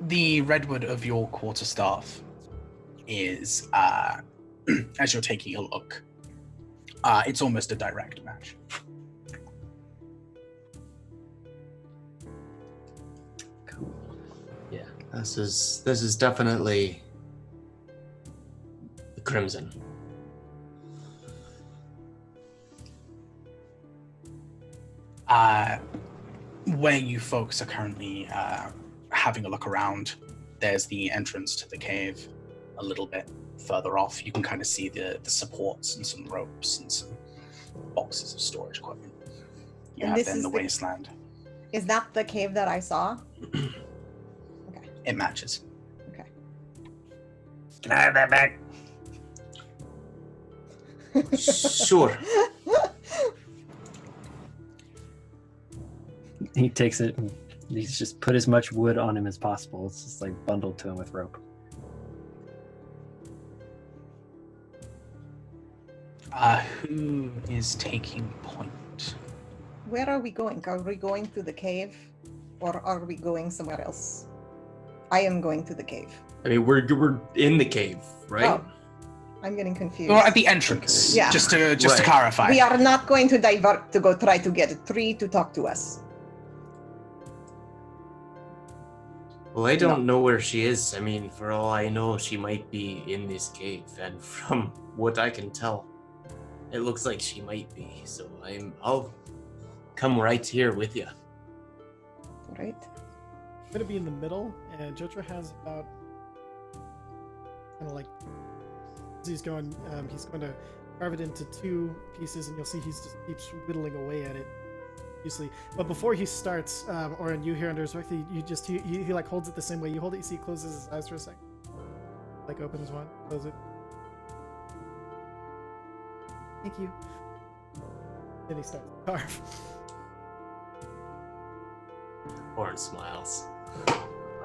The redwood of your quarterstaff is, as you're taking a look, it's almost a direct match. Cool. Yeah, this is definitely the crimson. Where you folks are currently having a look around, there's the entrance to the cave a little bit further off. You can kind of see the supports and some ropes and some boxes of storage equipment. You And have this then is the the- wasteland. Is that the cave that I saw? Okay. It matches. Okay. Can I have that back? Sure. He takes it and he's just put as much wood on him as possible. It's just like bundled to him with rope. Who is taking point? Where are we going? Are we going to the cave, or are we going somewhere else? I am going to the cave. I mean, we're in the cave, right? Oh, I'm getting confused. You're at the entrance. Yeah. Just to Right. clarify. We are not going to divert to go try to get a tree to talk to us. Well, I don't know where she is. I mean, for all I know, she might be in this cave, and from what I can tell, it looks like she might be. So I'll come right here with you. Right. I'm gonna be in the middle, and Jotra has about kind of like he's going to carve it into 2 pieces, and you'll see he just keeps whittling away at it. Usually, but before he starts, Oren, you hear under his breath, he like holds it the same way you hold it. You see, he closes his eyes for a second, like opens one, close it. Thank you. Then he starts to carve. Orin smiles.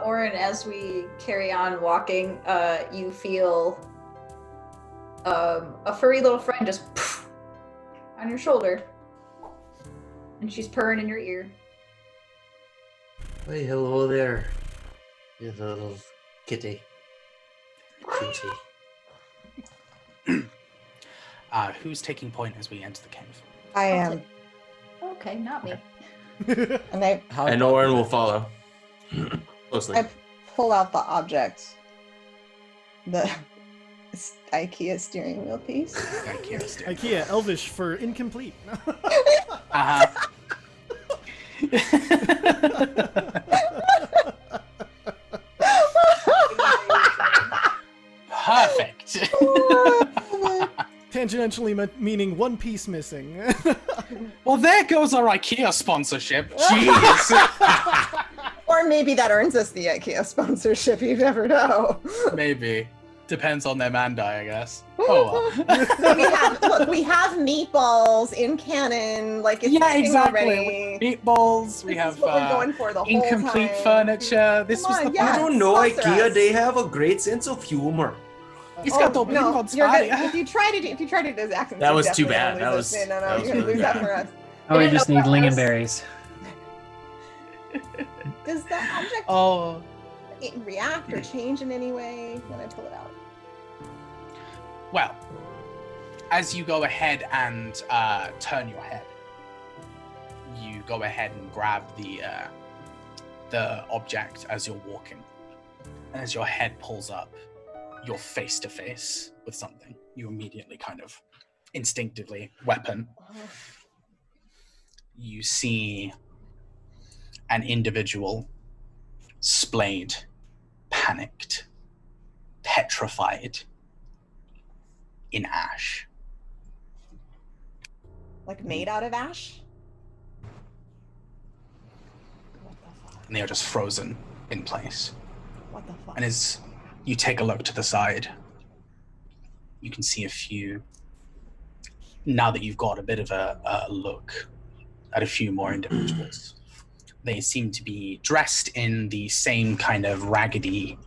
Orin, as we carry on walking, you feel a furry little friend just on your shoulder. And she's purring in your ear. Hey, hello there, you little kitty. Cutie. Who's taking point as we enter the cave? I am. Okay, not me. And I And Orin will follow. Closely. I pull out the object. The IKEA steering wheel piece. IKEA, Elvish for incomplete. Perfect. Tangentially meaning 1 piece missing. Well, there goes our IKEA sponsorship. Jeez. Or maybe that earns us the IKEA sponsorship. You never know. Maybe. Depends on their Mandai, I guess. Oh So we have meatballs in canon. Like it's yeah, exactly. already. Meatballs. We This have is what we're going for the whole incomplete time. furniture. This Come was on, the yeah. I don't know, sponsor IKEA, us. they have a great sense of humor. He's got the no, meatballs. you're gonna, if you try to do his accent, That you're was too definitely bad. gonna That lose was- us. No, that was you're gonna really lose that bad. for us. Oh, we didn't just know need that was- lingonberries. Does the object Oh. react or change in any way when I pull it out? Well, as you go ahead and turn your head, you go ahead and grab the object as you're walking. And as your head pulls up, you're face to face with something. You immediately kind of instinctively weapon. You see an individual splayed, panicked, petrified in ash. Like made out of ash? What the fuck? And they are just frozen in place. What the fuck? And as you take a look to the side, you can see a few, now that you've got a bit of a look at a few more individuals. They seem to be dressed in the same kind of raggedy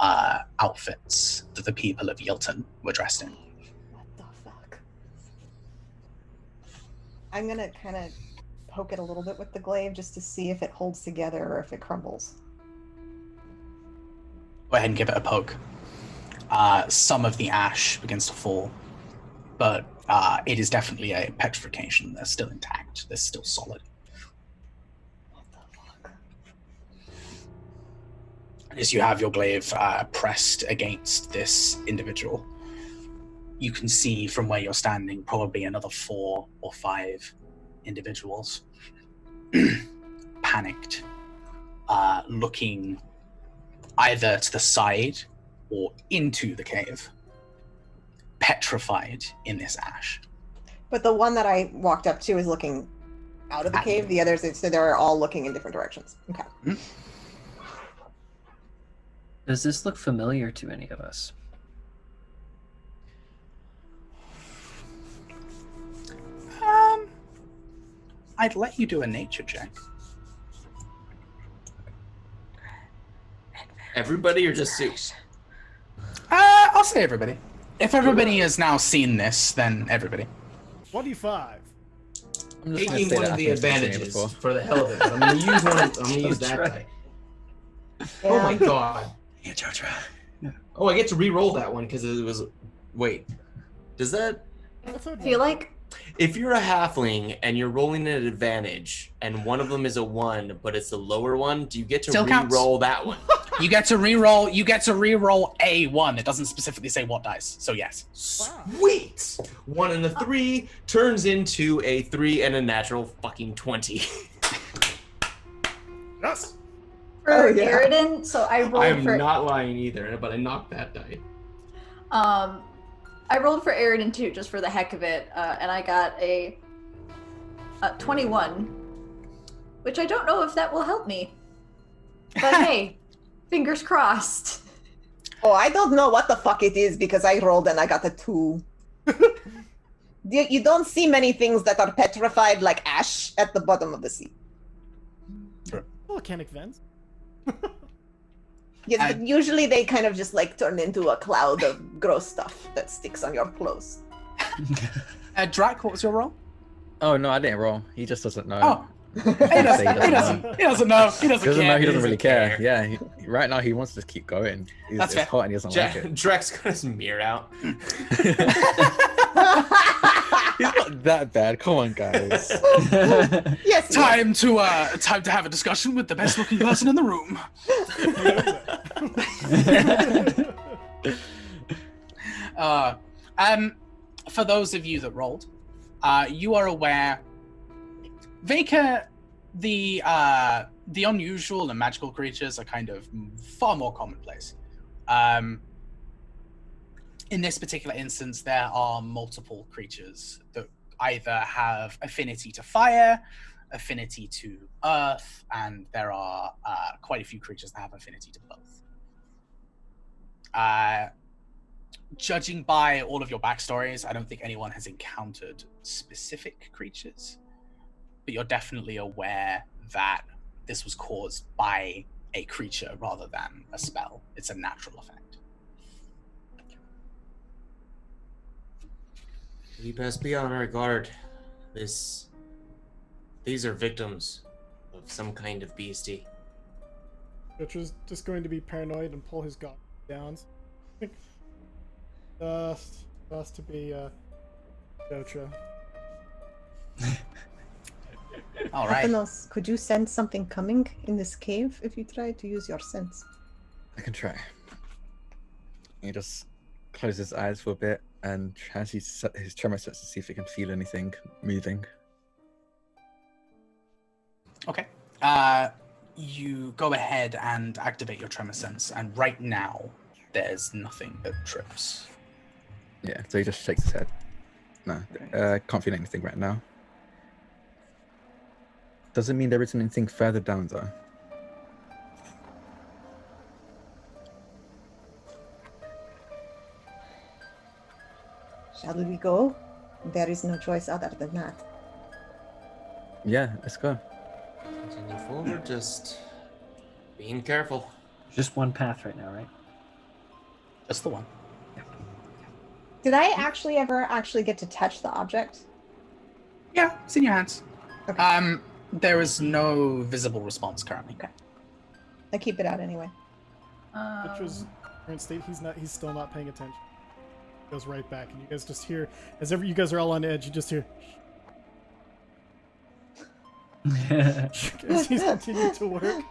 outfits that the people of Yilton were dressed in. What the fuck? I'm gonna kind of poke it a little bit with the glaive just to see if it holds together or if it crumbles. Go ahead and give it a poke. Some of the ash begins to fall, but it is definitely a petrification. They're still intact. They're still solid. What the fuck? As you have your glaive pressed against this individual, you can see from where you're standing probably another 4 or 5 individuals, panicked, looking either to the side or into the cave, petrified in this ash. But the one that I walked up to is looking out of the At cave. you. The others, so they're all looking in different directions. Okay. Does this look familiar to any of us? I'd let you do a nature check. Everybody or just Seuss? I'll say everybody. If everybody has now seen this, then everybody. 25. I'm just gonna Taking say one that of I the think I've seen it advantages before. for the hell of it. I'm gonna use one. I'm gonna use that Jotra. die. Oh my god. Yeah, Jotra. Oh, I get to re-roll that one because it was. Wait, does that? I I feel like If you're a halfling and you're rolling at advantage, and one of them is a 1, but it's the lower one, do you get to Still counts. re-roll that one? You get to re-roll. You get to re-roll a 1. It doesn't specifically say what dice. So yes. Sweet. 1 and a 3 turns into a 3 and a natural fucking 20. Yes. For Oh, yeah. Aridin, so I rolled I'm for not lying either, but I knocked that die. I rolled for Aridin too, just for the heck of it, and I got a 21, which I don't know if that will help me. But hey, fingers crossed. Oh, I don't know what the fuck it is because I rolled and I got a 2. You don't see many things that are petrified like ash at the bottom of the sea. Volcanic vents. Yes, but usually they kind of just like turn into a cloud of gross stuff that sticks on your clothes. Drac, what was your roll? Oh no, I didn't roll. He just doesn't know. Oh, he Say doesn't know. He doesn't know. He doesn't Doesn't care. know. He doesn't really care. Yeah. Right now he wants to keep going. That's It's fair. hot and he doesn't like it. Drex got his mirror out. He's not that bad. Come on, guys. Yes. Time to have a discussion with the best looking person in the room. For those of you that rolled, you are aware, Veka, the unusual and magical creatures are kind of far more commonplace. In this particular instance, there are multiple creatures that either have affinity to fire, affinity to earth, and there are quite a few creatures that have affinity to both. Judging by all of your backstories, I don't think anyone has encountered specific creatures, but you're definitely aware that this was caused by a creature rather than a spell. It's a natural effect. We best be on our guard. These are victims of some kind of beastie. Which was just going to be paranoid and pull his gun down. Just to be Jotra. All right. Athanos, could you sense something coming in this cave if you try to use your sense? I can try. He just closes his eyes for a bit and tries his tremor sense to see if he can feel anything moving. Okay. You go ahead and activate your tremor sense, and right now, there's nothing but trips. Yeah, so he just shakes his head. No, can't feel anything right now. Doesn't mean there isn't anything further down though. Shall we go? There is no choice other than that. Yeah, let's go. Continue forward, just being careful. Just one path right now, right? Just the one. Did I ever get to touch the object? Yeah, it's in your hands. Okay. There is no visible response currently. Okay. I keep it out anyway. Which was current state. He's still not paying attention. Goes right back, and you guys just hear, you guys are all on edge. You just hear as he's continuing to work.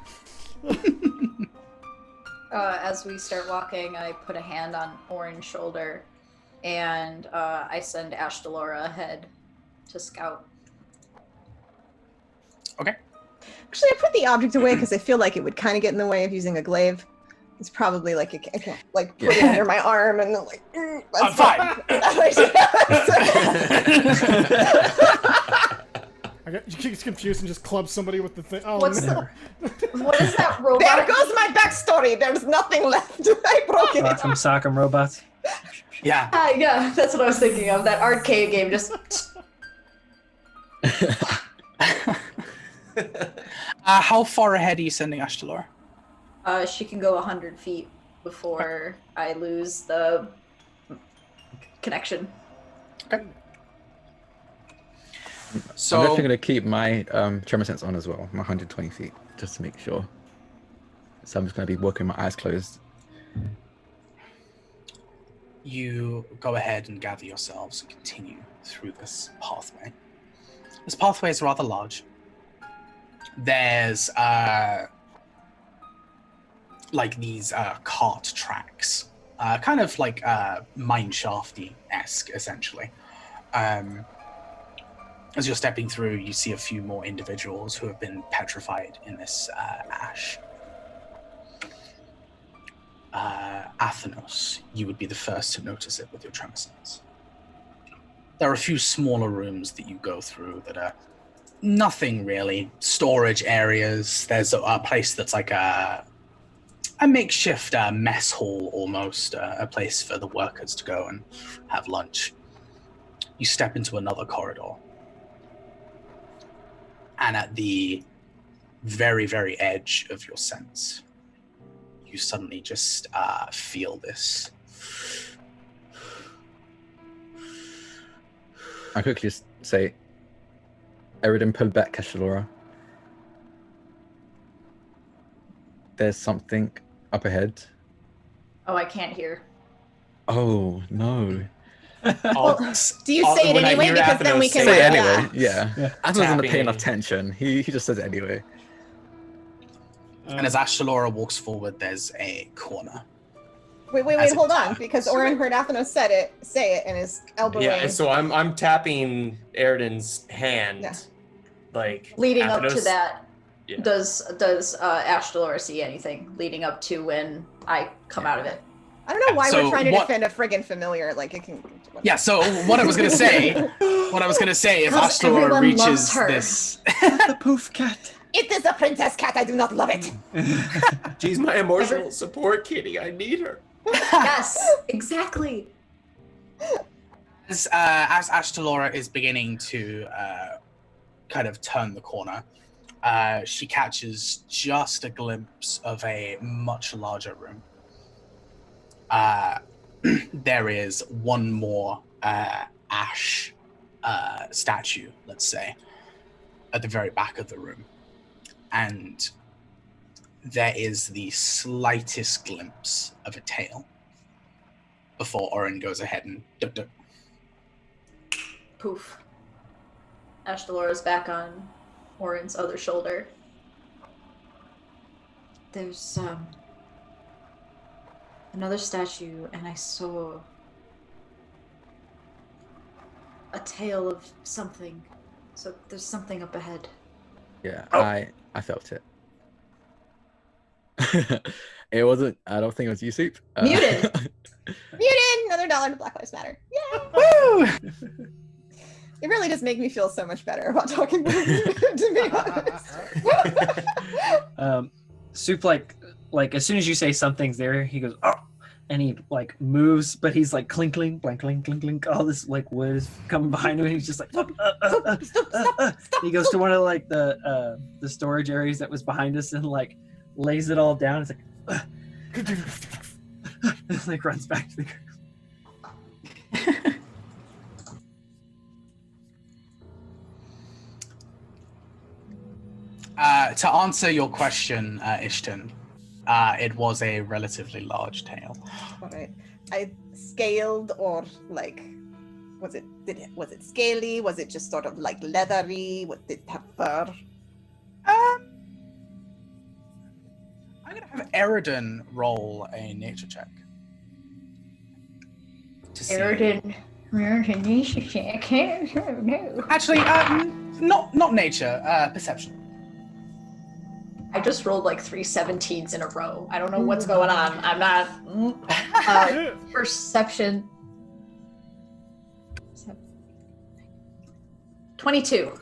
As we start walking, I put a hand on Orin's shoulder, and I send Ashtalora ahead to scout. Okay. Actually, I put the object away because I feel like it would kind of get in the way of using a glaive. It's probably like I can't like put it under my arm and then like. I'm fine. You get confused and just club somebody with the thing. Oh, What's no. What is that robot? There goes my backstory. There's nothing left. I broke it. Sock'em robots. Yeah. Yeah, that's what I was thinking of. That arcade game just. How far ahead are you sending Ashtalor? She can go 100 feet before I lose the connection. Okay. So I'm definitely going to keep my tremor sense on as well, my 120 feet, just to make sure. So I'm just going to be walking with my eyes closed. You go ahead and gather yourselves and continue through this pathway. This pathway is rather large. There's like these cart tracks, kind of like mine shafty-esque, essentially. As you're stepping through, you see a few more individuals who have been petrified in this ash. Athenos, you would be the first to notice it with your tremor sense. There are a few smaller rooms that you go through that are nothing really. Storage areas. There's a place that's like a makeshift mess hall almost, a place for the workers to go and have lunch. You step into another corridor. And at the very, very edge of your sense, you suddenly just feel this. I quickly just say, Eridan, pull back, Kashalora. There's something up ahead. Oh, I can't hear. Oh, no. Well, do you say it when I anyway? hear Because then we Athenos can. Say it Yeah. anyway, yeah. Athenos doesn't pay Tapping. enough attention. He just says it anyway. And as Ashtalora walks forward, there's a corner. Wait, As it- hold on, because Orin heard Athenos say it, and is elbowing. Yeah, and so I'm tapping Eridan's hand, Yeah. like Leading up to Athenos- that, Yeah. does Ashtalora see anything leading up to when I come out of it? I don't know why So we're trying to what- defend a friggin' familiar. Like it can. Yeah, so what I was gonna say is Because Ashtalora everyone reaches loves her. this. The poof cat. It is a princess cat. I do not love it. She's my emotional support kitty. I need her. Yes, exactly. As Ashtalora is beginning to kind of turn the corner, she catches just a glimpse of a much larger room. There is one more ash statue, let's say, at the very back of the room. And there is the slightest glimpse of a tail before Orin goes ahead and duck, duck. Poof. Ashtalora's back on Orin's other shoulder. There's another statue, and I saw a tail of something. So there's something up ahead. Yeah, Oh. I felt it. It wasn't. I don't think it was you, Soup. Muted. Muted. Another $1 to Black Lives Matter. Yeah. Woo! It really does make me feel so much better about talking about it, to be honest. Soup like as soon as you say something's there, he goes, oh, and he like moves, but he's like clinking, clink, clink, clink, clink. All this like wood is coming behind him, and he's just like, He goes to one of like the storage areas that was behind us and like lays it all down. It's like, and like runs back to the group. To answer your question, Ishton, it was a relatively large tail. Alright. I scaled or like was it scaly? Was it just sort of like leathery? What did it have fur? I'm gonna have Eridan roll a nature check. To see- Eridan. I can't know. Actually, not nature, perception. I just rolled like 3 17s in a row. I don't know what's going on. I'm not. Perception. 22.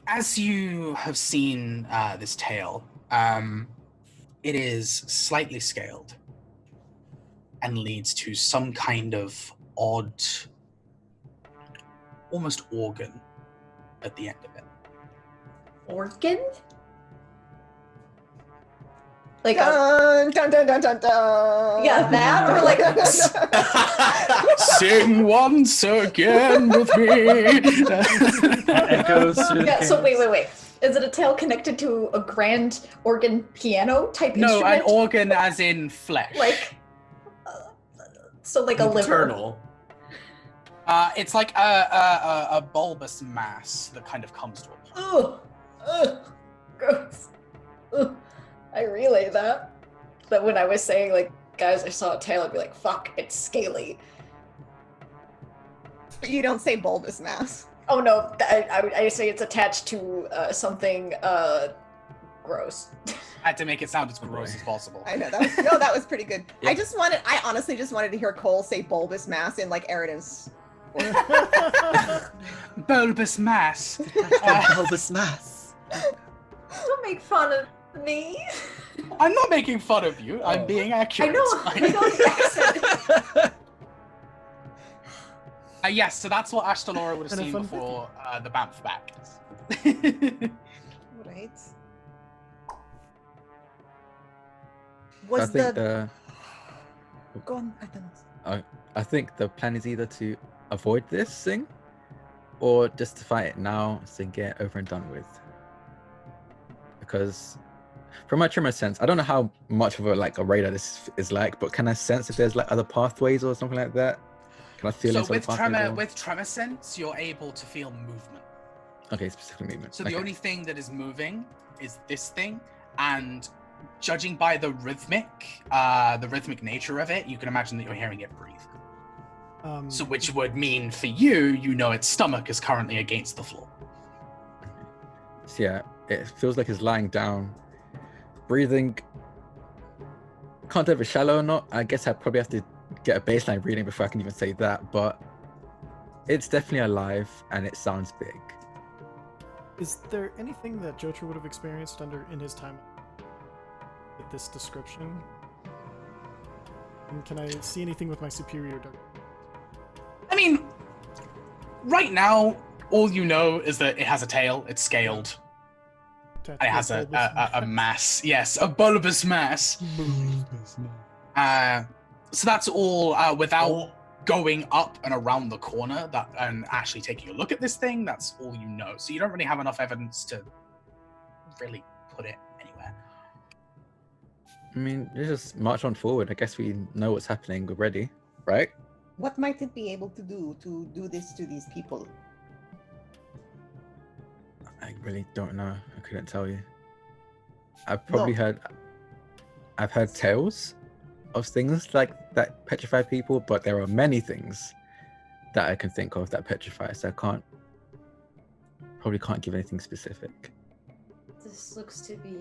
As you have seen this tail, it is slightly scaled and leads to some kind of odd, almost organ at the end of it. Organ? Like a, Dun dun dun dun dun dun. yeah, that or like Sing once again with me. Echoes through the yeah. So caves. wait. Is it a tail connected to a grand organ piano type No, instrument? an organ as in flesh. Like, so like a liver. Internal. It's like a bulbous mass that kind of comes to a point. Ugh, gross. Ugh. I relay that. But when I was saying, like, guys, I saw a tail, I'd be like, fuck, it's scaly. But you don't say bulbous mass. Oh no, I say it's attached to something gross. I had to make it sound as gross as possible. I know that was pretty good. Yeah. I honestly just wanted to hear Cole say bulbous mass in like Eridan's. Bulbous mass. Bulbous mass. Don't make fun of me. I'm not making fun of you. I'm being accurate. I know the accent. Yes, so that's what Ashtalora would have And a seen fun before the Banff back. Right. I Was think Go on, Athanas. I think the plan is either to avoid this thing, or just to fight it now so get it over and done with. Because from my tremor sense, I don't know how much of a radar this is like, but can I sense if there's like other pathways or something like that? Can I feel So inside the with pathways or- tremor sense, you're able to feel movement. Okay, specific movement. So okay. the only thing that is moving is this thing, and judging by the rhythmic nature of it, you can imagine that you're hearing it breathe. So which would mean for you, its stomach is currently against the floor. So yeah, it feels like it's lying down, breathing. Can't tell if it's shallow or not. I guess I probably have to get a baseline reading before I can even say that, but it's definitely alive and it sounds big. Is there anything that Jotra would have experienced in his time with this description? And can I see anything with my superior dark? I mean, right now, all you know is that it has a tail, it's scaled, and it has a mass. Yes, a bulbous mass. So that's all without going up and around the corner and actually taking a look at this thing. That's all you know. So you don't really have enough evidence to really put it anywhere. I mean, let's just march on forward. I guess we know what's happening already, right? What might it be able to do this to these people? I really don't know. I couldn't tell you. I've heard tales of things like that petrify people, but there are many things that I can think of that petrify, so I probably can't give anything specific. This looks to be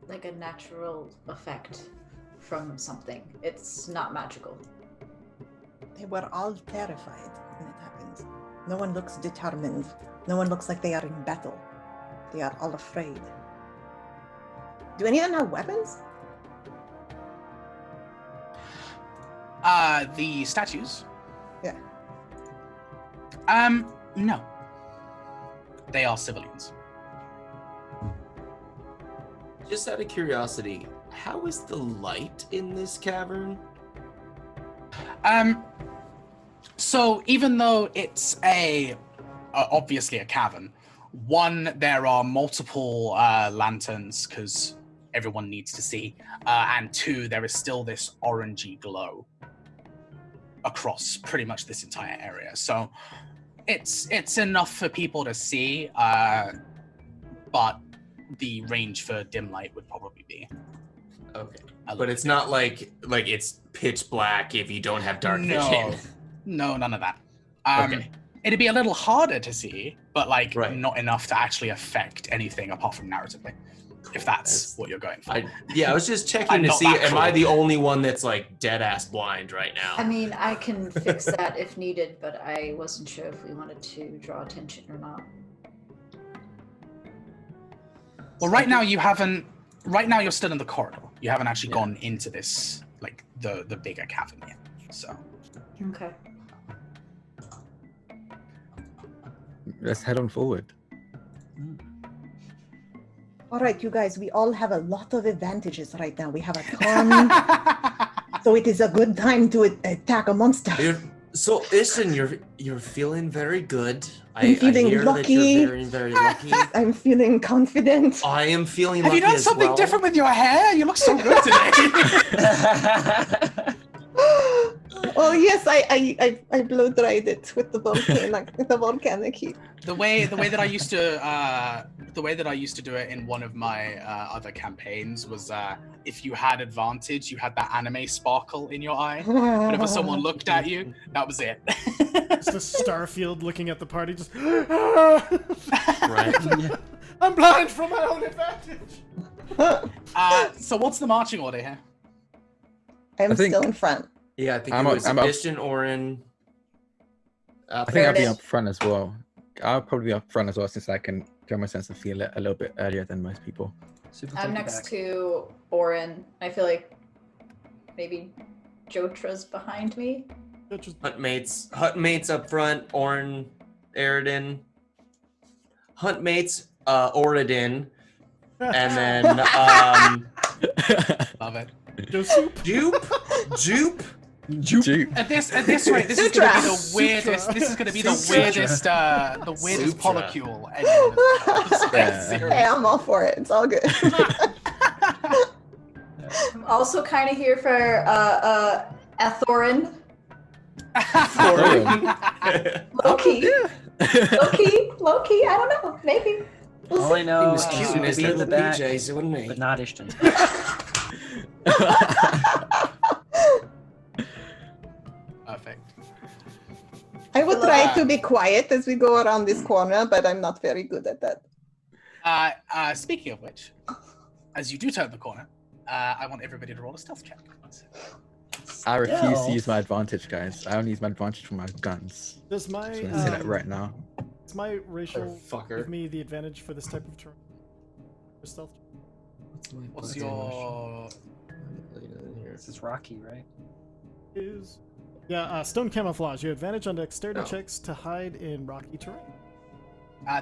like a natural effect from something. It's not magical. They were all terrified when it happened. No one looks determined. No one looks like they are in battle. They are all afraid. Do any of them have weapons? The statues? Yeah. No. They are civilians. Just out of curiosity, how is the light in this cavern? So even though it's obviously a cavern, one, there are multiple lanterns because everyone needs to see, and two, there is still this orangey glow across pretty much this entire area. So it's enough for people to see, but the range for dim light would probably be Okay. But it's not like it's pitch black if you don't have dark vision. No, none of that. Okay. It'd be a little harder to see, but Right. not enough to actually affect anything apart from narratively, if that's what you're going for. I was just checking I'm to not see, that am I cruel. the only one that's like dead ass blind right now? I mean, I can fix that if needed, but I wasn't sure if we wanted to draw attention or not. Well, right now you're still in the corridor. You haven't actually gone into this, the bigger cavern yet. So Okay. Let's head on forward. All right, you guys, we all have a lot of advantages right now. We have a ton, so it is a good time to attack a monster. So, Ishton, you're feeling very good. I'm feeling I hear that lucky. you're very, very lucky. I'm feeling confident. I am feeling Have lucky you done as something well. different with your hair? You look so good today. Oh yes, I blow dried it with the volcanic heat. the way that I used to do it in one of my other campaigns was if you had advantage, you had that anime sparkle in your eye. Whenever someone looked at you, that was it. It's the Starfield looking at the party, just. Right. I'm blind from my own advantage. So what's the marching order here? I'm I think- still in front. Yeah, I think I'm it up- was I'm up. Ishton, Orin. I think I'll be Fairness. up front as well. I'll probably be up front as well since I can get my sense of feel it a little bit earlier than most people. Super I'm take it next back. to Orin. I feel like maybe Jotra's behind me. Huntmates up front, Orin, Aridin. Huntmates, Oridin. And then Love it. Jupe. Jupe. At this rate, this is going to be the weirdest. This is going to be the Sutra. weirdest Sutra. polycule anyone has done. Yeah. Seriously. Hey, I'm all for it. It's all good. I'm also kind of here for Athorin. Low-key. Low-key, I don't know. Maybe. We'll All see. I know He was is cute he in would his be in little the back, PJs, wouldn't he? but not Ishton. Perfect. I would try to be quiet as we go around this corner, but I'm not very good at that. Speaking of which, as you do turn the corner, I want everybody to roll a stealth check. I refuse to Stealth. use my advantage, guys. I only use my advantage for my guns. Does my Just want to say that right now. does my racial Fucker. give me the advantage for this type of turn? For stealth? What's your? This is Rocky, right? Is stone camouflage. You have advantage on dexterity Oh. checks to hide in rocky terrain.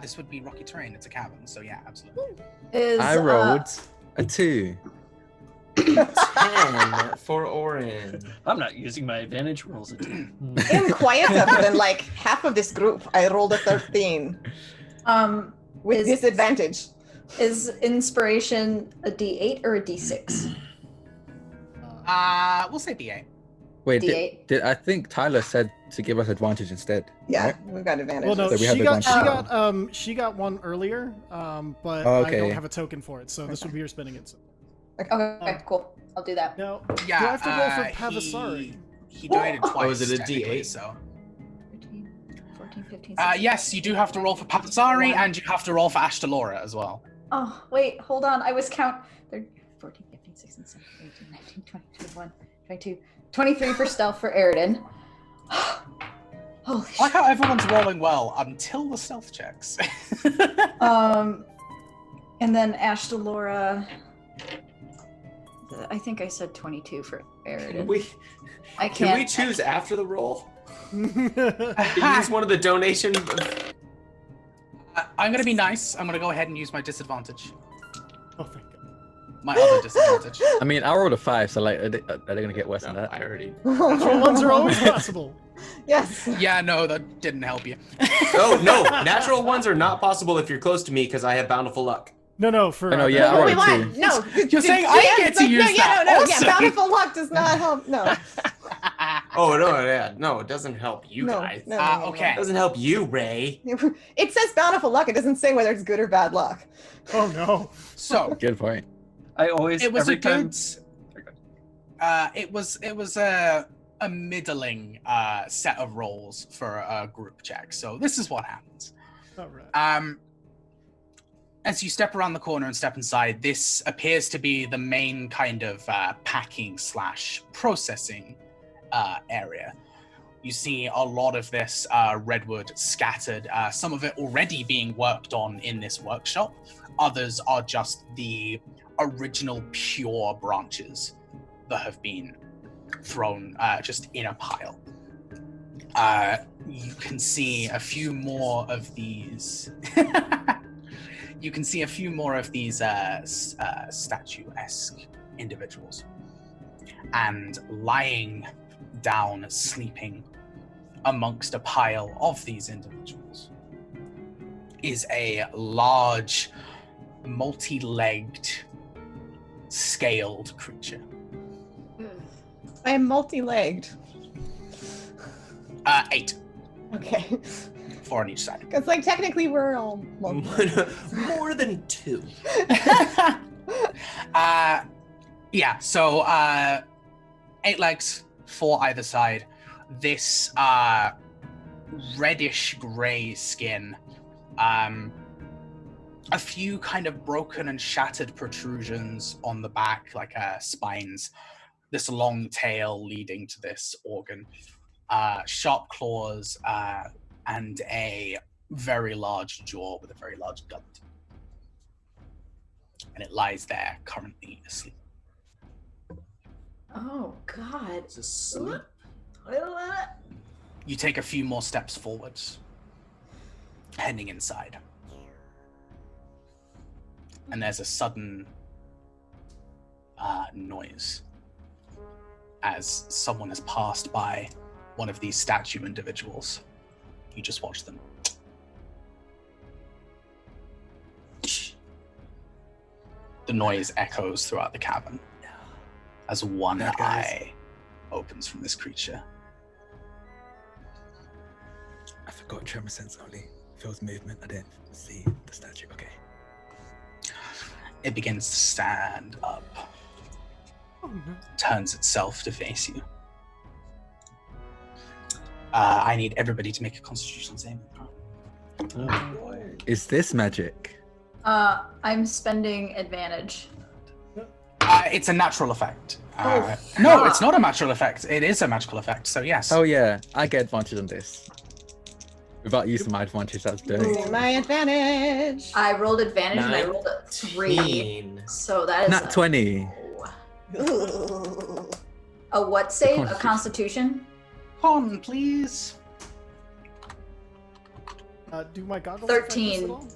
This would be rocky terrain. It's a cavern, so yeah, absolutely. Is, I rolled a 2. 10 for Orin. I'm not using my advantage rolls. I'm quieter than like half of this group. I rolled a 13 with is, disadvantage. is inspiration a D8 or a D6? We'll say D8. Wait, D8. did I think Tyler said to give us advantage instead? Yeah, right? we've got advantage. Well, no, So we have she got one earlier, but Oh, I don't okay. have a token for it, so this would be her spending it. So. Okay, cool. I'll do that. Now, Yeah. do I have to roll for Pavasari? He donated twice. Oh, is it a technically, D8? So. 13, 14, 15, Yes, you do have to roll for Papasari, and you have to roll for Ashtalora as well. Oh, wait, hold on. I was 14, 15, 16, 17, 18, 19, 20, 21, 22, 23 for stealth for Aridin. Holy I like shit. how everyone's rolling well until the stealth checks. And then Ashtalora. I think I said 22 for Aridin. I can't. Can we choose after the roll? Oh, Use one of the donation. I'm gonna be nice. I'm gonna go ahead and use my disadvantage. Oh, thank God. My other disadvantage. I mean, I rolled a 5, so like, are they gonna get worse than No, that? I already. Natural ones are always possible. Yes. Yeah, no, that didn't help you. Oh no! Natural ones are not possible if you're close to me because I have bountiful luck. No, for Oh, no, yeah, No, I we rolled a 2. want no. You're saying I get to use that. No, Awesome. yeah, bountiful luck does not help. No, Oh no! Yeah, no, it doesn't help you no, guys. no, Okay. It doesn't help you, Ray. It says bountiful luck. It doesn't say whether it's good or bad luck. Oh no. So Good point. I always it was every a time. good. It was a middling set of rolls for a group check. So this is what happens. All right. As you step around the corner and step inside, this appears to be the main kind of packing / processing area. You see a lot of this redwood scattered, some of it already being worked on in this workshop. Others are just the original pure branches that have been thrown just in a pile. You can see a few more of these. You can see a few more of these statuesque individuals. And lying down, sleeping amongst a pile of these individuals is a large, multi-legged, scaled creature. I am multi-legged. 8. Okay. 4 on each side. Because, like, technically we're all multi-legged. More than 2. Yeah, so 8 legs, 4 either side. This reddish gray skin. A few kind of broken and shattered protrusions on the back, like spines. This long tail leading to this organ. Sharp claws, and a very large jaw with a very large gut. And it lies there, currently asleep. Oh God. It's asleep. You take a few more steps forwards, heading inside. And there's a sudden noise as someone has passed by one of these statue individuals. You just watch them. The noise echoes throughout the cavern as one eye opens from this creature. I forgot tremor sense only feels movement. I didn't see the statue. Okay. It begins to stand up. Oh no. Turns itself to face you. I need everybody to make a constitution saving throw. Oh boy. Is this magic? I'm spending advantage. It's a natural effect. Oh, No, fuck. it's not a natural effect. It is a magical effect, so yes. Oh yeah, I get advantage on this. Without using my advantage, that's dirty. Using my advantage. I rolled advantage and I rolled a 3. 19. So that is Nat 20. Ooh. a what save? A Constitution. Constitution? Con, please. Do my goggles affect this 13. at all?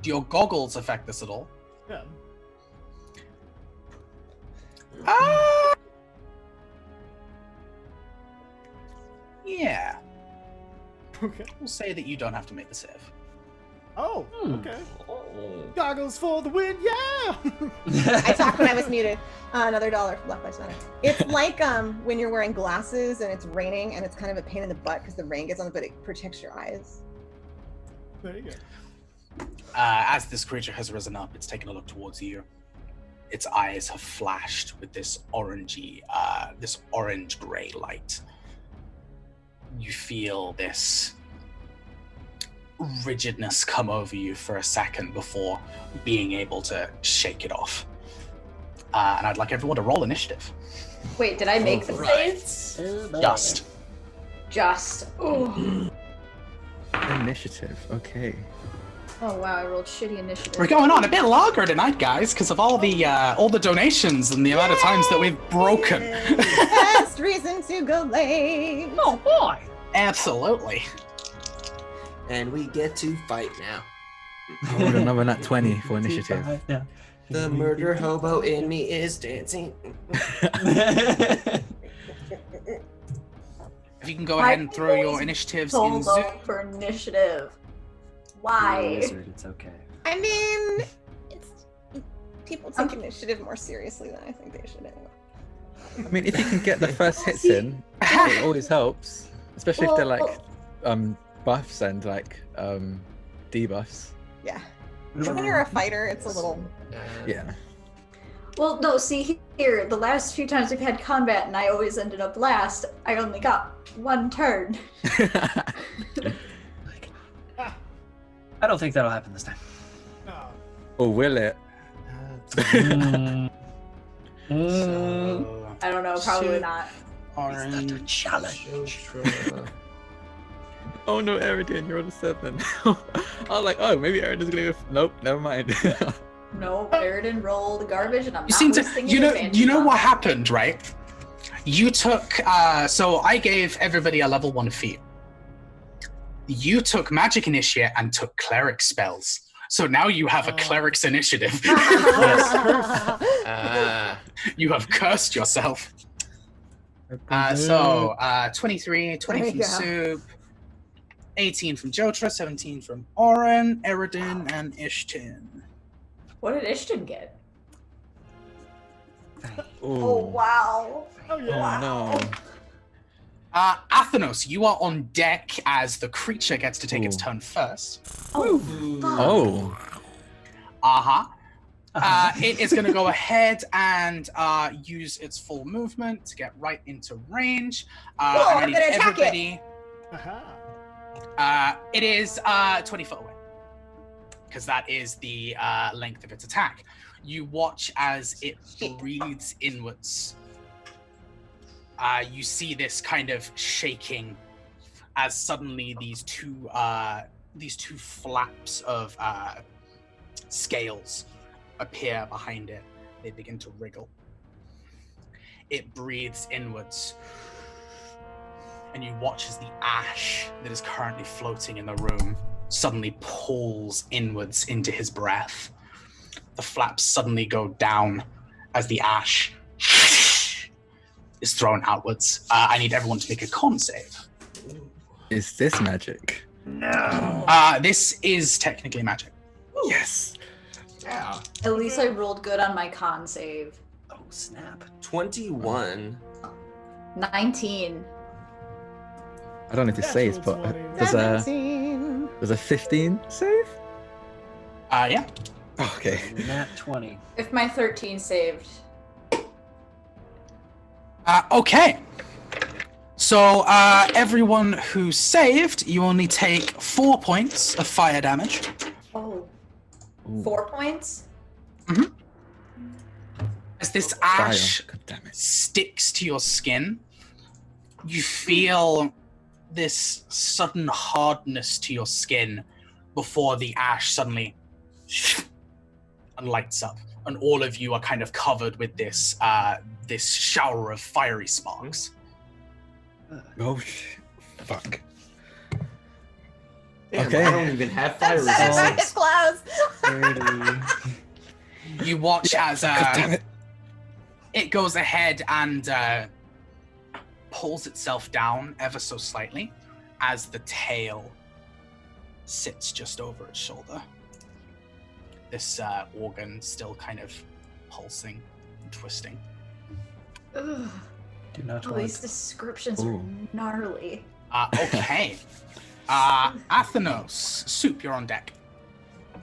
Do your goggles affect this at all? Yeah. Yeah. Okay. We'll say that you don't have to make the save. Oh, Hmm. okay. Oh. Goggles for the win, yeah! I talked when I was muted. Another $1 for Left by Center. It's like when you're wearing glasses and it's raining and it's kind of a pain in the butt because the rain gets on it, but it protects your eyes. There you go. As this creature has risen up, it's taken a look towards you. Its eyes have flashed with this this orange-gray light. You feel this rigidness come over you for a second before being able to shake it off. And I'd like everyone to roll initiative. Wait, did I make the Alright. save? Just. Just. Oh. Initiative. Okay. Oh wow, I rolled shitty initiative. We're going on a bit longer tonight, guys, because of all the donations and the amount of times that we've broken. Best reason to go late. Oh boy! Absolutely. And we get to fight now. I rolled another nat 20 for initiative. Yeah. The murder hobo in me is dancing. If you can go ahead and throw your initiatives in Zoom. Solo for initiative. Why? Wizard, it's okay. I mean, people take initiative more seriously than I think they should anyway. I mean, if you can get the first hits in, it always helps. Especially if they're like buffs and like debuffs. Yeah. When you're a fighter, it's a little. Yeah. Well, no, see here, the last few times we've had combat and I always ended up last, I only got one turn. I don't think that'll happen this time. Oh. Or will it? So, I don't know, probably not. Orange. challenge. Oh no, Eridan, you're on a 7. I was like, oh, maybe Eridan's gonna go. Nope, never mind. No, Eridan rolled garbage and I'm You not seem to, wasting you an know, advantage you know on what that. happened, right? You took, so I gave everybody a level 1 feat. You took Magic Initiate and took Cleric spells. So now you have a Cleric's Initiative. Ah, You have cursed yourself. So 23, 20 There from you go. Soup, 18 from Jotra, 17 from Oren, Eridin, and Ishtin. What did Ishton get? Oh wow. Oh yeah. no. Athenos, you are on deck as the creature gets to take its Ooh. turn first. Oh, fuck. Oh. It is going to go ahead and use its full movement to get right into range. Cool, and I I'm need gonna attack it. everybody. Aha. It is 20 foot away because that is the length of its attack. You watch as it breathes inwards. You see this kind of shaking as suddenly these two flaps of scales appear behind it. They begin to wriggle. It breathes inwards. And you watch as the ash that is currently floating in the room suddenly pulls inwards into his breath. The flaps suddenly go down as the ash is thrown outwards. I need everyone to make a con save. Is this magic? No. This is technically magic. Yes. Yeah. At least I rolled good on my con save. Oh, snap. 21. 19. I don't need to save, Natural but 20. there's a 15 save? Yeah. Oh, okay. Nat 20. If my 13 saved. Okay. So everyone who saved, you only take 4 points of fire damage. Oh. Ooh. 4 points? As this Fire. ash God damn it. sticks to your skin, you feel this sudden hardness to your skin before the ash suddenly and lights up, and all of you are kind of covered with this this shower of fiery sparks. Oh, fuck. Damn, Okay. I don't even have fire That's not resistance. close. 30. You watch as God damn it. it goes ahead and pulls itself down ever so slightly as the tail sits just over its shoulder. This organ still kind of pulsing and twisting. Ugh. Do not Oh, want. these descriptions Ooh. are gnarly. Okay. Athenos, Soup, you're on deck.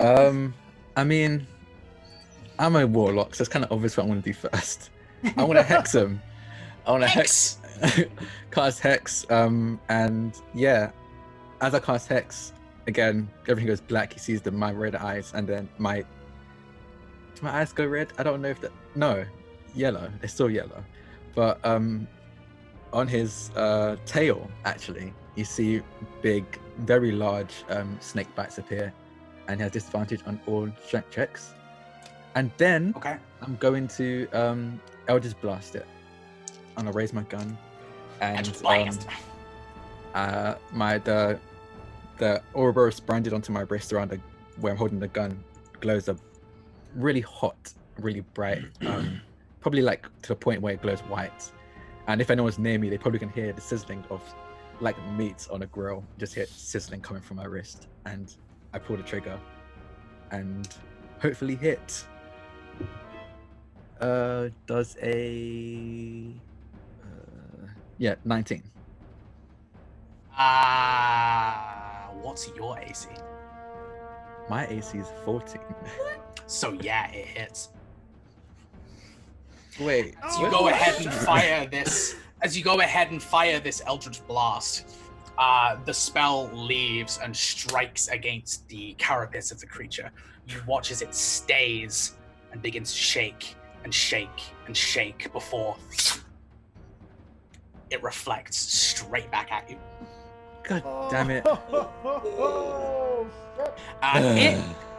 I mean, I'm a warlock, so it's kind of obvious what I'm going to do first. I want to hex him. I want to hex, cast hex. And yeah, as I cast hex, again, everything goes black. He sees my red eyes, and then do my eyes go red? I don't know if no, yellow. It's still yellow, but on his tail, actually, you see big, very large snake bites appear, and he has disadvantage on all strength checks. And then Okay. I'm going to Eldritch Blast it. I'm gonna raise my gun, and Eldritch Blast. The Ouroboros branded onto my wrist around where I'm holding the gun glows a really hot, really bright, probably like to the point where it glows white. And if anyone's near me, they probably can hear the sizzling of like meat on a grill. Just hear sizzling coming from my wrist, and I pull the trigger, and hopefully hit. Does a 19. What's your AC? My AC is 14. So yeah, it hits. Wait. As you go ahead and fire this, Eldritch Blast, the spell leaves and strikes against the carapace of the creature. You watch as it stays and begins to shake and shake and shake before it reflects straight back at you. God damn it.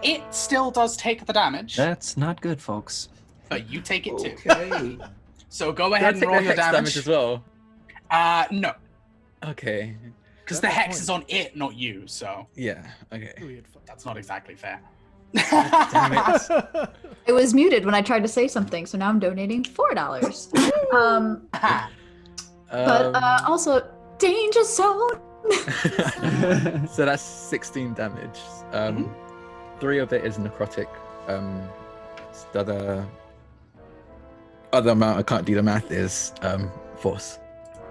It still does take the damage, That's not good, folks. but you take it too. Okay. So go Did I ahead and take roll the your hex damage. as well? No, Okay. because the hex is on it, not you. So Yeah. Okay. Weird fuck. that's not exactly fair. Damn it. It was muted when I tried to say something, so now I'm donating $4. But also, danger zone. So that's 16 damage. 3 of it is necrotic. The other amount, I can't do the math, is force.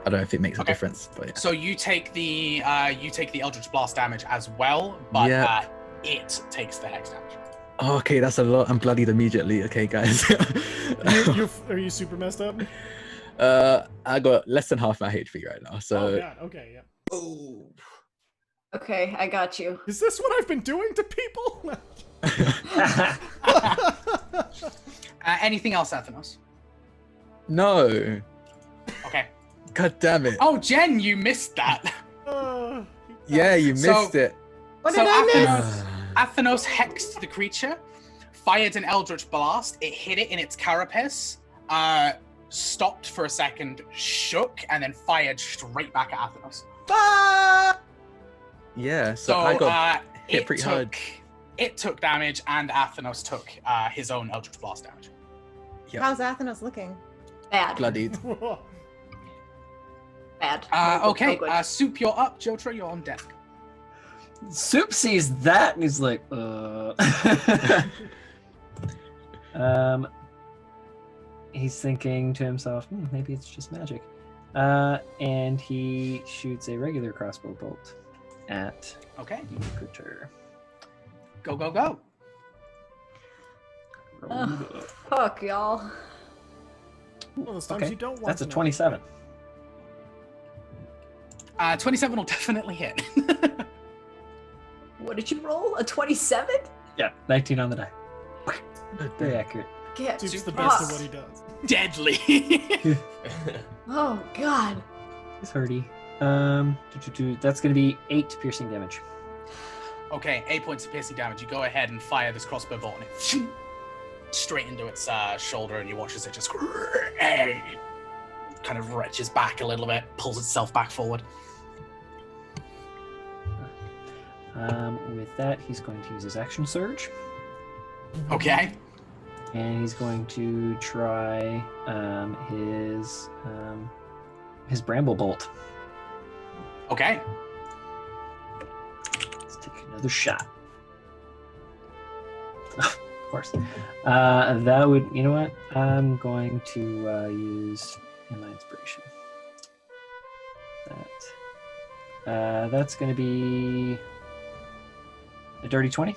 I don't know if it makes a difference, but yeah. So you take the Eldritch Blast damage as well, but it takes the hex damage. Oh, okay, that's a lot. I'm bloodied immediately. Okay, guys. Are you super messed up? I got less than half my HP right now. So. Oh god. Okay. Yeah. Oh. Okay, I got you. Is this what I've been doing to people? Anything else, Athanos? No. Okay. God damn it. Oh, Jen, you missed that. Yeah, you missed it. What did I miss? Athanos hexed the creature, fired an Eldritch Blast. It hit it in its carapace, stopped for a second, shook, and then fired straight back at Athanos. Yeah, so I got hit pretty hard. It took damage, and Athanos took his own Eldritch Blast damage. Yep. How's Athanos looking? Bad. Bloodied. Bad. Okay, No good. Soup, you're up. Jotra, you're on deck. Soup sees that and he's like, he's thinking to himself, maybe it's just magic. And he shoots a regular crossbow bolt at Okay, the critter. go, go, go. Fuck, y'all. Well, those times Okay, you don't want that's a to know. 27. 27 will definitely hit. What did you roll? A 27? Yeah, 19 on the die. Very accurate. Get Duke's the fucked. best at what he does. Deadly. Oh, God. He's hurty. That's going to be 8 piercing damage. Okay, 8 points of piercing damage. You go ahead and fire this crossbow bolt, and it straight into its shoulder, and you watch as it just kind of retches back a little bit, pulls itself back forward. With that, he's going to use his action surge, Okay. and he's going to try his bramble bolt. Okay. Let's take another shot. Of course. That would, you know what? I'm going to use my inspiration. That's going to be a dirty 20.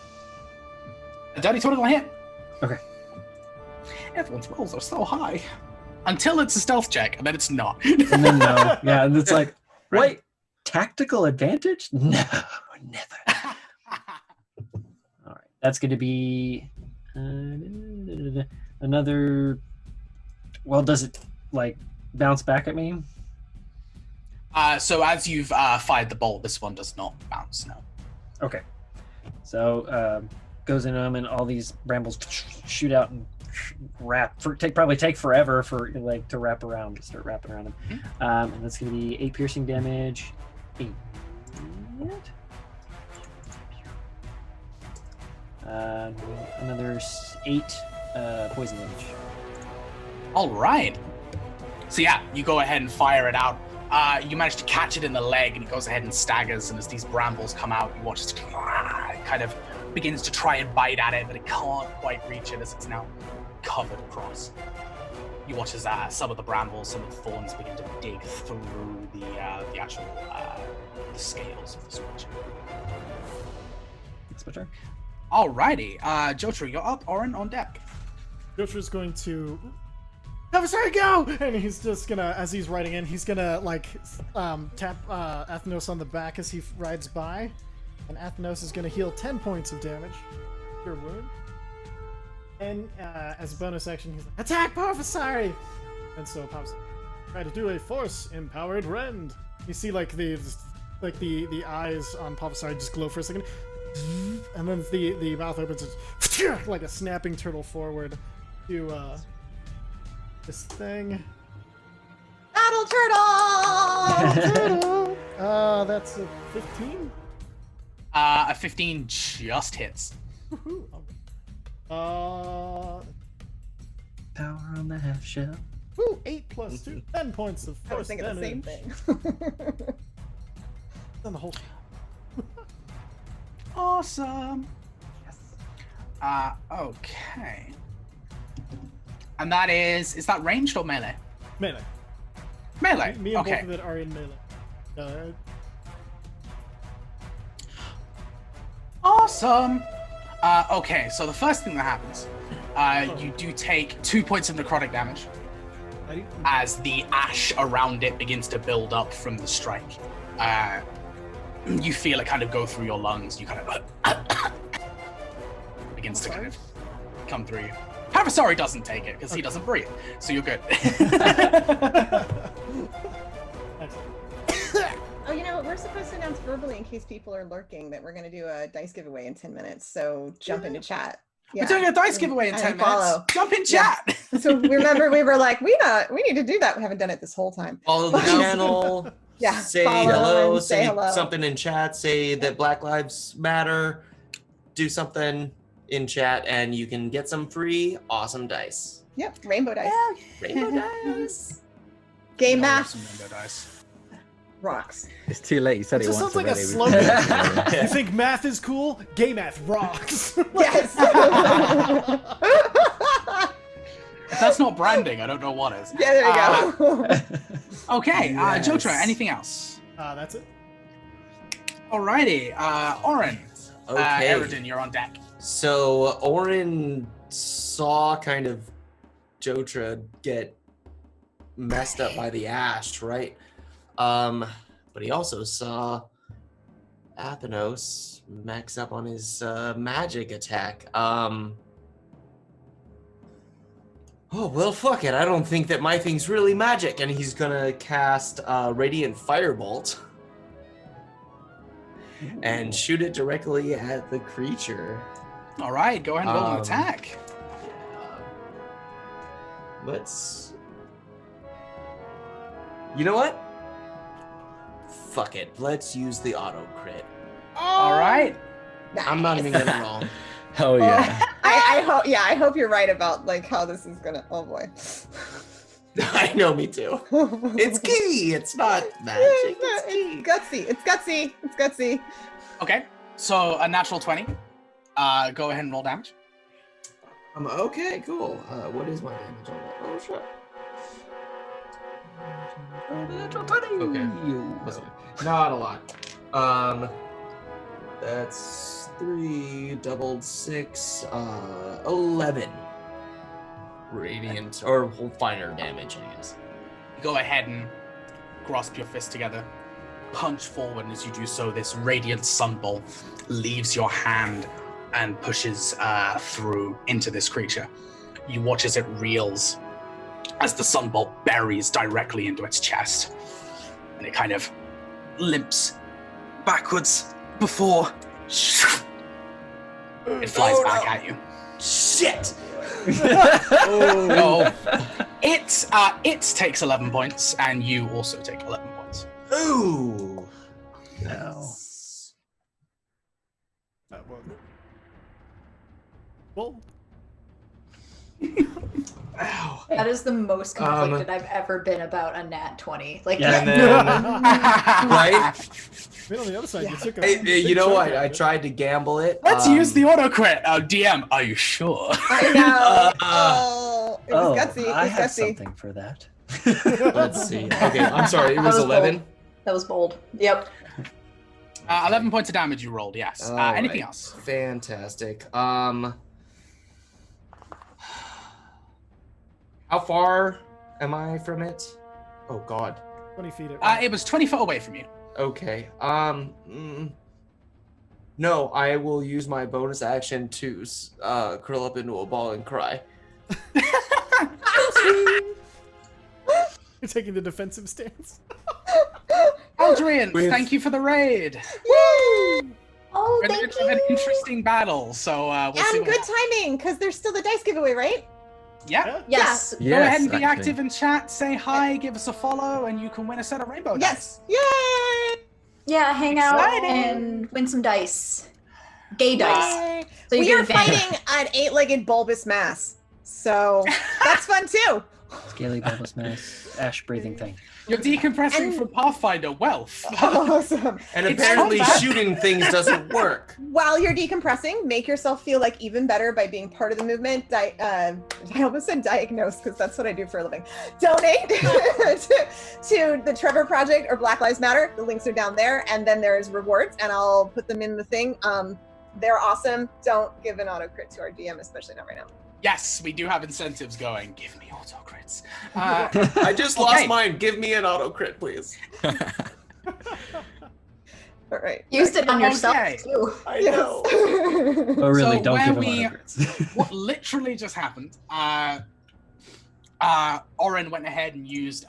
A dirty 20 will hit. Okay. Everyone's rolls are so high. Until it's a stealth check, and then it's not. And then no. Yeah, and it's like, wait, tactical advantage? No, never. All right, that's going to be another. Well, does it like bounce back at me? So as you've fired the bolt, this one does not bounce, no. Okay. So goes into him, and all these brambles shoot out and probably take forever for like to wrap around, to start wrapping around him. And that's going to be 8 piercing damage. 8. Another 8 poison damage. All right. So yeah, you go ahead and fire it out. You manage to catch it in the leg, and it goes ahead and staggers. And as these brambles come out, you watch it kind of begins to try and bite at it, but it can't quite reach it as it's now covered across. You watch as some of the brambles, some of the thorns begin to dig through the actual the scales of this creature. It's my turn. Alrighty, Jotru, you're up. Orin on deck. Jotra's going to have a sorry go, and he's just gonna, as he's riding in, he's gonna like tap Athenos on the back as he rides by, and Athenos is gonna heal 10 points of damage, your wound. And as a bonus action, he's like, attack Porphyry! And so Pops try to do a force empowered rend. You see like the eyes on Porphyry just glow for a second, and then the mouth opens like a snapping turtle forward to this thing. Battle turtle! That's a 15. A 15 just hits. Woohoo. Power on the half shell. Woo, 8 plus 2, 10 points of I was force thinking the same damage. thing. On the whole. Awesome. Okay. And that is that ranged or melee? Melee. Melee. Me and Okay. both of it are in melee. Awesome. Okay, so the first thing that happens, you do take 2 points of necrotic damage as the ash around it begins to build up from the strike. You feel it kind of go through your lungs. You kind of begins to kind of come through you. Havasari doesn't take it because he doesn't breathe, so you're good. Oh, you know, we're supposed to announce verbally in case people are lurking that we're going to do a dice giveaway in 10 minutes. So jump into chat. We're doing a dice giveaway in And 10 follow. minutes. Jump in chat. So remember, we were like, we need to do that. We haven't done it this whole time. Follow the channel. Yeah, Say follow hello. and say Say hello. something in chat. Say that Black Lives Matter. Do something in chat, and you can get some free awesome dice. Yep, rainbow dice. Rainbow dice. Game Oh, math some rainbow dice. rocks. It's too late. You said It it just once sounds like a already. slogan. You think math is cool? Gay math rocks. Yes. If that's not branding, I don't know what is. Yeah, there you go. Okay, Yes. Jotra, anything else? That's it. Alrighty, Oren. Okay. Eridan, you're on deck. So Orin saw kind of Jotra get messed up by the ash, right? But he also saw Athenos max up on his magic attack. Oh, well, fuck it. I don't think that my thing's really magic. And he's gonna cast Radiant Firebolt and shoot it directly at the creature. All right, go ahead and roll an Um, attack. Let's. You know what? Fuck it. Let's use the auto crit. All right. I'm not even gonna roll. Hell yeah. I hope. Yeah, I hope you're right about like how this is gonna. Oh boy. I know, me too. It's key. It's not magic. It's key. It's gutsy. It's gutsy. It's gutsy. Okay, so a natural 20. Go ahead and roll damage. Okay, cool. What is my damage on that? Oh shit. Okay. Listen, not a lot. That's 3 doubled 6, 11 radiant or fire damage, I guess. Go ahead and grasp your fist together. Punch forward, and as you do so, this radiant sunbolt leaves your hand and pushes through into this creature. You watch as it reels, as the sunbolt buries directly into its chest, and it kind of limps backwards before it flies back at you. Shit! No, it takes 11 points, and you also take 11 points. Ooh! No. Well, Ow. That is the most conflicted I've ever been about a nat 20. Like, And then, right? been on the other side. You took a Hey, big you know chunk what? out of I it. tried to gamble it. Let's use the auto crit. DM, are you sure? I know. Oh, it was gutsy. It I was have gutsy. something for that. Let's see. Okay, I'm sorry. It was was 11. bold. That was bold. Yep. 11 points of damage you rolled, yes. All Anything right. else? Fantastic. How far am I from it? Oh God. 20 feet. It was 20 foot away from you. Okay. No, I will use my bonus action to curl up into a ball and cry. You're taking the defensive stance. Aldrian, With- thank you for the raid. Yay! Oh, We're in the thank middle of an interesting battle, so we'll see And what good happens. timing, because there's still the dice giveaway, right? Yeah. Yes. Go ahead and be actually. active in chat, say hi, give us a follow, and you can win a set of rainbow Yes. dice. Yay! Yeah, hang out Exciting. and win some dice. Gay dice. Yay! So you We get are advantage. fighting an 8-legged bulbous mass, so that's fun too. Scaly bulbous mass, ash breathing thing. You're decompressing And- from Pathfinder wealth. Awesome. And It's apparently not bad. shooting things doesn't work. While you're decompressing, make yourself feel like even better by being part of the movement. I almost said diagnose because that's what I do for a living. Donate to the Trevor Project or Black Lives Matter. The links are down there, and then there's rewards, and I'll put them in the thing. They're awesome. Don't give an auto crit to our DM, especially not right now. Yes, we do have incentives going. Give me auto crits. I just Okay. lost mine. Give me an auto crit, please. All right. Used it on yourself Okay. too. I Yes. know. Oh, really? So Don't where give him we- autocrits. What literally just happened? Oren went ahead and used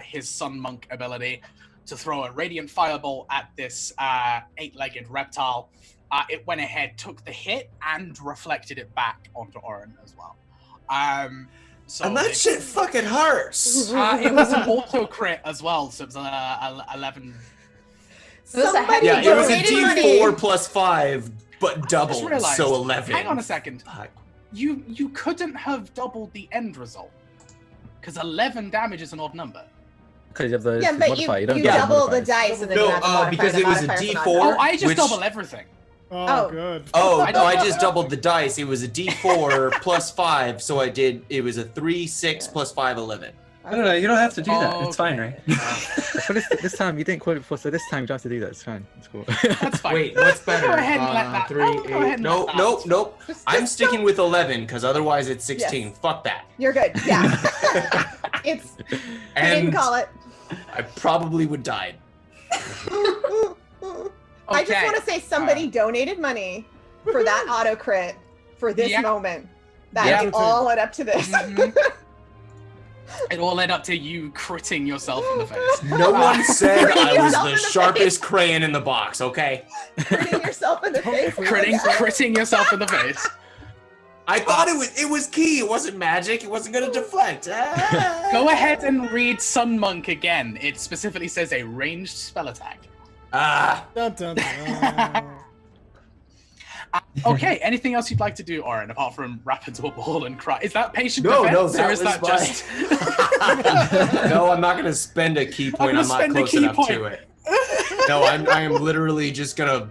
his Sun Monk ability to throw a radiant firebolt at this 8-legged reptile. It went ahead, took the hit, and reflected it back onto Oren as well. So And that it's- shit fucking hurts. it was an auto crit as well, so it was 11. It was a Somebody Yeah, it was a donated money. D4 plus 5, but Just doubled, realized. so 11. Hang on a second. Fuck. You couldn't have doubled the end result because 11 damage is an odd number. Because you have the Yeah, but modifier. you don't get double the modifiers. dice and then No, you add the modifier. because The it was a modifier's not D4. Oh, I just Which- double everything. Oh. Good. Oh, no, I just doubled the dice. It was a D4 plus 5, so I did, it was a 3, 6 plus 5, 11. No, you don't have to do that. It's fine, Okay. right? But this time you didn't quote it before, so this time you don't have to do that. It's fine. It's cool. That's fine. Wait, what's better? Go ahead and let that. 3, I'll go ahead 8. and Nope, let that. nope, nope. I'm Just sticking with 11, because otherwise it's 16. Yes. Fuck that. You're good. Yeah. It's. You didn't And call it. I probably would die. I just Okay. want to say somebody donated money for that auto crit for this Yeah. moment. That Yeah. it all led up to this. Mhm. It all led up to you critting yourself in the face. No one said I was Yourself the in the sharpest crayon in the box, okay? Hitting yourself in the face. Critting yourself in the face. I thought it was key. It wasn't magic. It wasn't gonna deflect. Ah. Go ahead and read Sun Monk again. It specifically says a ranged spell attack. Ah. Dun, dun, dun. Okay, anything else you'd like to do, Oren, apart from wrap into a ball and cry? Is that patient No, defense, that or is was that my- just... No, I'm not gonna spend a key point. gonna I'm not spend a close key enough point. to it. No, I am literally just gonna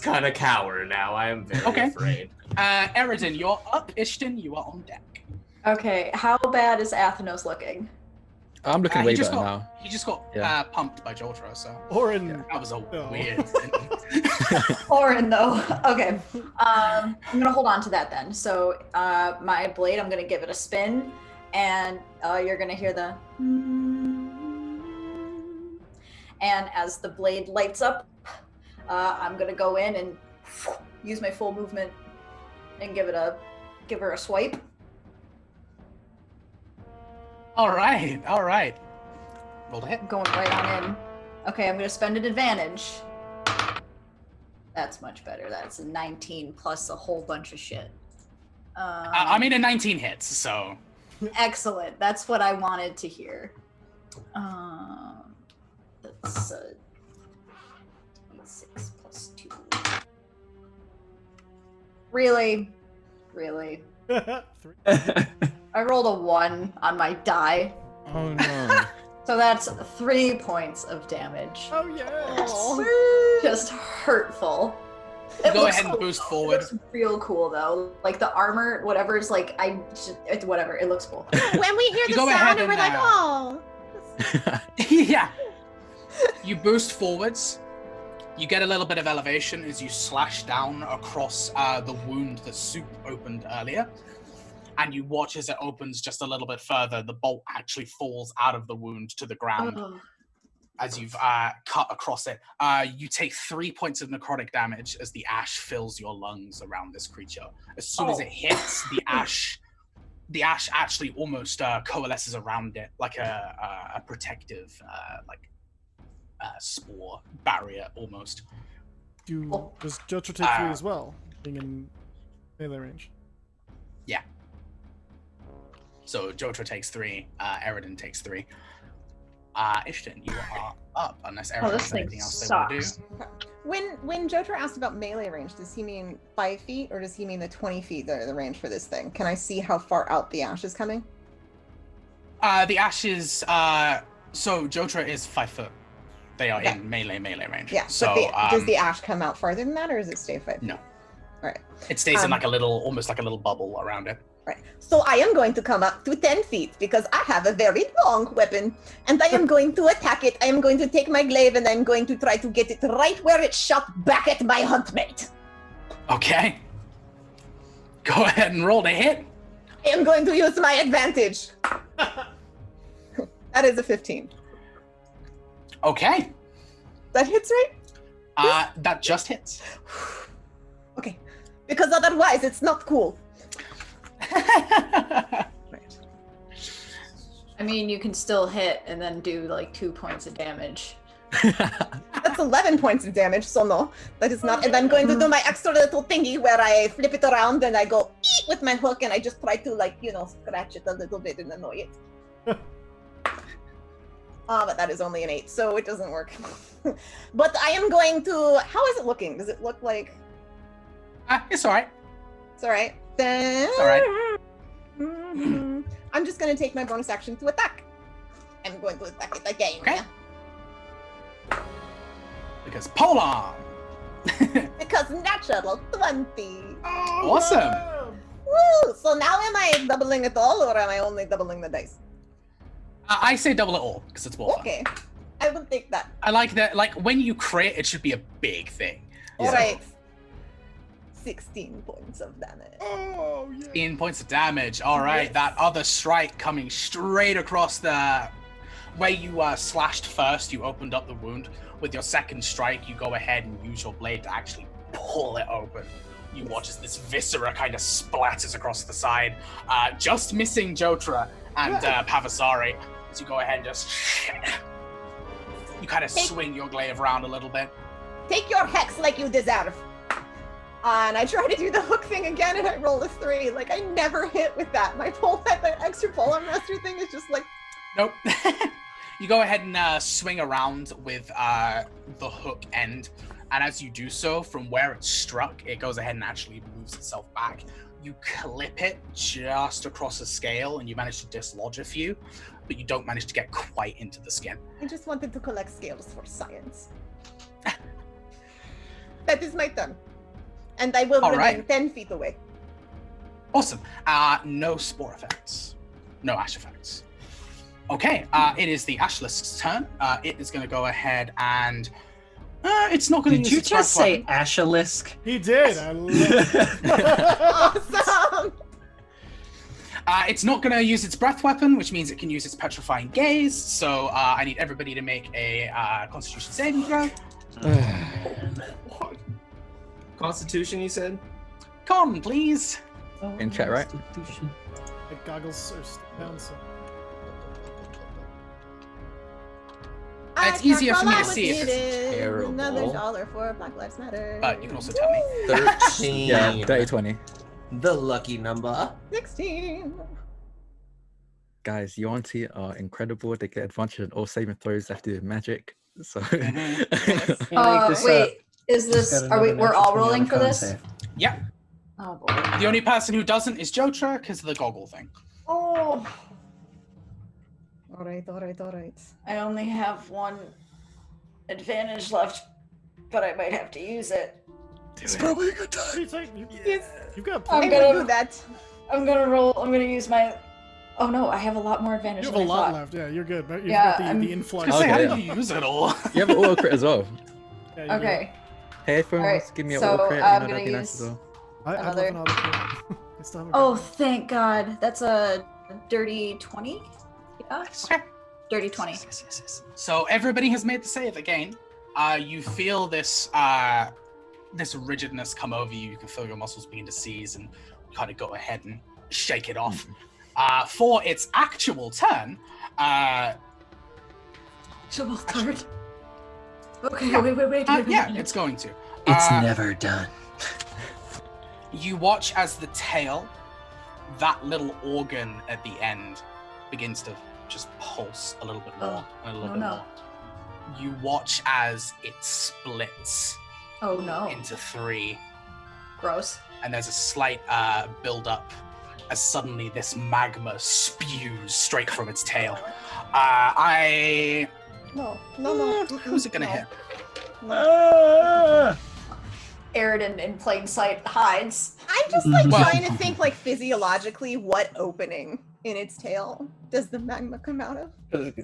kind of cower now. I am very Okay. afraid. Eredin, you're up. Ishton, you are on deck. Okay, how bad is Athenos looking? I'm looking He way just better got now. he just got Yeah. pumped by Joltro, so Orin. that was a Oh. weird. Orin, though. Okay. I'm gonna hold on to that then. So my blade, I'm gonna give it a spin, and you're gonna hear the. And as the blade lights up, I'm gonna go in and use my full movement and give her a swipe. all right. Roll the hit. Going right on in. Okay, I'm gonna spend an advantage. That's much better. That's a 19 plus a whole bunch of shit. I mean, a 19 hits, so Excellent. That's what I wanted to hear. That's 6 plus 2. Really? Three. I rolled a 1 on my die. Oh no. So that's 3 points of damage. Oh yeah. Just hurtful. go looks ahead and cool. boost It forward. looks real cool though. Like the armor, whatever is like, it's whatever. It looks cool. When we hear You the go ahead sound and we're and, like, oh. Yeah. You boost forwards. You get a little bit of elevation as you slash down across the wound that Soup opened earlier. And you watch as it opens just a little bit further. The bolt actually falls out of the wound to the ground Oh. as you've cut across it. You take 3 points of necrotic damage as the ash fills your lungs around this creature. As soon as it hits, the ash actually almost coalesces around it like a protective spore barrier almost. Does Jotro take 3 as well, being in melee range? So Jotra takes 3, Eredin takes 3. Ishton, you are up unless Eredin this has thing anything else they want to do. sucks. When Jotro asked about melee range, does he mean 5 feet or does he mean the 20 feet that are the range for this thing? Can I see how far out the ash is coming? The ashes. So Jotra is 5 foot. They are Okay. in melee range. Yeah. So but does the ash come out farther than that, or does it stay 5 feet? No. All right. It stays in Um, almost like a little bubble around it. Right. So I am going to come up to 10 feet because I have a very long weapon, and I am going to attack it. I am going to take my glaive, and I'm going to try to get it right where it shot back at my huntmate. Okay. Go ahead and roll to hit. I am going to use my advantage. That is a 15. Okay. That hits, right? That just hits. Okay. Because otherwise, it's not cool. Right. I mean, you can still hit and then do like 2 points of damage. That's 11 points of damage, so no, that is not. And I'm going to do my extra little thingy where I flip it around and I go eat with my hook and I just try to, like, scratch it a little bit and annoy it. But that is only an 8, so it doesn't work. But I am going to. How is it looking? Does it look like It's all right. it's all right? Then It's all right. I'm just going to take my bonus action to attack. I'm going to attack it again. Okay. Because Polar. Because natural 20. Awesome. Woo! So now am I doubling it all, or am I only doubling the dice? I say double it all because it's more fun. Okay, I will take that. I like that. Like when you crit, it should be a big thing. All right. 16 points of damage. Oh, yeah. 15 points of damage. All right, Yes. that other strike coming straight across the where you slashed first. You opened up the wound. With your second strike, you go ahead and use your blade to actually pull it open. You watch as this viscera kind of splatters across the side, just missing Jotra and Pavasari. As you go ahead and just you kind of swing your glaive around a little bit. Take your hex like you deserve. And I try to do the hook thing again, and I roll a 3. Like, I never hit with that. My the extra polearm master thing is just like. Nope. You go ahead and swing around with the hook end, and as you do so, from where it struck, it goes ahead and actually moves itself back. You clip it just across the scale, and you manage to dislodge a few, but you don't manage to get quite into the skin. I just wanted to collect scales for science. That is my turn. And I will All remain right. 10 feet away. Awesome. No spore effects. No ash effects. Okay, it is the Ashlisk's turn. It is going to go ahead and... it's not going to Did use you its just breath say weapon. Ashalisk? He did. I love it. Awesome! It's not going to use its breath weapon, which means it can use its petrifying gaze. So I need everybody to make a Constitution saving throw. Constitution, you said? Con, please. In chat, right? Constitution. My goggles are down, so. It's easier for me to see if it's terrible. Another $1 for Black Lives Matter. But you can also tell me. 13. Yeah, dirty 20. The lucky number. 16. Guys, Yuan-Ti are incredible. They get advantage on all saving throws after doing magic. So Can't make this Wait, up. is Just this? got Are we? another We're natural all 20 on rolling a for con this? save. Yeah. Oh boy. The only person who doesn't is Jotra because of the goggle thing. Oh. All right. I only have 1 advantage left, but I might have to use it. it's probably a good time. You've got I plenty. will do that. I'm gonna roll. I'm gonna use my. Oh no, I have a lot more advantage. You have a than I lot thought. left. Yeah, you're good. But you've Yeah, got I'm- the I influx. was gonna say, Okay, how did you use it all? You have an auto crit as well. Yeah, you're Okay. Hey, everyone Alright, wants to give me an so auto crit, I'm that'd gonna be nice use- as well. good. I love another- another crit. I still haven't Oh, got thank God. That's a dirty 20. Yeah. Okay. Dirty 20. So everybody has made the save again. You feel this this rigidness come over you. You can feel your muscles begin to seize, and you kind of go ahead and shake it off. For its actual turn, Double third. Okay, Yeah. wait. yeah, it's going to. It's never done. You watch as the tail, that little organ at the end, begins to just pulse a little bit more, and a little Oh, bit no. more. You watch as it splits Oh no. into 3, Gross. and there's a slight build up as suddenly this magma spews straight from its tail. No. Who's it gonna hit? Aridin in plain sight hides. I'm just like trying to think like physiologically what opening in its tail does the magma come out of?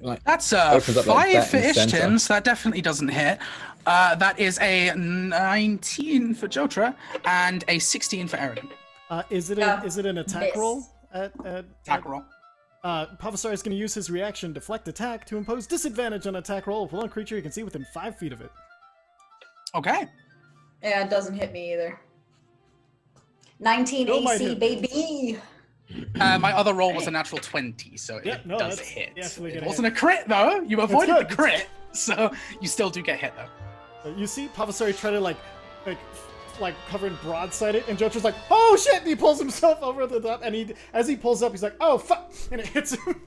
Like, That's opens up 5 like that for in the center. Ishtin, so that definitely doesn't hit. That is a 19 for Jotra and a 16 for Aridin. Is it an attack Miss. roll? Attack roll. Pavasar is going to use his reaction deflect attack to impose disadvantage on attack roll of one creature he can see within 5 feet of it. Okay. Yeah, it doesn't hit me either. 19 Still might AC, hit. baby. My other roll was a natural 20 so Yeah, it no, does that's hit. definitely It gonna wasn't a crit though. You avoided good. the crit, so you still do get hit though. You see Pavasari try to like cover and broadside it, and Jotra's like, "Oh shit!" And he pulls himself over the top, and as he pulls up, he's like, "Oh fuck!" and it hits him.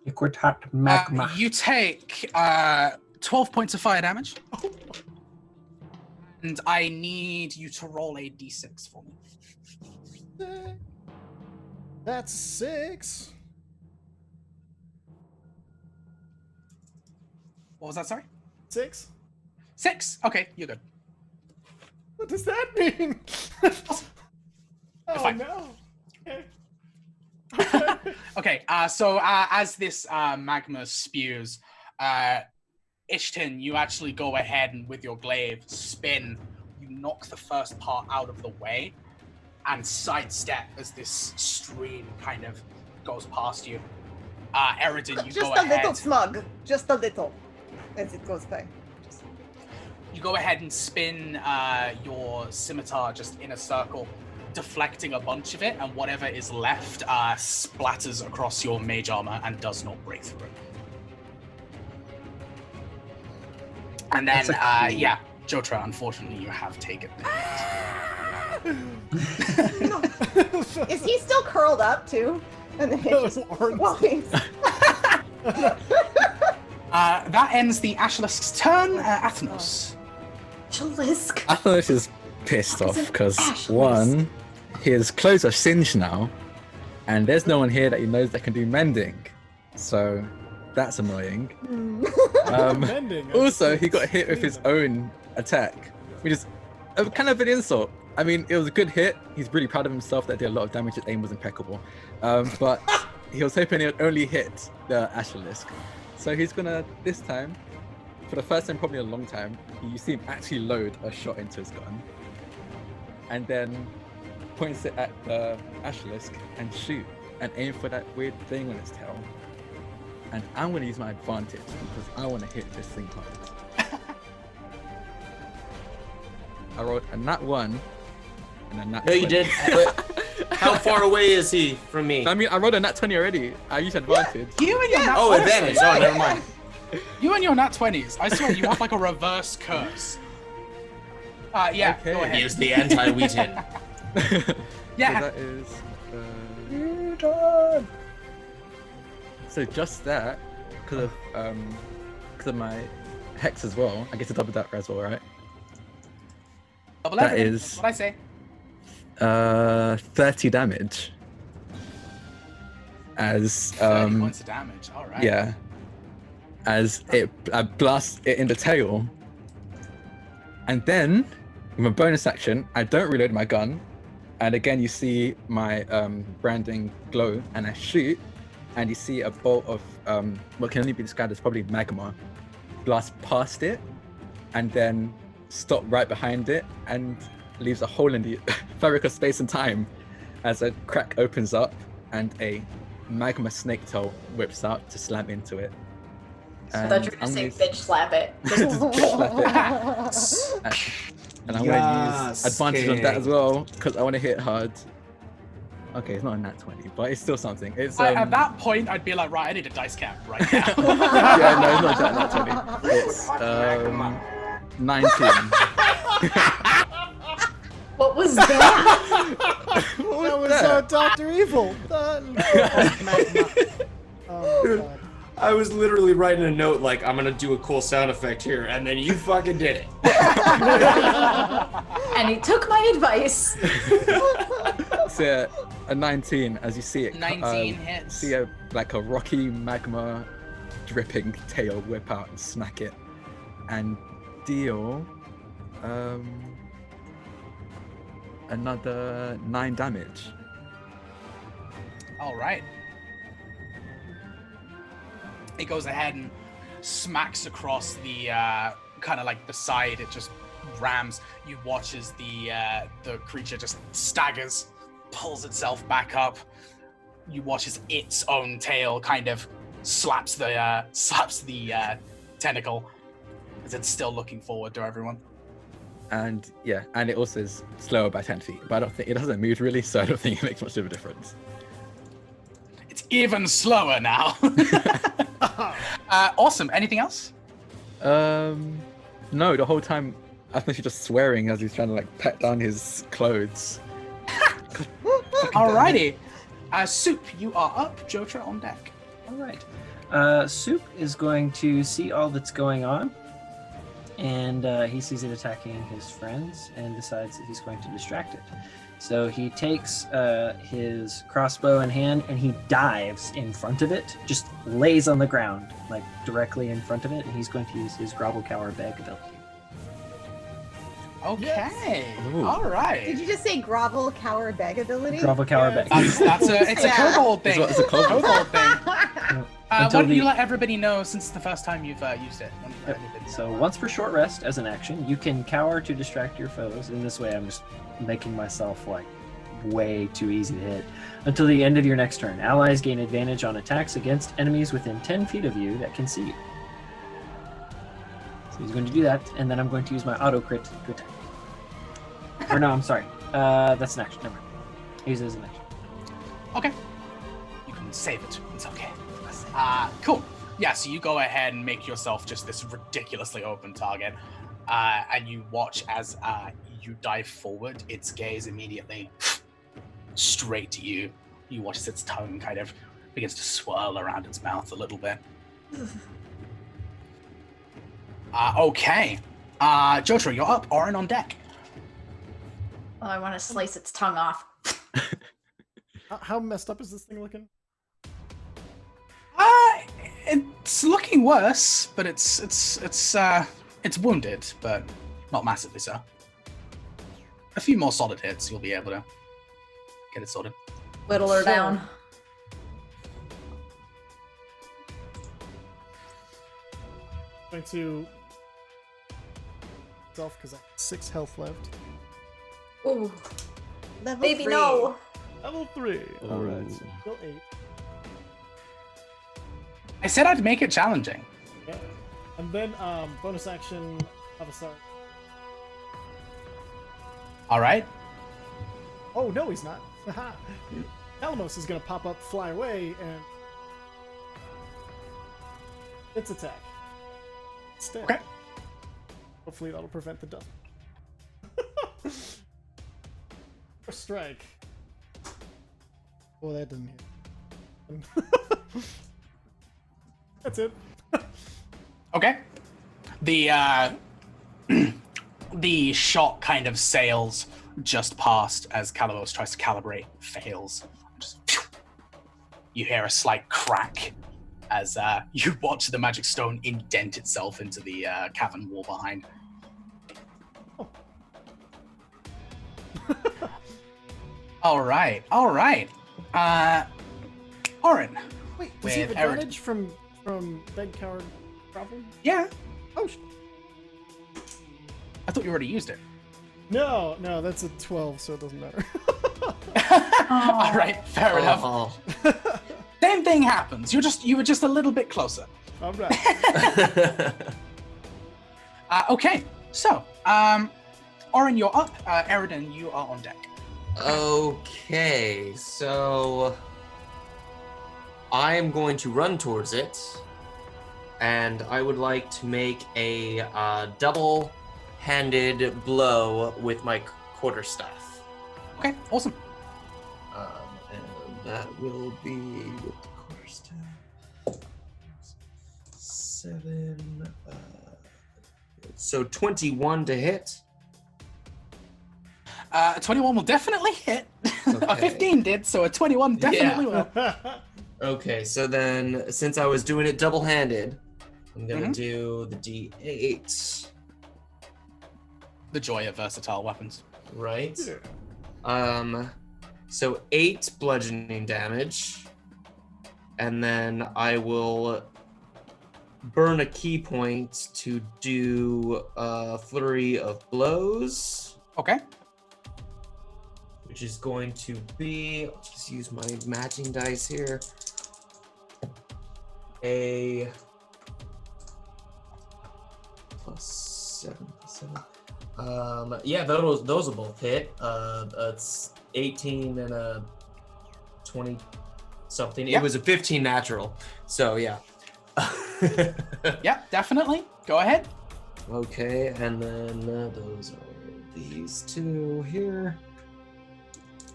Liquid hot magma. You take 12 points of fire damage. And I need you to roll a d6 for me. That's 6. What was that, sorry? 6. 6. Okay, you're good. What does that mean? Oh fine. no. Okay, so as this magma spews, Ishtin, you actually go ahead and with your glaive spin, you knock the first part out of the way and sidestep as this stream kind of goes past you. Aridin, you Just go a ahead. little smug. Just a little. As it goes by. You go ahead and spin your scimitar just in a circle, deflecting a bunch of it, and whatever is left splatters across your mage armor and does not break through. And then, yeah, Jotra, unfortunately, you have taken the hit. Is he still curled up too? And then No, just, Orange. well, he's- That ends the Ashlisk's turn. Athenos. Chalisk. Athenos is pissed off because Ashless. one, his clothes are singed now, and there's no one here that he knows that can do mending. So that's annoying. Mending, Also, I've he got hit with seen his that. own attack, which is kind of an insult. I mean, it was a good hit. He's really proud of himself that did a lot of damage. His aim was impeccable. But he was hoping it would only hit the Ashlisk. So he's gonna, this time, for the first time probably in a long time, you see him actually load a shot into his gun. And then points it at the Ashlisk and shoot and aim for that weird thing on its tail. And I'm gonna use my advantage because I wanna hit this thing hard. I rolled a nat 1 and a nat No, 20. you did. But how far away is he from me? I mean, I rolled a nat 20 already. I used advantage. You and your nat Oh, 20s. advantage. Oh, never mind. You and your nat 20s. I swear, you have like a reverse curse. Yeah, Okay. go He ahead. is the anti-Wheaton. Yeah. So that is. So just that, because of my hex as well. I get to double that as well, right? Double that everything, is- that's what I say. 30 damage. As 30 points of damage. All right. yeah, as I blast it in the tail, and then with a bonus action, I don't reload my gun, and again you see my branding glow, and I shoot, and you see a bolt of what can only be described as probably magma blast past it, and then stop right behind it, and leaves a hole in the fabric of space and time, as a crack opens up, and a magma snake tail whips out to slam into it. I thought you were gonna say bitch slap it. Just slap it. And I'm gonna use advantage on that as well because I want to hit hard. Okay, it's not a nat 20, but it's still something. It's At that point, I'd be like, right, I need a dice cap right now. yeah, no, it's not that nat 20. It's 19. What was that? That was Dr. Evil. Oh my god. I was literally writing a note like, I'm gonna do a cool sound effect here, and then you fucking did it. And he took my advice. So a 19, as you see it. 19 hits. See a rocky magma dripping tail whip out and smack it, and deal another 9 damage. All right. It goes ahead and smacks across the kind of like the side. It just rams. You watch as the creature just staggers, pulls itself back up. You watch as its own tail kind of slaps the tentacle as it's still looking forward to everyone. And yeah, and it also is slower by 10 feet, but I don't think it doesn't move really, so I don't think it makes much of a difference. It's even slower now. Awesome. Anything else? No, the whole time I think she's just swearing as he's trying to like pet down his clothes. Alrighty. Soup, you are up. Jotra on deck. All right. Soup is going to see all that's going on, and he sees it attacking his friends and decides that he's going to distract it. So he takes his crossbow in hand and he dives in front of it, just lays on the ground, like directly in front of it, and he's going to use his Grovel, Cower, Beg ability. Okay. Ooh. All Did right. you just say grovel, cower, beg ability? Grovel, Cower, Beg. It's a Yeah. kobold thing. It's a kobold. thing. Why Until don't you the- let everybody know since it's the first time you've used it? Why don't you let Yep. everybody So know? once per short rest as an action, you can cower to distract your foes. In this way, I'm just making myself like way too easy to hit. Until the end of your next turn, allies gain advantage on attacks against enemies within 10 feet of you that can see you. So he's going to do that, and then I'm going to use my auto crit to attack. Or no, I'm sorry. That's an action. Never mind. Use it as an action. Okay. You can save it. It's okay. Cool. Yeah, so you go ahead and make yourself just this ridiculously open target. And you watch as you dive forward, its gaze immediately straight to you. You watch as its tongue kind of begins to swirl around its mouth a little bit. Okay. Jotra, you're up. Orin on deck. Oh, I want to slice its tongue off. How messed up is this thing looking? It's looking worse, but it's wounded, but not massively so. A few more solid hits, you'll be able to get it sorted. Whittle her Sure. down. Going to self because I have 6 health left. Ooh, Level baby, 3. no. Level 3. All right. So still 8. I said I'd make it challenging. Okay. And then bonus action Avatar. All right. Oh no, he's not. Alamos is gonna pop up, fly away, and its attack. Instead. Okay. Hopefully that'll prevent the dust. Or strike. Oh, that didn't hit. That's it. Okay. The the shot kind of sails just past as Kalos tries to calibrate, fails. Just, you hear a slight crack as you watch the magic stone indent itself into the cavern wall behind. All right. Orin. Wait, does he have With Eric. advantage from Beg Coward Problem? Yeah, Oh, I thought you already used it. no, that's a 12, so it doesn't matter. All right, fair enough. Oh. Same thing happens. You were just a little bit closer. All right. Okay, so Orin, you're up. Eridan, you are on deck. Okay, so I am going to run towards it, and I would like to make a double-handed blow with my quarterstaff. Okay, awesome. And that will be with the quarterstaff. 7. So 21 to hit. 21 will definitely hit. A Okay. 15 did, so a 21 definitely will. Okay, so then since I was doing it double-handed, I'm gonna do the D8. The joy of versatile weapons. Right. So 8 bludgeoning damage, and then I will burn a key point to do a flurry of blows, Okay. which is going to be, I'll just use my matching dice here, a +7. Yeah, those will both hit. It's 18 and a 20 something. Yep. It was a 15 natural. So yeah. Yeah, definitely. Go ahead. Okay, and then those are these two here.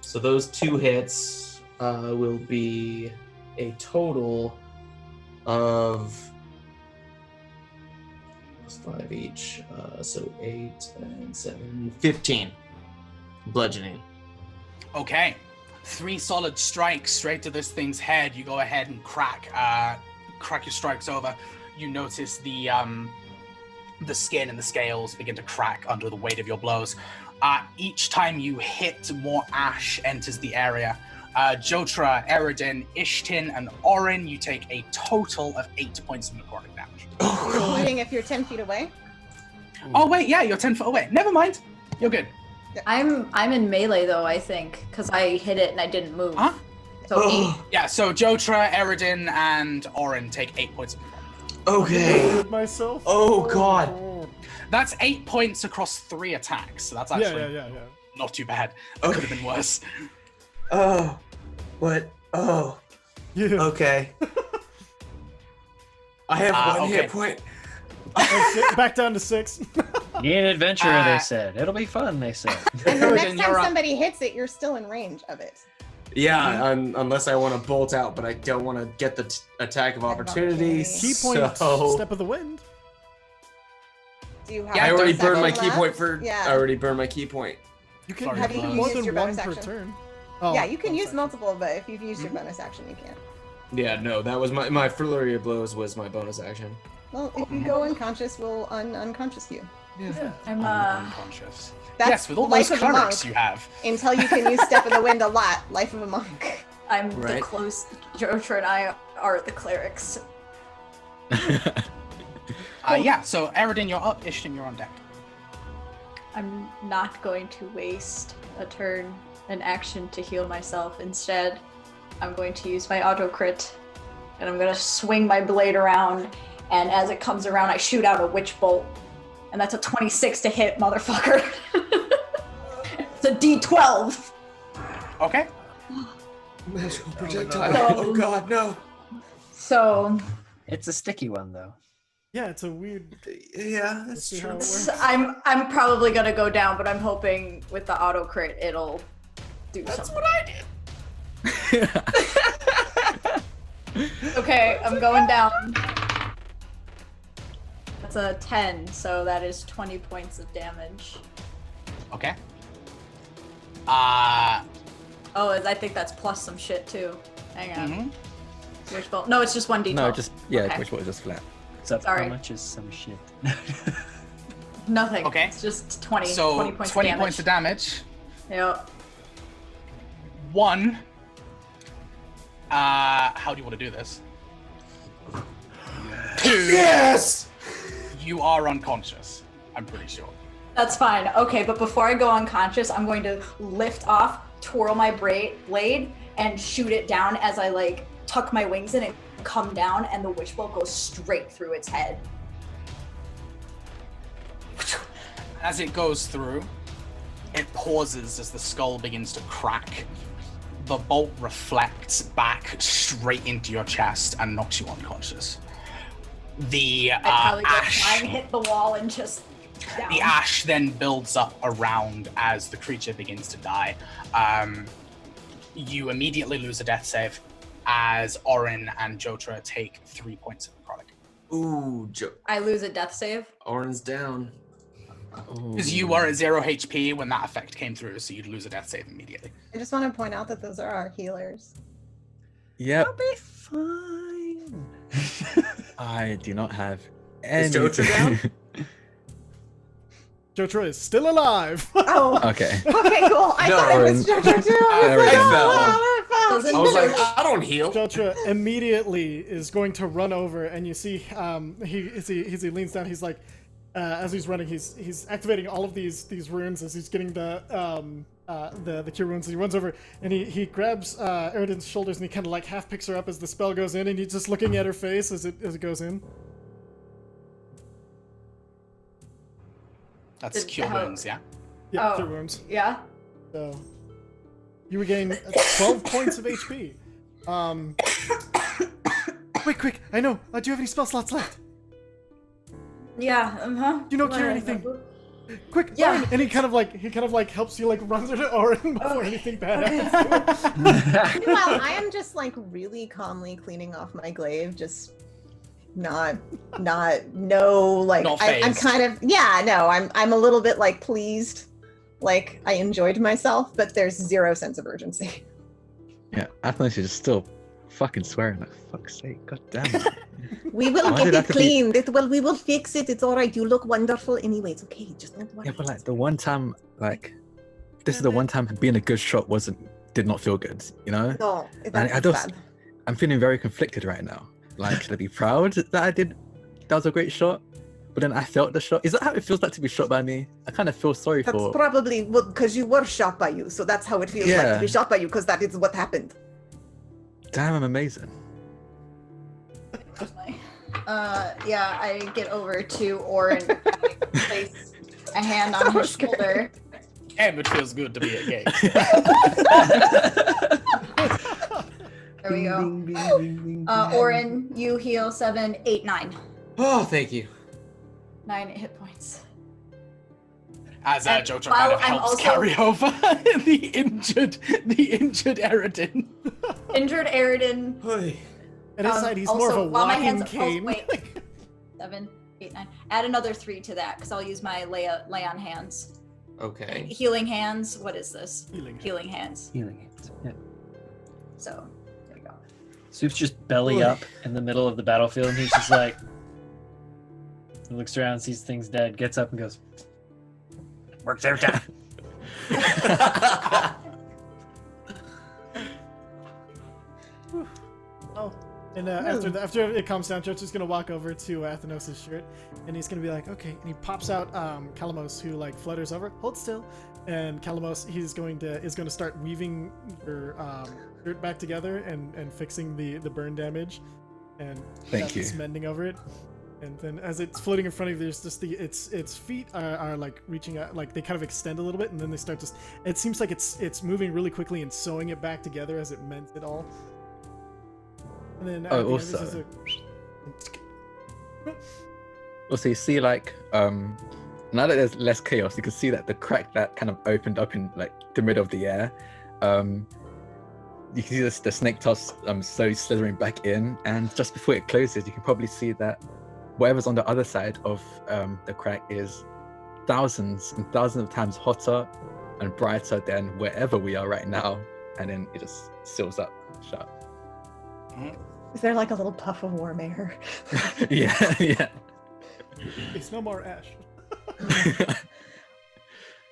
So those 2 hits will be a total of +5 each. So 8 and 7, 15 bludgeoning. Okay. 3 solid strikes straight to this thing's head. You go ahead and crack your strikes over. You notice the skin and the scales begin to crack under the weight of your blows. Each time you hit, more ash enters the area. Jotra, Eridin, Ishtin, and Orin, you take a total of 8 points of necrotic damage. Including if you're 10 feet away. Oh wait, yeah, you're 10 foot away. Never mind. You're good. I'm in melee though, I think, because I hit it and I didn't move. Huh? So 8. Yeah, so Jotra, Eridin, and Orin take 8 points of necrotic. Okay. Myself. Oh god. That's 8 points across 3 attacks. So that's actually Yeah. not too bad. Okay. Could have been worse. Oh. What? Oh. Yeah. Okay. I have 1 hit okay. point. Back down to 6. Need an adventurer, they Uh, said. It'll be fun, they said. And the Eridin, next time you're up. somebody hits it, you're still in range of it. Yeah, unless I want to bolt out, but I don't want to get the attack of opportunity. opportunity. Key point, So step of the wind. Do you have Yeah, I a already bonus burned my action key left? point for. Yeah. I already burned my key point. You can Sorry, have have you more used than your one bonus per action? turn. Yeah, you can bonus use action. multiple, but if you've used your bonus action, you can't. Yeah, no, that was my flurry of blows was my bonus action. Well, if you go unconscious, we'll unconscious you. I'm unconscious. That's Yes, with all life those of a monk. clerics you have. Until you can use Step of the Wind a lot. Life of a monk. I'm the Right. close. Jotra and I are the clerics. Yeah, so Eridin, you're up. Ishtin, you're on deck. I'm not going to waste a turn, an action to heal myself. Instead, I'm going to use my auto crit, and I'm going to swing my blade around, and as it comes around, I shoot out a witch bolt, and that's a 26 to hit, motherfucker. It's a D12. Okay. Magical projectile. No. Oh god, no. So It's a sticky one, though. Yeah, it's a weird. Yeah, Let's that's see how true. it works. I'm probably gonna go down, but I'm hoping with the auto crit it'll do That's something. what I did. Okay, I'm going down. That's a 10, so that is 20 points of damage. Okay. Oh, I think that's plus some shit too. Hang on. Mhm. Witch bolt. No, it's just 1d12. No, just Okay. which was just flat. So Sorry. how much is some shit? Nothing. Okay. It's just 20. So 20 points 20 of damage. points of damage. Yep. 1. How do you want to do this? 2. Yes. You are unconscious. I'm pretty sure. That's fine. Okay, but before I go unconscious, I'm going to lift off, twirl my blade, and shoot it down as I like tuck my wings in and come down, and the witch bolt goes straight through its head. As it goes through, it pauses as the skull begins to crack. The bolt reflects back straight into your chest and knocks you unconscious. The I probably go ash. flying, hit the wall, and just down. The ash then builds up around as the creature begins to die. You immediately lose a death save as Orin and Jotra take 3 points of necrotic. Ooh, I lose a death save. Orin's down. Because you were at 0 HP when that effect came through, so you'd lose a death save immediately. I just want to point out that those are our healers. Yep. I'll be fine. I do not have Is any. Jotra down? Joe Troy is still alive. Oh, Okay. okay, cool. I No, thought it was Orin. Jojo too. There we I go. fell. Doesn't I was like, matter. I don't heal. Jotra immediately is going to run over, and you see he leans down. He's like, as he's running, he's activating all of these runes as he's getting the cure wounds. He runs over and he grabs Eridan's shoulders and he kind of like half picks her up as the spell goes in, and he's just looking at her face as it goes in. That's Did- cure how- wounds, yeah? Yeah, Oh. cure wounds. Yeah. So you regain 12 points of HP. Quick! I know. Do you have any spell slots left? Yeah. You don't cure anything. Quick, Yeah. Orin! And he kind of like helps you, like runs her to Orin before anything bad happens to him. Meanwhile, I am just like really calmly cleaning off my glaive, just not like Not I'm phased. kind of I'm a little bit like pleased, like I enjoyed myself, but there's zero sense of urgency. Yeah, Athos is still fucking swearing. Like, fuck's sake, god damn it. We will Why get did it I have to be- cleaned. We will fix it. It's all right. You look wonderful. Anyway, it's okay. Just don't worry. Yeah, but like the one time, like this is the one time being a good shot did not feel good, you know? No, I that's don't- bad. I'm feeling very conflicted right now. Like, should I be proud that I did? That was a great shot, but then I felt the shot. Is that how it feels like to be shot by me? I kind of feel sorry That's for. probably because you were shot by you, so that's how it feels like Yeah. to be shot by you, because that is what happened. Damn, I'm amazing. Yeah, I get over to Orin, place a hand on his shoulder. Damn, it feels good to be a gay. There we go. Orin, you heal 7, 8, 9. Oh, thank you. 9 hit points. As And Jotra while kind of I'm helps also- carry over the injured Eridan. Injured Eridan. Hey. At his side, he's more of a while my walking hands cane. wait. 7, 8, 9. Add another 3 to that, because I'll use my lay on hands. Okay. Healing hands. What is this? Healing. Healing hands. Healing hands. Yeah. So there we go. Soup's just belly up in the middle of the battlefield, and he's just like, he looks around, sees things dead, gets up and goes, Works every time. Oh, and after it calms down, Jota's gonna walk over to Athenos' shirt, and he's gonna be like, okay, and he pops out Kalamos, who like flutters over, hold still, and Kalamos is going to start weaving your shirt back together and fixing the burn damage, and Thank you. just mending over it. And then as it's floating in front of you, there's just its feet are like reaching out, like they kind of extend a little bit, and then they start just. It seems like it's moving really quickly and sewing it back together as it mends it all. And then Oh, at the end, also- this is Also, you see, like, now that there's less chaos, you can see that the crack that kind of opened up in like the middle of the air. You can see the snake toss slowly slithering back in, and just before it closes, you can probably see that whatever's on the other side of the crack is thousands and thousands of times hotter and brighter than wherever we are right now, and then it just seals up shut. Is there like a little puff of warm air? yeah. It's no more ash.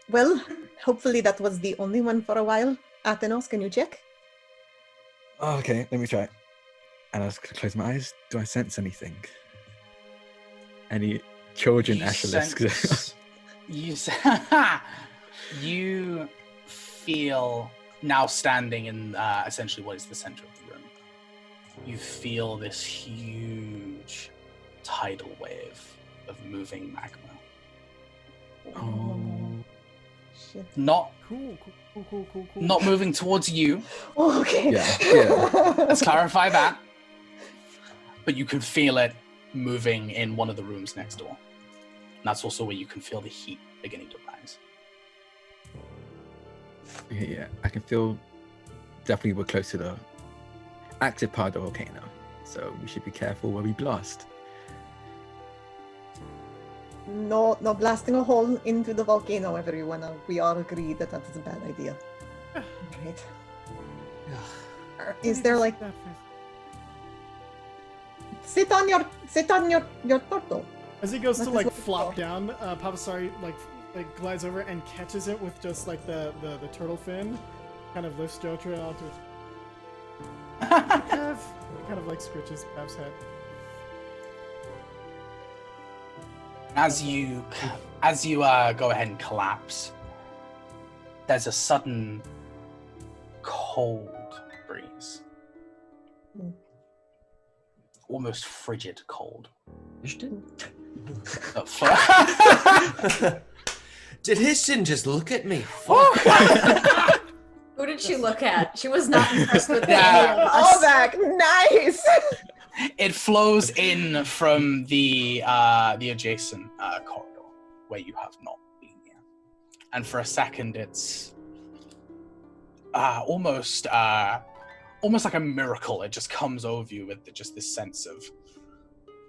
Well, hopefully that was the only one for a while. Athenos, can you check? Oh, okay, let me try. And I was gonna close my eyes. Do I sense anything? Any children ashelisks? You feel now standing in essentially what is the center of the room. You feel this huge tidal wave of moving magma. Oh. Shit. Not Cool. not moving towards you. Oh, okay. Yeah. Let's clarify that. But you can feel it moving in one of the rooms next door. And that's also where you can feel the heat beginning to rise. Yeah, I can feel definitely we're close to the active part of the volcano. So we should be careful where we blast. No blasting a hole into the volcano, everyone. We all agree that is a bad idea. Right. Is there like sit on your turtle? As he goes to What like is flop down, Papasari like glides over and catches it with just like the turtle fin, kind of lifts Jotra onto his kind of like scritches Pap's head. As you go ahead and collapse, there's a sudden cold breeze, almost frigid cold. Did Hishton just look at me? Who did she look at? She was not impressed with Yeah. any of us. Oh, back, nice. It flows in from the adjacent corridor where you have not been yet, and for a second, it's almost like a miracle. It just comes over you with just this sense of,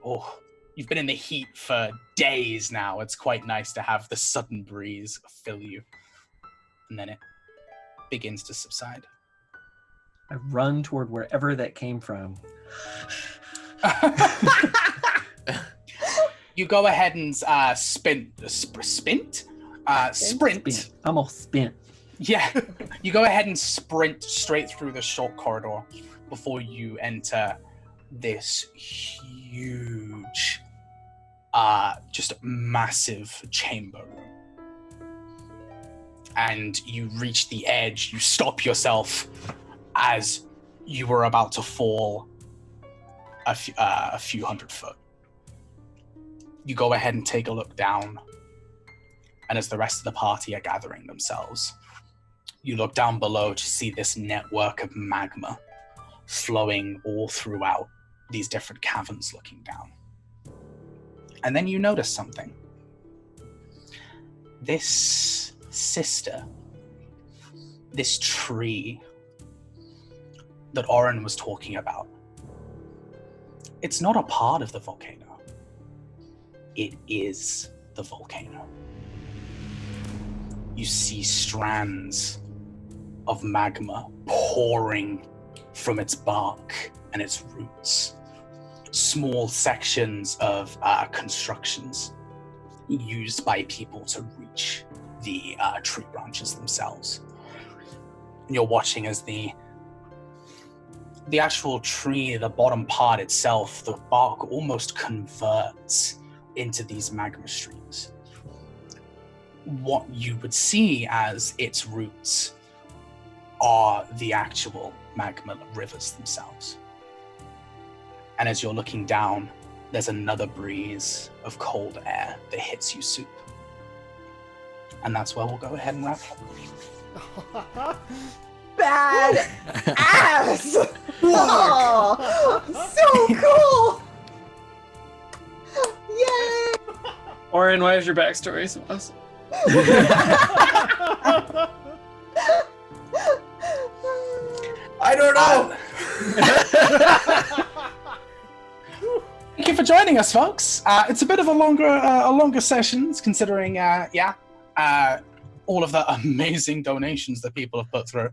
oh, you've been in the heat for days now. It's quite nice to have the sudden breeze fill you, and then it begins to subside. I run toward wherever that came from. You go ahead and sprint. I'm all spent. Yeah, you go ahead and sprint straight through the short corridor before you enter this huge, just massive chamber room. And you reach the edge, you stop yourself as you were about to fall a few hundred foot. You go ahead and take a look down, and as the rest of the party are gathering themselves, you look down below to see this network of magma flowing all throughout these different caverns looking down. And then you notice something. This sister, this tree that Oren was talking about, it's not a part of the volcano. It is the volcano. You see strands of magma pouring from its bark and its roots. Small sections of constructions used by people to reach the tree branches themselves. And you're watching as the actual tree, the bottom part itself, the bark almost converts into these magma streams. What you would see as its roots are the actual magma rivers themselves. And as you're looking down, there's another breeze of cold air that hits you, Soup. And that's where we'll go ahead and wrap up. Bad ass. Oh, so cool. Yay. Oren, why is your backstory so awesome? I don't know. Thank you for joining us, folks. It's a bit of a longer session, considering, all of the amazing donations that people have put through.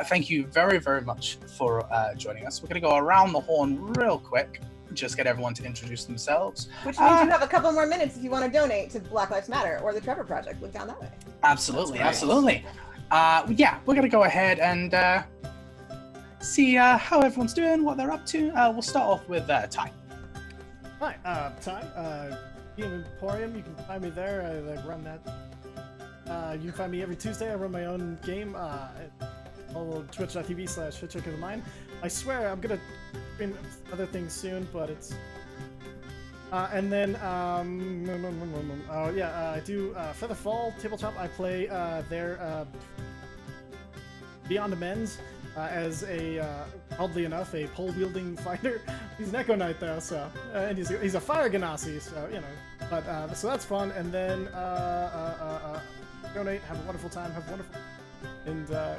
Thank you very, very much for joining us. We're going to go around the horn real quick, just get everyone to introduce themselves. Which means you have a couple more minutes if you want to donate to Black Lives Matter or the Trevor Project. Look down that way. Absolutely, absolutely. We're going to go ahead and see how everyone's doing, what they're up to. We'll start off with Ty. Hi, Ty. DM Emporium. You can find me there. I run that. You can find me every Tuesday. I run my own game. Twitch.tv/HitCheckOfTheMind. I swear I'm gonna stream other things soon, but it's. And then I do Featherfall Tabletop. I play there Beyond Amends as a oddly enough a pole wielding fighter. He's an Echo Knight though, so and he's a fire Ganassi, so you know. But so that's fun. And then donate. Have a wonderful time. Have a wonderful. And yeah.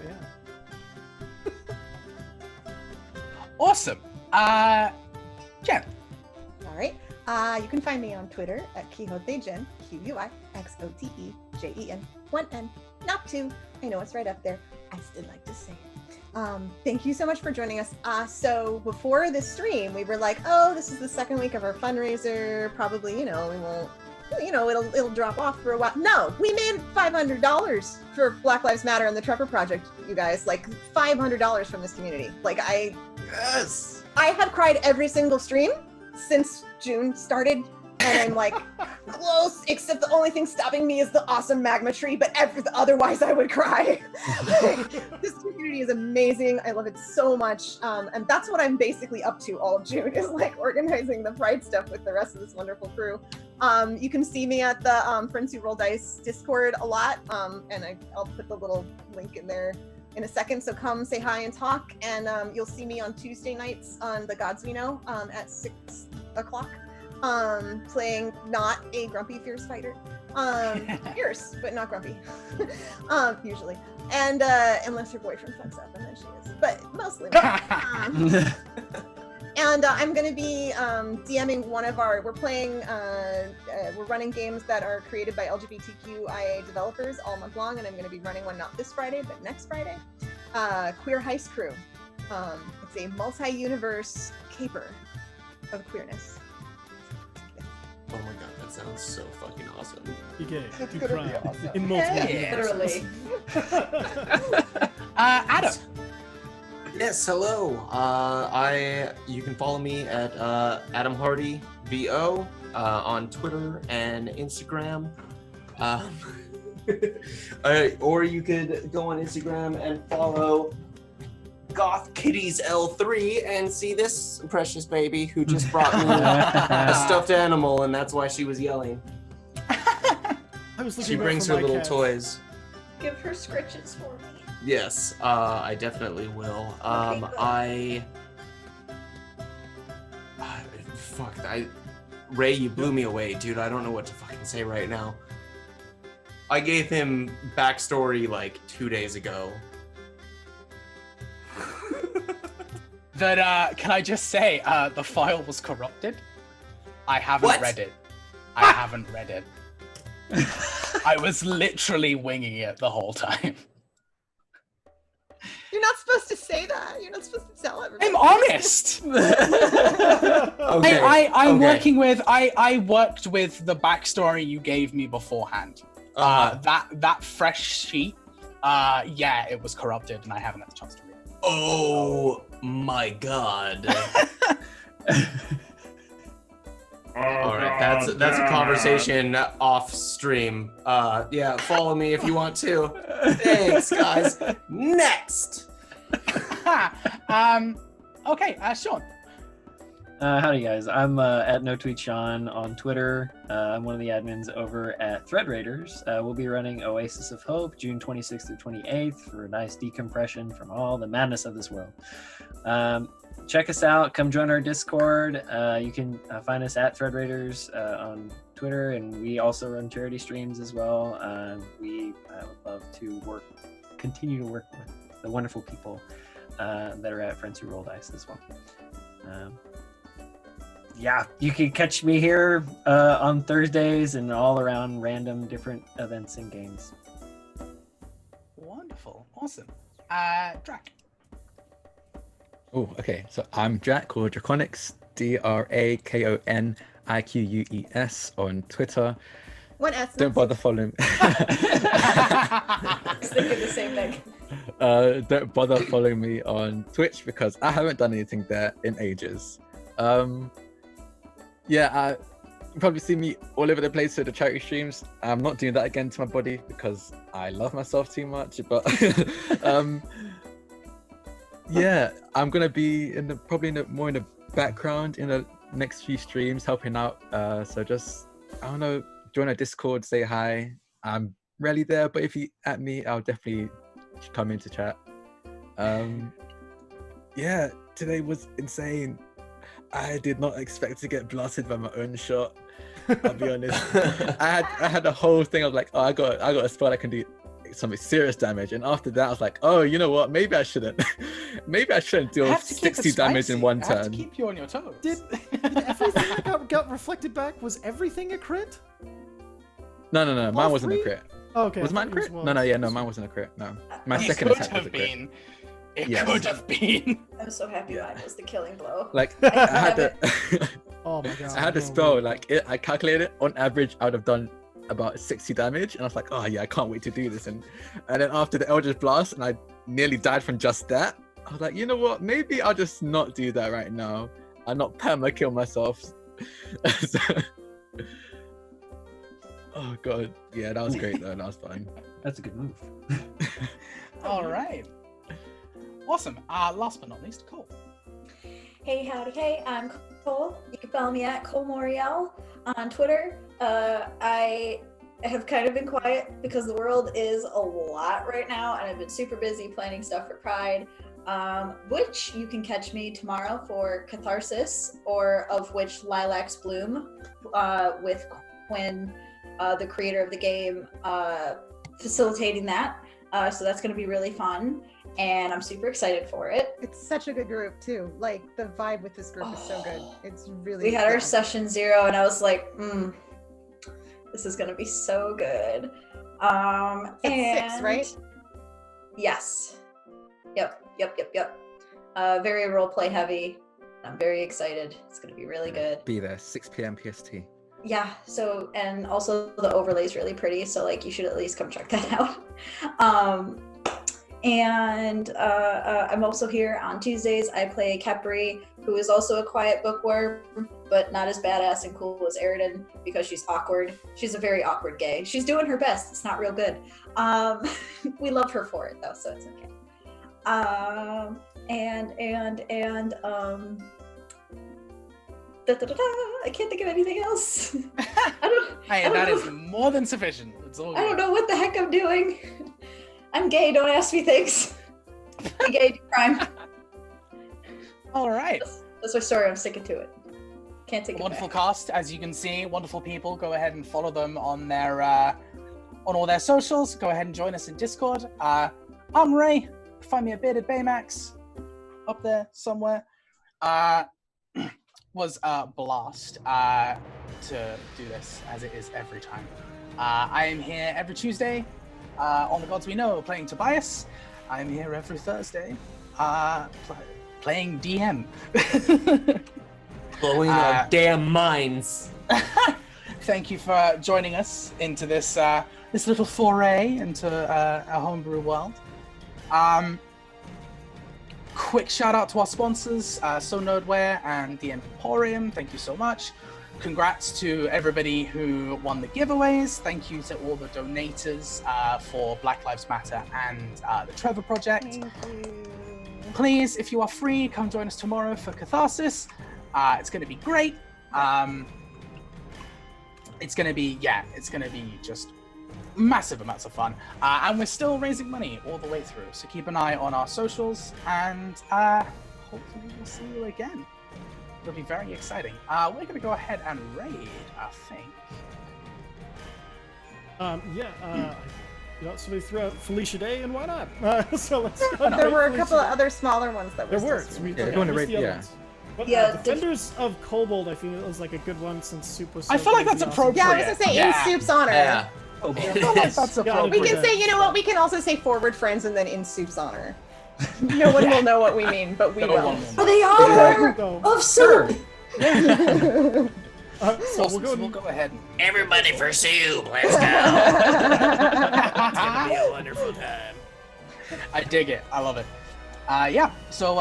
Awesome. Jen. All right. You can find me on Twitter at QuixoteJen, QUIXOTEJEN, 1N, not 2. I know it's right up there. I still like to say it. Thank you so much for joining us. So before this stream, we were like, oh, this is the second week of our fundraiser. Probably, we won't, it'll drop off for a while. No, we made $500 for Black Lives Matter and the Trevor Project, you guys. Like $500 from this community. Like Yes. I have cried every single stream since June started, and I'm like close, except the only thing stopping me is the awesome magma tree, but otherwise I would cry. This community is amazing. I love it so much. And that's what I'm basically up to all of June, is like organizing the Pride stuff with the rest of this wonderful crew. You can see me at the Friends Who Roll Dice Discord a lot, and I'll put the little link in there in a second, so come say hi and talk. And you'll see me on Tuesday nights on the Gods We Know at 6 o'clock, playing not a grumpy fierce fighter, fierce but not grumpy, usually, and unless her boyfriend fucks up, and then she is, but mostly not. And I'm going to be DMing one of our, we're running games that are created by LGBTQIA developers all month long, and I'm going to be running one not this Friday, but next Friday. Queer Heist Crew. It's a multi-universe caper of queerness. Oh my god, that sounds so fucking awesome. You get it. It's You gonna cry be awesome. in multiple Yeah. universes. Literally. Adam. Yes, hello. You can follow me at Adam Hardy VO on Twitter and Instagram. Or you could go on Instagram and follow Goth Kitties L3 and see this precious baby who just brought me a stuffed animal, and that's why she was yelling. I was looking She back brings for her my little cat. toys. Give her scritches for me. Yes, I definitely will. Ray, you blew me away, dude. I don't know what to fucking say right now. I gave him backstory like 2 days ago. That can I just say, the file was corrupted. I haven't What? read it. I haven't read it. I was literally winging it the whole time. You're not supposed to say that. You're not supposed to tell everybody. I'm honest. Okay. I'm okay. working with. I worked with the backstory you gave me beforehand. That fresh sheet. Yeah, it was corrupted, and I haven't had the chance to read it. Oh my god. All right, that's a conversation off stream. Yeah, follow me if you want to. Thanks, guys. Next. Okay, Sean. Howdy guys, I'm at NoTweetSean on Twitter. I'm one of the admins over at Thread Raiders. We'll be running Oasis of Hope June 26th through 28th for a nice decompression from all the madness of this world. Check us out, come join our Discord. You can find us at Thread Raiders on Twitter, and we also run charity streams as well. We would love to continue to work with the wonderful people that are at Friends Who Roll Dice as well. Yeah, you can catch me here on Thursdays and all around random different events and games. Wonderful, awesome. Drac. Oh, okay. So I'm Jack, or Draconics, DRAKONIQUES on Twitter. One S. Don't bother following. I was thinking the same thing. Don't bother following me on Twitch because I haven't done anything there in ages. Yeah, you probably see me all over the place with the charity streams. I'm not doing that again to my body because I love myself too much. But yeah, I'm gonna be more in the background in the next few streams, helping out. So just join a Discord, say hi. I'm rarely there, but if you at me, I'll definitely come into chat. Yeah, today was insane. I did not expect to get blasted by my own shot. I'll be honest. I had a whole thing of like, oh, I got a spell that can do some serious damage, and after that I was like, oh, you know what? Maybe I shouldn't. Maybe I shouldn't deal 60 damage in one I have turn. to keep you on your toes. Everything that got reflected back, was everything a crit? No, mine wasn't a three? crit. Oh, okay. Was I mine thought yours crit? was. No, mine wasn't a crit. No, my It second could attack was have a crit. been. It Yes. could have been. I'm so happy mine was the killing blow. Like I I had have the, Oh my god. I had the no spell. way. Like I calculated on average, I would have done about 60 damage, and I was like, oh yeah, I can't wait to do this. And then after the Eldritch Blast, and I nearly died from just that. I was like, you know what? Maybe I'll just not do that right now. I'll not perma kill myself. So- oh god, yeah, that was great though. That was fun. That's a good move. All right. Awesome. Last but not least, Cole. Hey, howdy, hey, I'm Cole. You can follow me at Cole Moriel on Twitter. I have kind of been quiet because the world is a lot right now, and I've been super busy planning stuff for Pride, which you can catch me tomorrow for Catharsis, or of which Lilacs Bloom, with Quinn, the creator of the game, facilitating that. So that's going to be really fun, and I'm super excited for it. It's such a good group too. Like the vibe with this group is so good. It's really. We had our good. session 0, and I was like, this is gonna be so good. It's 6, right? Yes. Yep. Very roleplay heavy. I'm very excited. It's gonna be really good. Be there 6 p.m. PST. Yeah. So, and also the overlay is really pretty. So like, you should at least come check that out. And I'm also here on Tuesdays. I play Kepri, who is also a quiet bookworm, but not as badass and cool as Eridan because she's awkward. She's a very awkward gay. She's doing her best. It's not real good. We love her for it though, so it's okay. I can't think of anything else. That is more than sufficient. It's all I don't good. know what the heck I'm doing. I'm gay, don't ask me things. Be gay, do crime. All right. That's my story, I'm sticking to it. Can't take it Wonderful back. cast, as you can see. Wonderful people. Go ahead and follow them on their on all their socials. Go ahead and join us in Discord. I'm Ray. Find me at Bearded Baymax up there somewhere. Was a blast to do this, as it is every time. I am here every Tuesday on The Gods We Know, playing Tobias. I'm here every Thursday playing DM. Blowing our damn minds. Thank you for joining us into this this little foray into our homebrew world. Quick shout out to our sponsors, So Nerdware and the Emporium. Thank you so much. Congrats to everybody who won the giveaways. Thank you to all the donators for Black Lives Matter and the Trevor Project. Thank you. Please, if you are free, come join us tomorrow for Catharsis. It's going to be great. It's going to be just massive amounts of fun. And we're still raising money all the way through. So keep an eye on our socials, and hopefully we'll see you again. It'll be very exciting. We're going to go ahead and raid, I think. Somebody threw out Felicia Day, and why not? So let's go. There were a Felicia couple Day. of other smaller ones that were There were. still So we Yeah, okay, go on to what's rate- the other yeah. ones? But, Yeah, Defenders of Kobold, I think it was like a good one since Soup was. I so feel like crazy that's awesome. appropriate. Yeah, I was gonna say Yeah. in Soup's honor. Yeah. I feel like that's Yeah, appropriate. We can say, you know what? We can also say forward friends and then in Soup's honor. No one will know what we mean, but we No will. one will Oh, they are So, of soup. so Awesome. we'll So go. we'll go ahead. Everybody for soup. Let's go. It's gonna be a wonderful time. I dig it. I love it. Yeah. So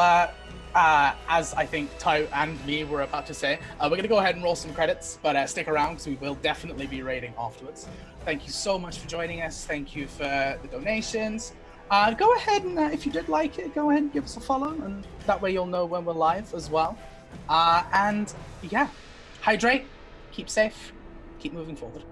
as I think Ty and me were about to say, we're going to go ahead and roll some credits, but stick around because we will definitely be raiding afterwards. Thank you so much for joining us. Thank you for the donations. Go ahead and if you did like it, go ahead and give us a follow, and that way you'll know when we're live as well. And yeah, hydrate, keep safe, keep moving forward.